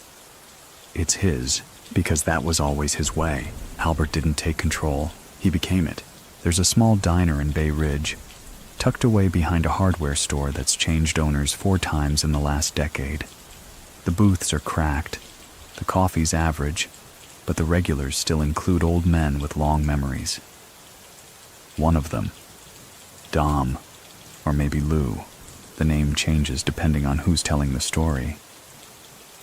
it's his, because that was always his way. Albert didn't take control, he became it. There's a small diner in Bay Ridge, tucked away behind a hardware store that's changed owners 4 times in the last decade. The booths are cracked, the coffee's average, but the regulars still include old men with long memories. One of them, Dom, or maybe Lou, the name changes depending on who's telling the story,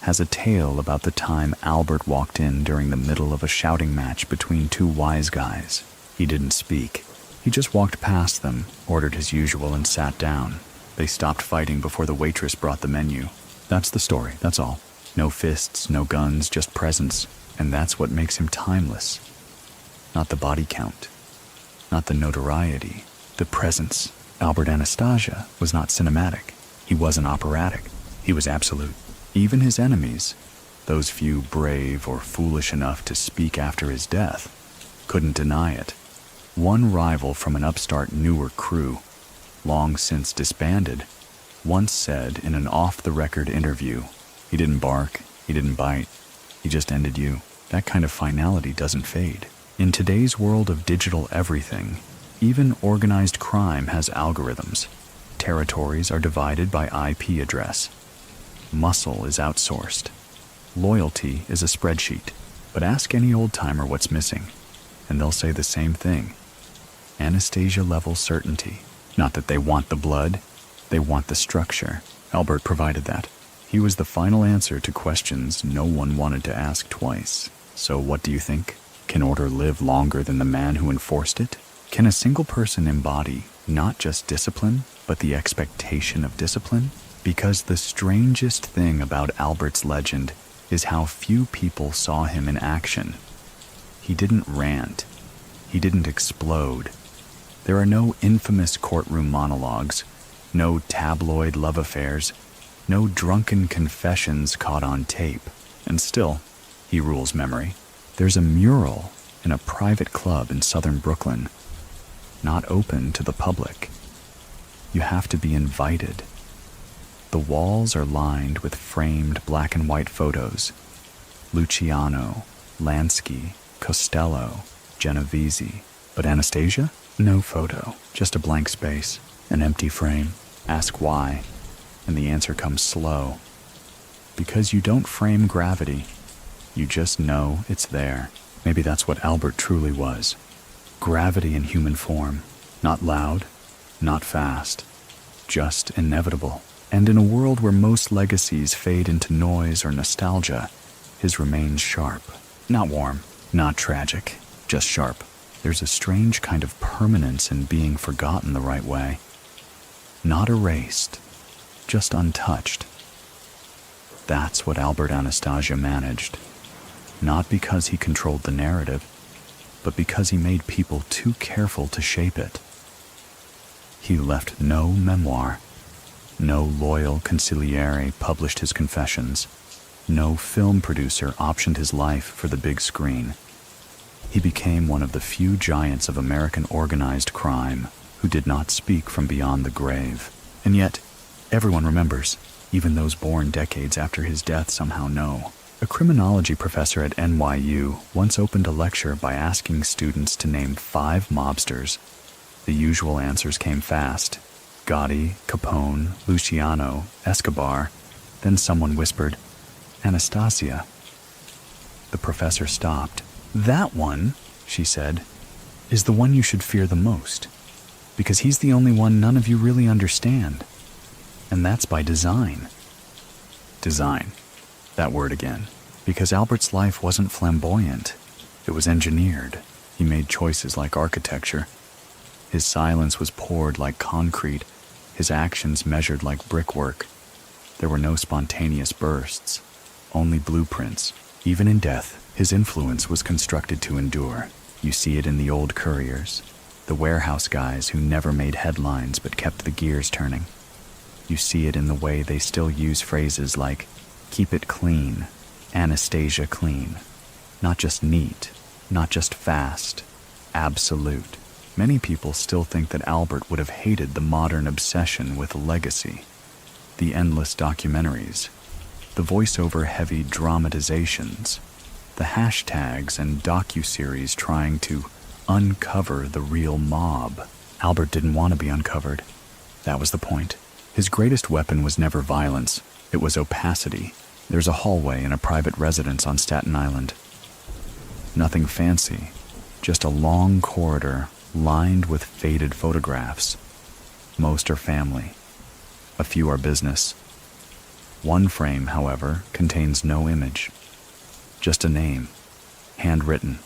has a tale about the time Albert walked in during the middle of a shouting match between 2 wise guys. He didn't speak. He just walked past them, ordered his usual, and sat down. They stopped fighting before the waitress brought the menu. That's the story, that's all. No fists, no guns, just presence. And that's what makes him timeless. Not the body count, not the notoriety, the presence. Albert Anastasia was not cinematic. He wasn't operatic. He was absolute. Even his enemies, those few brave or foolish enough to speak after his death, couldn't deny it. One rival from an upstart Newark crew, long since disbanded, once said in an off-the-record interview, "He didn't bark, he didn't bite, he just ended you." That kind of finality doesn't fade. In today's world of digital everything, even organized crime has algorithms. Territories are divided by IP address. Muscle is outsourced. Loyalty is a spreadsheet. But ask any old-timer what's missing, and they'll say the same thing. Anastasia-level certainty. Not that they want the blood, they want the structure. Albert provided that. He was the final answer to questions no one wanted to ask twice. So what do you think? Can order live longer than the man who enforced it? Can a single person embody not just discipline, but the expectation of discipline? Because the strangest thing about Albert's legend is how few people saw him in action. He didn't rant. He didn't explode. There are no infamous courtroom monologues, no tabloid love affairs, no drunken confessions caught on tape. And still, he rules memory. There's a mural in a private club in southern Brooklyn, not open to the public. You have to be invited. The walls are lined with framed black and white photos. Luciano, Lansky, Costello, Genovese. But Anastasia? No photo, just a blank space, an empty frame. Ask why, and the answer comes slow. Because you don't frame gravity. You just know it's there. Maybe that's what Albert truly was. Gravity in human form. Not loud, not fast, just inevitable. And in a world where most legacies fade into noise or nostalgia, his remains sharp. Not warm, not tragic, just sharp. There's a strange kind of permanence in being forgotten the right way. Not erased, just untouched. That's what Albert Anastasia managed. Not because he controlled the narrative, but because he made people too careful to shape it. He left no memoir. No loyal consigliere published his confessions. No film producer optioned his life for the big screen. He became one of the few giants of American organized crime who did not speak from beyond the grave. And yet, everyone remembers. Even those born decades after his death somehow know. A criminology professor at NYU once opened a lecture by asking students to name 5 mobsters. The usual answers came fast. Gotti, Capone, Luciano, Escobar. Then someone whispered, Anastasia. The professor stopped. That one, she said, is the one you should fear the most. Because he's the only one none of you really understand. And that's by design. Design. That word again. Because Albert's life wasn't flamboyant. It was engineered. He made choices like architecture. His silence was poured like concrete. His actions measured like brickwork. There were no spontaneous bursts. Only blueprints. Even in death, his influence was constructed to endure. You see it in the old couriers. The warehouse guys who never made headlines but kept the gears turning. You see it in the way they still use phrases like, keep it clean, Anastasia clean. Not just neat, not just fast, absolute. Many people still think that Albert would have hated the modern obsession with legacy. The endless documentaries, the voiceover-heavy dramatizations, the hashtags and docuseries trying to uncover the real mob. Albert didn't want to be uncovered. That was the point. His greatest weapon was never violence. It was opacity. There's a hallway in a private residence on Staten Island. Nothing fancy, just a long corridor lined with faded photographs. Most are family. A few are business. One frame, however, contains no image. Just a name, handwritten,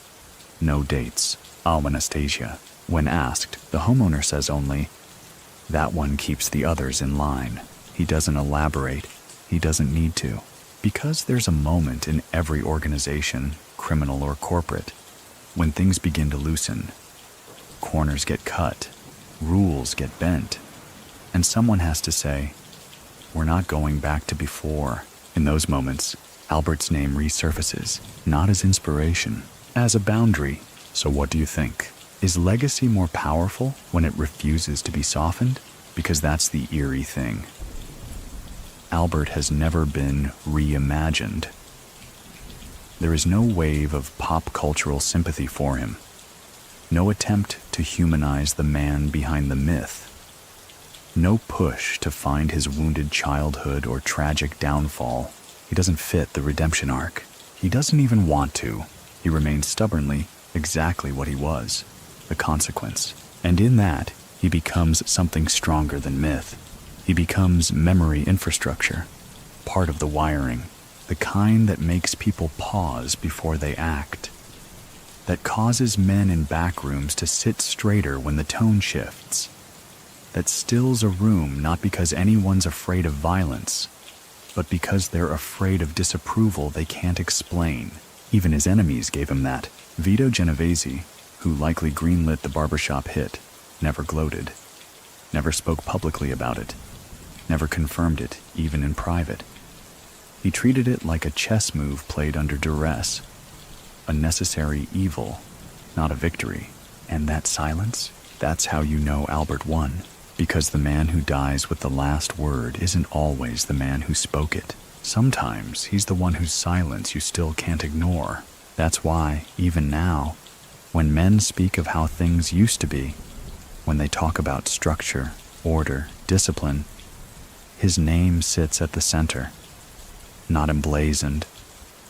no dates. Albert Anastasia. When asked, the homeowner says only, that one keeps the others in line. He doesn't elaborate. He doesn't need to. Because there's a moment in every organization, criminal or corporate, when things begin to loosen. Corners get cut. Rules get bent. And someone has to say, we're not going back to before. In those moments, Albert's name resurfaces, not as inspiration, as a boundary. So what do you think? Is legacy more powerful when it refuses to be softened? Because that's the eerie thing. Albert has never been reimagined. There is no wave of pop cultural sympathy for him. No attempt to humanize the man behind the myth. No push to find his wounded childhood or tragic downfall. He doesn't fit the redemption arc. He doesn't even want to. He remains stubbornly exactly what he was, the consequence. And in that, he becomes something stronger than myth. He becomes memory infrastructure, part of the wiring, the kind that makes people pause before they act, that causes men in back rooms to sit straighter when the tone shifts, that stills a room not because anyone's afraid of violence, but because they're afraid of disapproval they can't explain. Even his enemies gave him that. Vito Genovese, who likely greenlit the barbershop hit, never gloated, never spoke publicly about it, never confirmed it, even in private. He treated it like a chess move played under duress, a necessary evil, not a victory. And that silence, that's how you know Albert won, because the man who dies with the last word isn't always the man who spoke it. Sometimes he's the one whose silence you still can't ignore. That's why, even now, when men speak of how things used to be, when they talk about structure, order, discipline, his name sits at the center. Not emblazoned,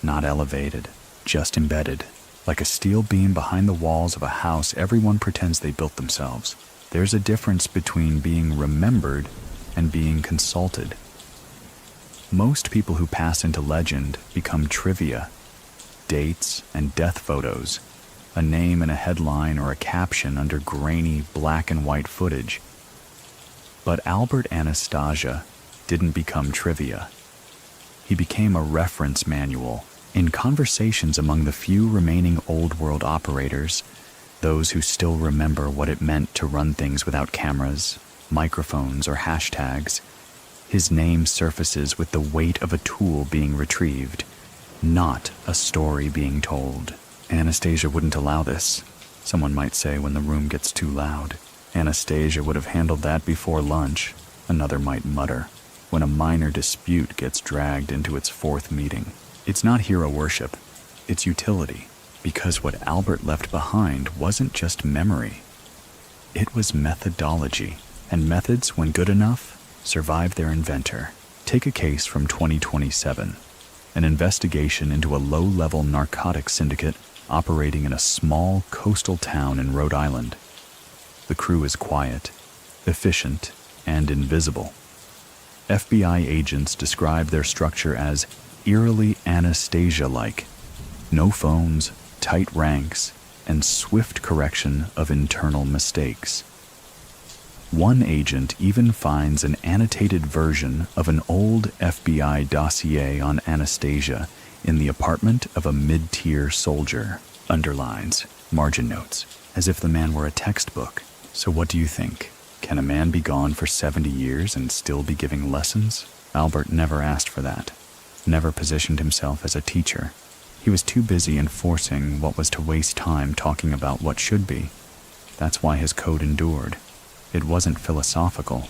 not elevated, just embedded. Like a steel beam behind the walls of a house everyone pretends they built themselves. There's a difference between being remembered and being consulted. Most people who pass into legend become trivia, dates and death photos, a name in a headline or a caption under grainy black and white footage. But Albert Anastasia didn't become trivia. He became a reference manual in conversations among the few remaining old world operators, those who still remember what it meant to run things without cameras, microphones, or hashtags. His name surfaces with the weight of a tool being retrieved, not a story being told. Anastasia wouldn't allow this. Someone might say when the room gets too loud. Anastasia would have handled that before lunch, another might mutter, when a minor dispute gets dragged into its fourth meeting. It's not hero worship, it's utility, because what Albert left behind wasn't just memory. It was methodology, and methods, when good enough, survive their inventor. Take a case from 2027, an investigation into a low-level narcotics syndicate operating in a small coastal town in Rhode Island. The crew is quiet, efficient, and invisible. FBI agents describe their structure as eerily Anastasia-like. No phones, tight ranks, and swift correction of internal mistakes. One agent even finds an annotated version of an old FBI dossier on Anastasia in the apartment of a mid-tier soldier. Underlines, margin notes, as if the man were a textbook. So what do you think? Can a man be gone for 70 years and still be giving lessons? Albert never asked for that, never positioned himself as a teacher. He was too busy enforcing what was to waste time talking about what should be. That's why his code endured. It wasn't philosophical,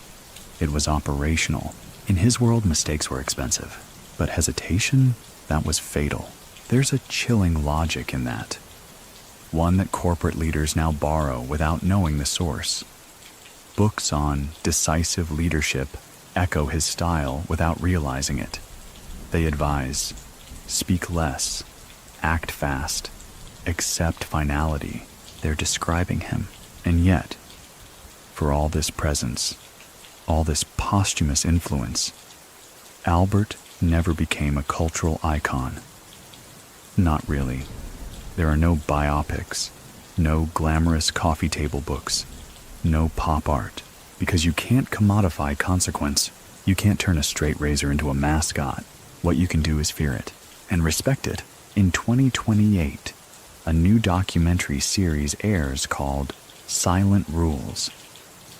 it was operational. In his world, mistakes were expensive, but hesitation, that was fatal. There's a chilling logic in that, one that corporate leaders now borrow without knowing the source. Books on decisive leadership echo his style without realizing it. They advise, speak less, act fast, accept finality. They're describing him. And yet, for all this presence, all this posthumous influence, Albert never became a cultural icon. Not really. There are no biopics, no glamorous coffee table books, no pop art, because you can't commodify consequence. You can't turn a straight razor into a mascot. What you can do is fear it and respect it. In 2028, a new documentary series airs called Silent Rules.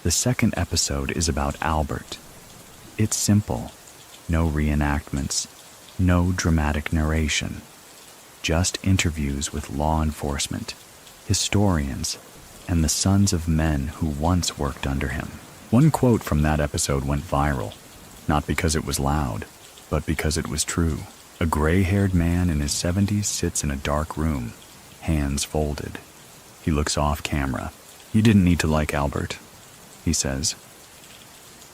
The second episode is about Albert. It's simple. No reenactments, no dramatic narration. Just interviews with law enforcement, historians, and the sons of men who once worked under him. One quote from that episode went viral, not because it was loud, but because it was true. A gray-haired man in his 70s sits in a dark room, hands folded. He looks off camera. "You didn't need to like Albert," he says.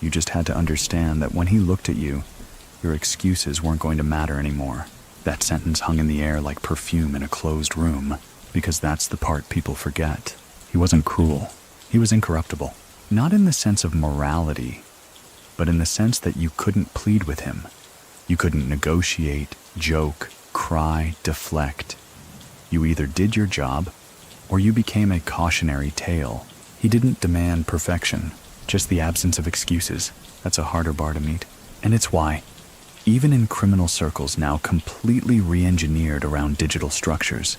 "You just had to understand that when he looked at you, your excuses weren't going to matter anymore." That sentence hung in the air like perfume in a closed room, because that's the part people forget. He wasn't cruel. He was incorruptible. Not in the sense of morality, but in the sense that you couldn't plead with him. You couldn't negotiate, joke, cry, deflect. You either did your job, or you became a cautionary tale. He didn't demand perfection, just the absence of excuses. That's a harder bar to meet. And it's why, even in criminal circles now completely re-engineered around digital structures.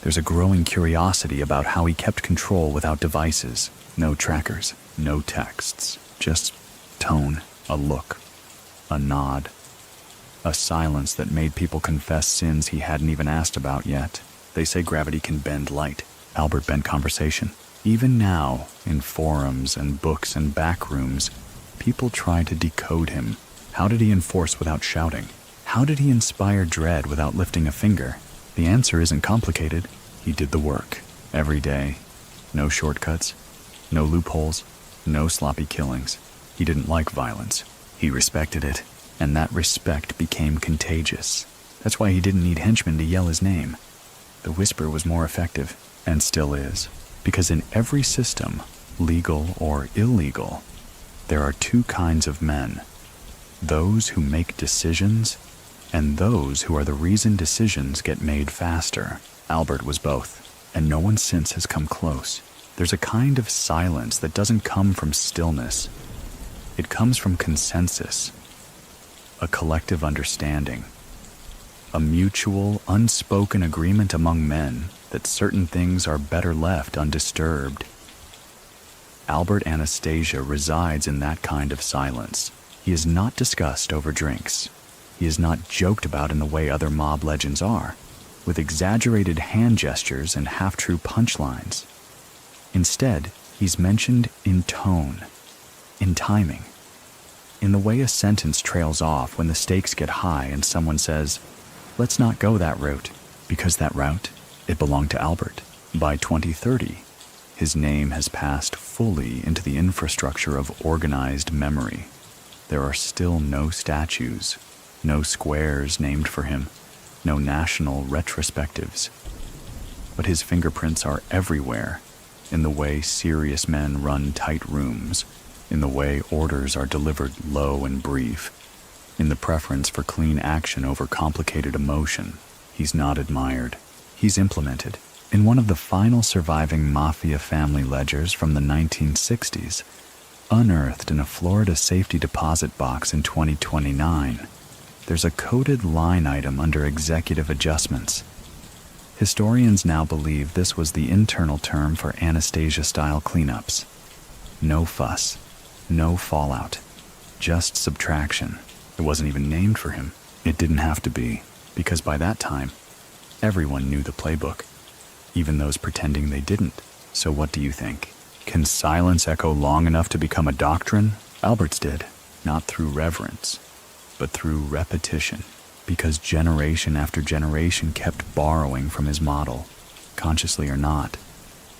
There's a growing curiosity about how he kept control without devices, no trackers, no texts, just tone, a look, a nod, a silence that made people confess sins he hadn't even asked about yet. They say gravity can bend light. Albert bent conversation. Even now, in forums and books and back rooms, people try to decode him. How did he enforce without shouting? How did he inspire dread without lifting a finger? The answer isn't complicated. He did the work. Every day. No shortcuts. No loopholes. No sloppy killings. He didn't like violence. He respected it. And that respect became contagious. That's why he didn't need henchmen to yell his name. The whisper was more effective, and still is. Because in every system, legal or illegal, there are two kinds of men. Those who make decisions, and those who are the reason decisions get made faster. Albert was both, and no one since has come close. There's a kind of silence that doesn't come from stillness. It comes from consensus, a collective understanding, a mutual, unspoken agreement among men that certain things are better left undisturbed. Albert Anastasia resides in that kind of silence. He is not discussed over drinks. He is not joked about in the way other mob legends are, with exaggerated hand gestures and half-true punchlines. Instead, he's mentioned in tone, in timing, in the way a sentence trails off when the stakes get high and someone says, "Let's not go that route," because that route, it belonged to Albert. By 2030, his name has passed fully into the infrastructure of organized memory. There are still no statues, no squares named for him, no national retrospectives. But his fingerprints are everywhere, in the way serious men run tight rooms, in the way orders are delivered low and brief, in the preference for clean action over complicated emotion. He's not admired. He's implemented. In one of the final surviving Mafia family ledgers from the 1960s, unearthed in a Florida safety deposit box in 2029, there's a coded line item under executive adjustments. Historians now believe this was the internal term for Anastasia-style cleanups. No fuss, no fallout, just subtraction. It wasn't even named for him. It didn't have to be, because by that time, everyone knew the playbook, even those pretending they didn't. So what do you think? Can silence echo long enough to become a doctrine? Albert's did, not through reverence, but through repetition, because generation after generation kept borrowing from his model, consciously or not.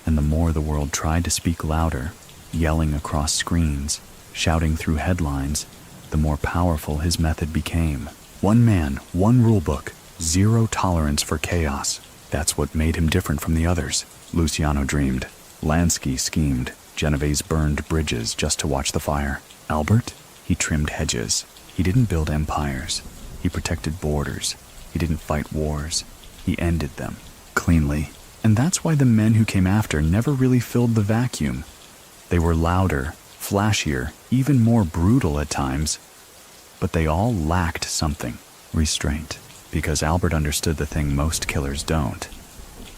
And the more the world tried to speak louder, yelling across screens, shouting through headlines, the more powerful his method became. One man, one rulebook, zero tolerance for chaos. That's what made him different from the others. Luciano dreamed. Lansky schemed. Genovese burned bridges just to watch the fire. Albert? He trimmed hedges. He didn't build empires. He protected borders. He didn't fight wars. He ended them. Cleanly. And that's why the men who came after never really filled the vacuum. They were louder, flashier, even more brutal at times. But they all lacked something. Restraint. Because Albert understood the thing most killers don't.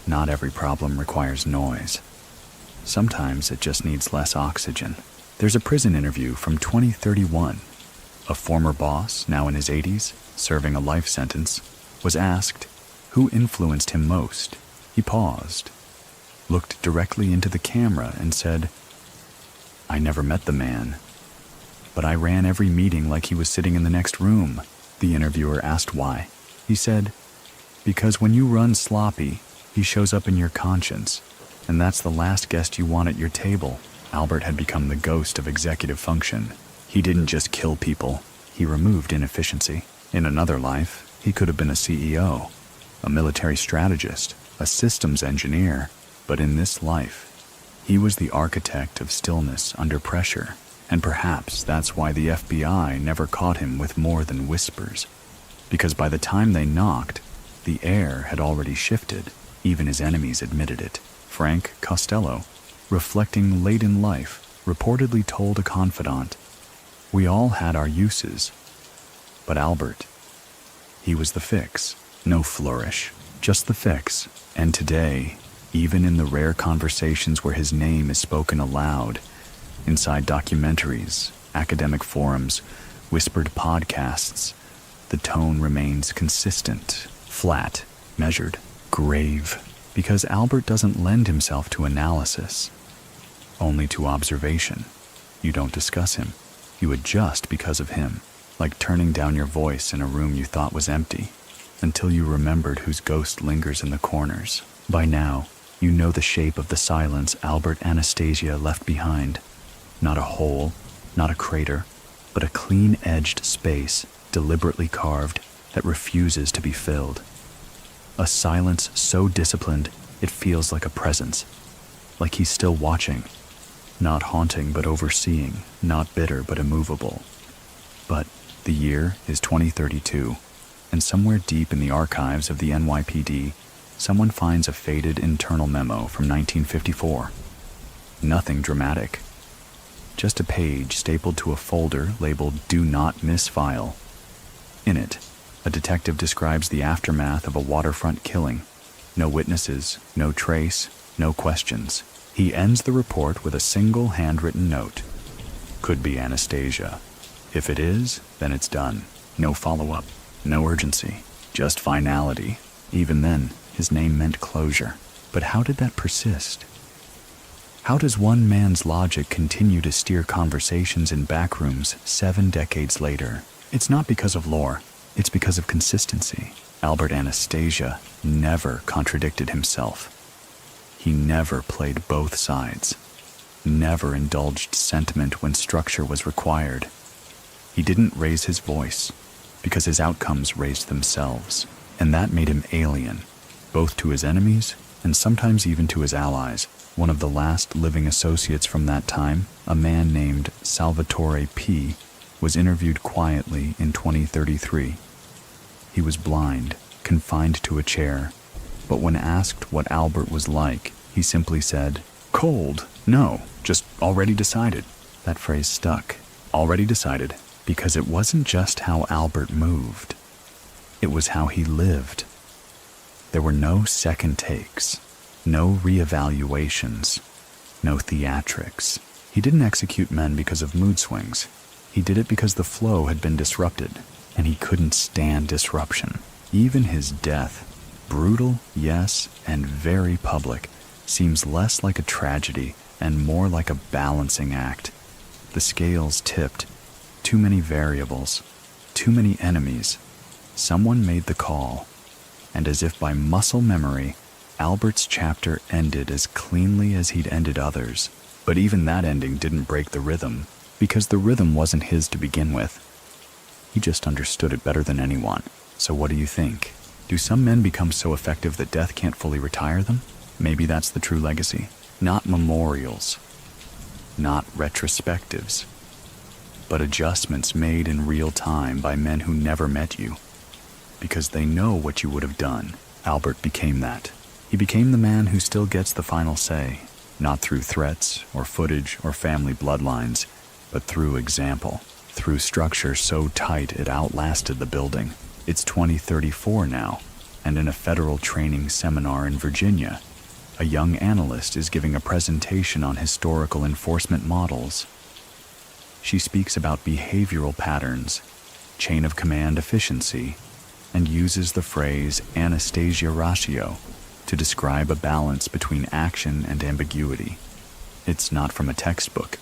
Not every problem requires noise. Sometimes it just needs less oxygen. There's a prison interview from 2031. A former boss, now in his 80s, serving a life sentence, was asked who influenced him most. He paused, looked directly into the camera and said, "I never met the man, but I ran every meeting like he was sitting in the next room." The interviewer asked why. He said, "Because when you run sloppy, he shows up in your conscience, and that's the last guest you want at your table." Albert had become the ghost of executive function. He didn't just kill people, he removed inefficiency. In another life, he could have been a CEO, a military strategist, a systems engineer, but in this life, he was the architect of stillness under pressure, and perhaps that's why the FBI never caught him with more than whispers. Because by the time they knocked, the air had already shifted. Even his enemies admitted it. Frank Costello, reflecting late in life, reportedly told a confidant, "We all had our uses, But Albert, he was the fix. No flourish, just the fix. And today, even in the rare conversations where his name is spoken aloud, inside documentaries, academic forums, whispered podcasts, the tone remains consistent, flat, measured, grave, because Albert doesn't lend himself to analysis, only to observation. You don't discuss him. You adjust because of him, like turning down your voice in a room you thought was empty, until you remembered whose ghost lingers in the corners. By now, you know the shape of the silence Albert Anastasia left behind. Not a hole, not a crater, but a clean-edged space deliberately carved that refuses to be filled. A silence so disciplined it feels like a presence, like he's still watching, not haunting but overseeing, not bitter but immovable. But the year is 2032, and somewhere deep in the archives of the NYPD, someone finds a faded internal memo from 1954. Nothing dramatic. Just a page stapled to a folder labeled "Do Not Miss File." In it, a detective describes the aftermath of a waterfront killing. No witnesses, no trace, no questions. He ends the report with a single handwritten note. Could be Anastasia. If it is, then it's done. No follow-up, no urgency, just finality. Even then, his name meant closure. But how did that persist? How does one man's logic continue to steer conversations in backrooms 7 decades later? It's not because of lore, it's because of consistency. Albert Anastasia never contradicted himself. He never played both sides, never indulged sentiment when structure was required. He didn't raise his voice because his outcomes raised themselves, and that made him alien, both to his enemies and sometimes even to his allies. One of the last living associates from that time, a man named Salvatore P., was interviewed quietly in 2033. He was blind, confined to a chair, but when asked what Albert was like, he simply said, "Cold, no, just already decided." That phrase stuck, already decided, because it wasn't just how Albert moved. It was how he lived. There were no second takes, no reevaluations, no theatrics. He didn't execute men because of mood swings. He did it because the flow had been disrupted, and he couldn't stand disruption. Even his death, brutal, yes, and very public, seems less like a tragedy and more like a balancing act. The scales tipped. Too many variables, too many enemies. Someone made the call, and as if by muscle memory, Albert's chapter ended as cleanly as he'd ended others. But even that ending didn't break the rhythm, because the rhythm wasn't his to begin with. He just understood it better than anyone. So what do you think? Do some men become so effective that death can't fully retire them? Maybe that's the true legacy. Not memorials, not retrospectives, but adjustments made in real time by men who never met you, because they know what you would have done. Albert became that. He became the man who still gets the final say, not through threats or footage or family bloodlines, but through example, through structure so tight it outlasted the building. It's 2034 now, and in a federal training seminar in Virginia, a young analyst is giving a presentation on historical enforcement models. She speaks about behavioral patterns, chain of command efficiency, and uses the phrase Anastasia ratio to describe a balance between action and ambiguity. It's not from a textbook.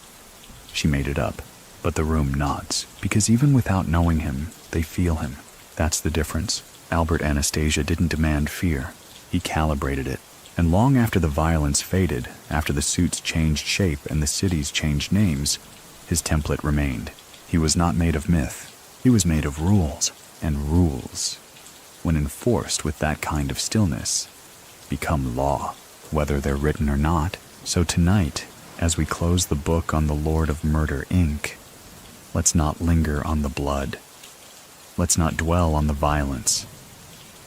She made it up, but the room nods, because even without knowing him, they feel him. That's the difference. Albert Anastasia didn't demand fear. He calibrated it. And long after the violence faded, after the suits changed shape and the cities changed names, his template remained. He was not made of myth. He was made of rules. And rules, when enforced with that kind of stillness, become law, whether they're written or not. So tonight, as we close the book on the Lord of Murder, Inc., let's not linger on the blood. Let's not dwell on the violence.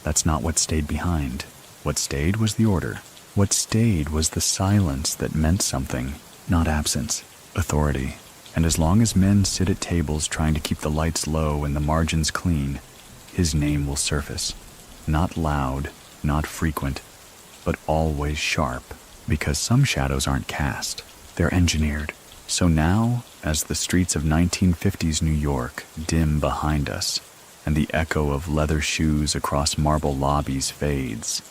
That's not what stayed behind. What stayed was the order. What stayed was the silence that meant something, not absence. Authority, And as long as men sit at tables trying to keep the lights low and the margins clean, his name will surface. Not loud, not frequent, but always sharp, because some shadows aren't cast, they're engineered. So now, as the streets of 1950s New York dim behind us, and the echo of leather shoes across marble lobbies fades,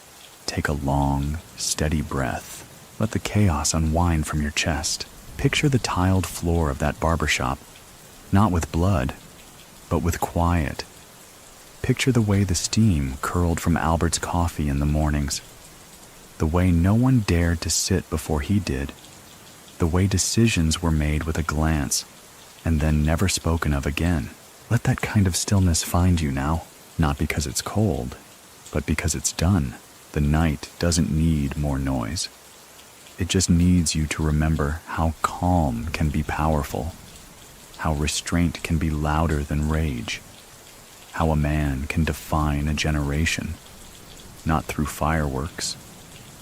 take a long, steady breath. Let the chaos unwind from your chest. Picture the tiled floor of that barbershop, not with blood, but with quiet. Picture the way the steam curled from Albert's coffee in the mornings, the way no one dared to sit before he did, the way decisions were made with a glance and then never spoken of again. Let that kind of stillness find you now, not because it's cold, but because it's done. The night doesn't need more noise. It just needs you to remember how calm can be powerful, how restraint can be louder than rage, how a man can define a generation, not through fireworks,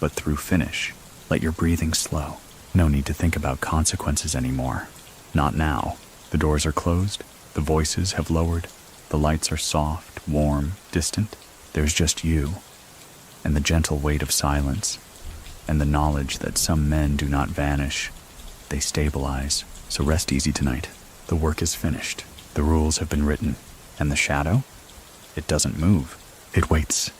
but through finish. Let your breathing slow. No need to think about consequences anymore. Not now. The doors are closed, the voices have lowered, the lights are soft, warm, distant. There's just you, and the gentle weight of silence, and the knowledge that some men do not vanish. They stabilize. So rest easy tonight. The work is finished. The rules have been written. And the shadow? It doesn't move. It waits.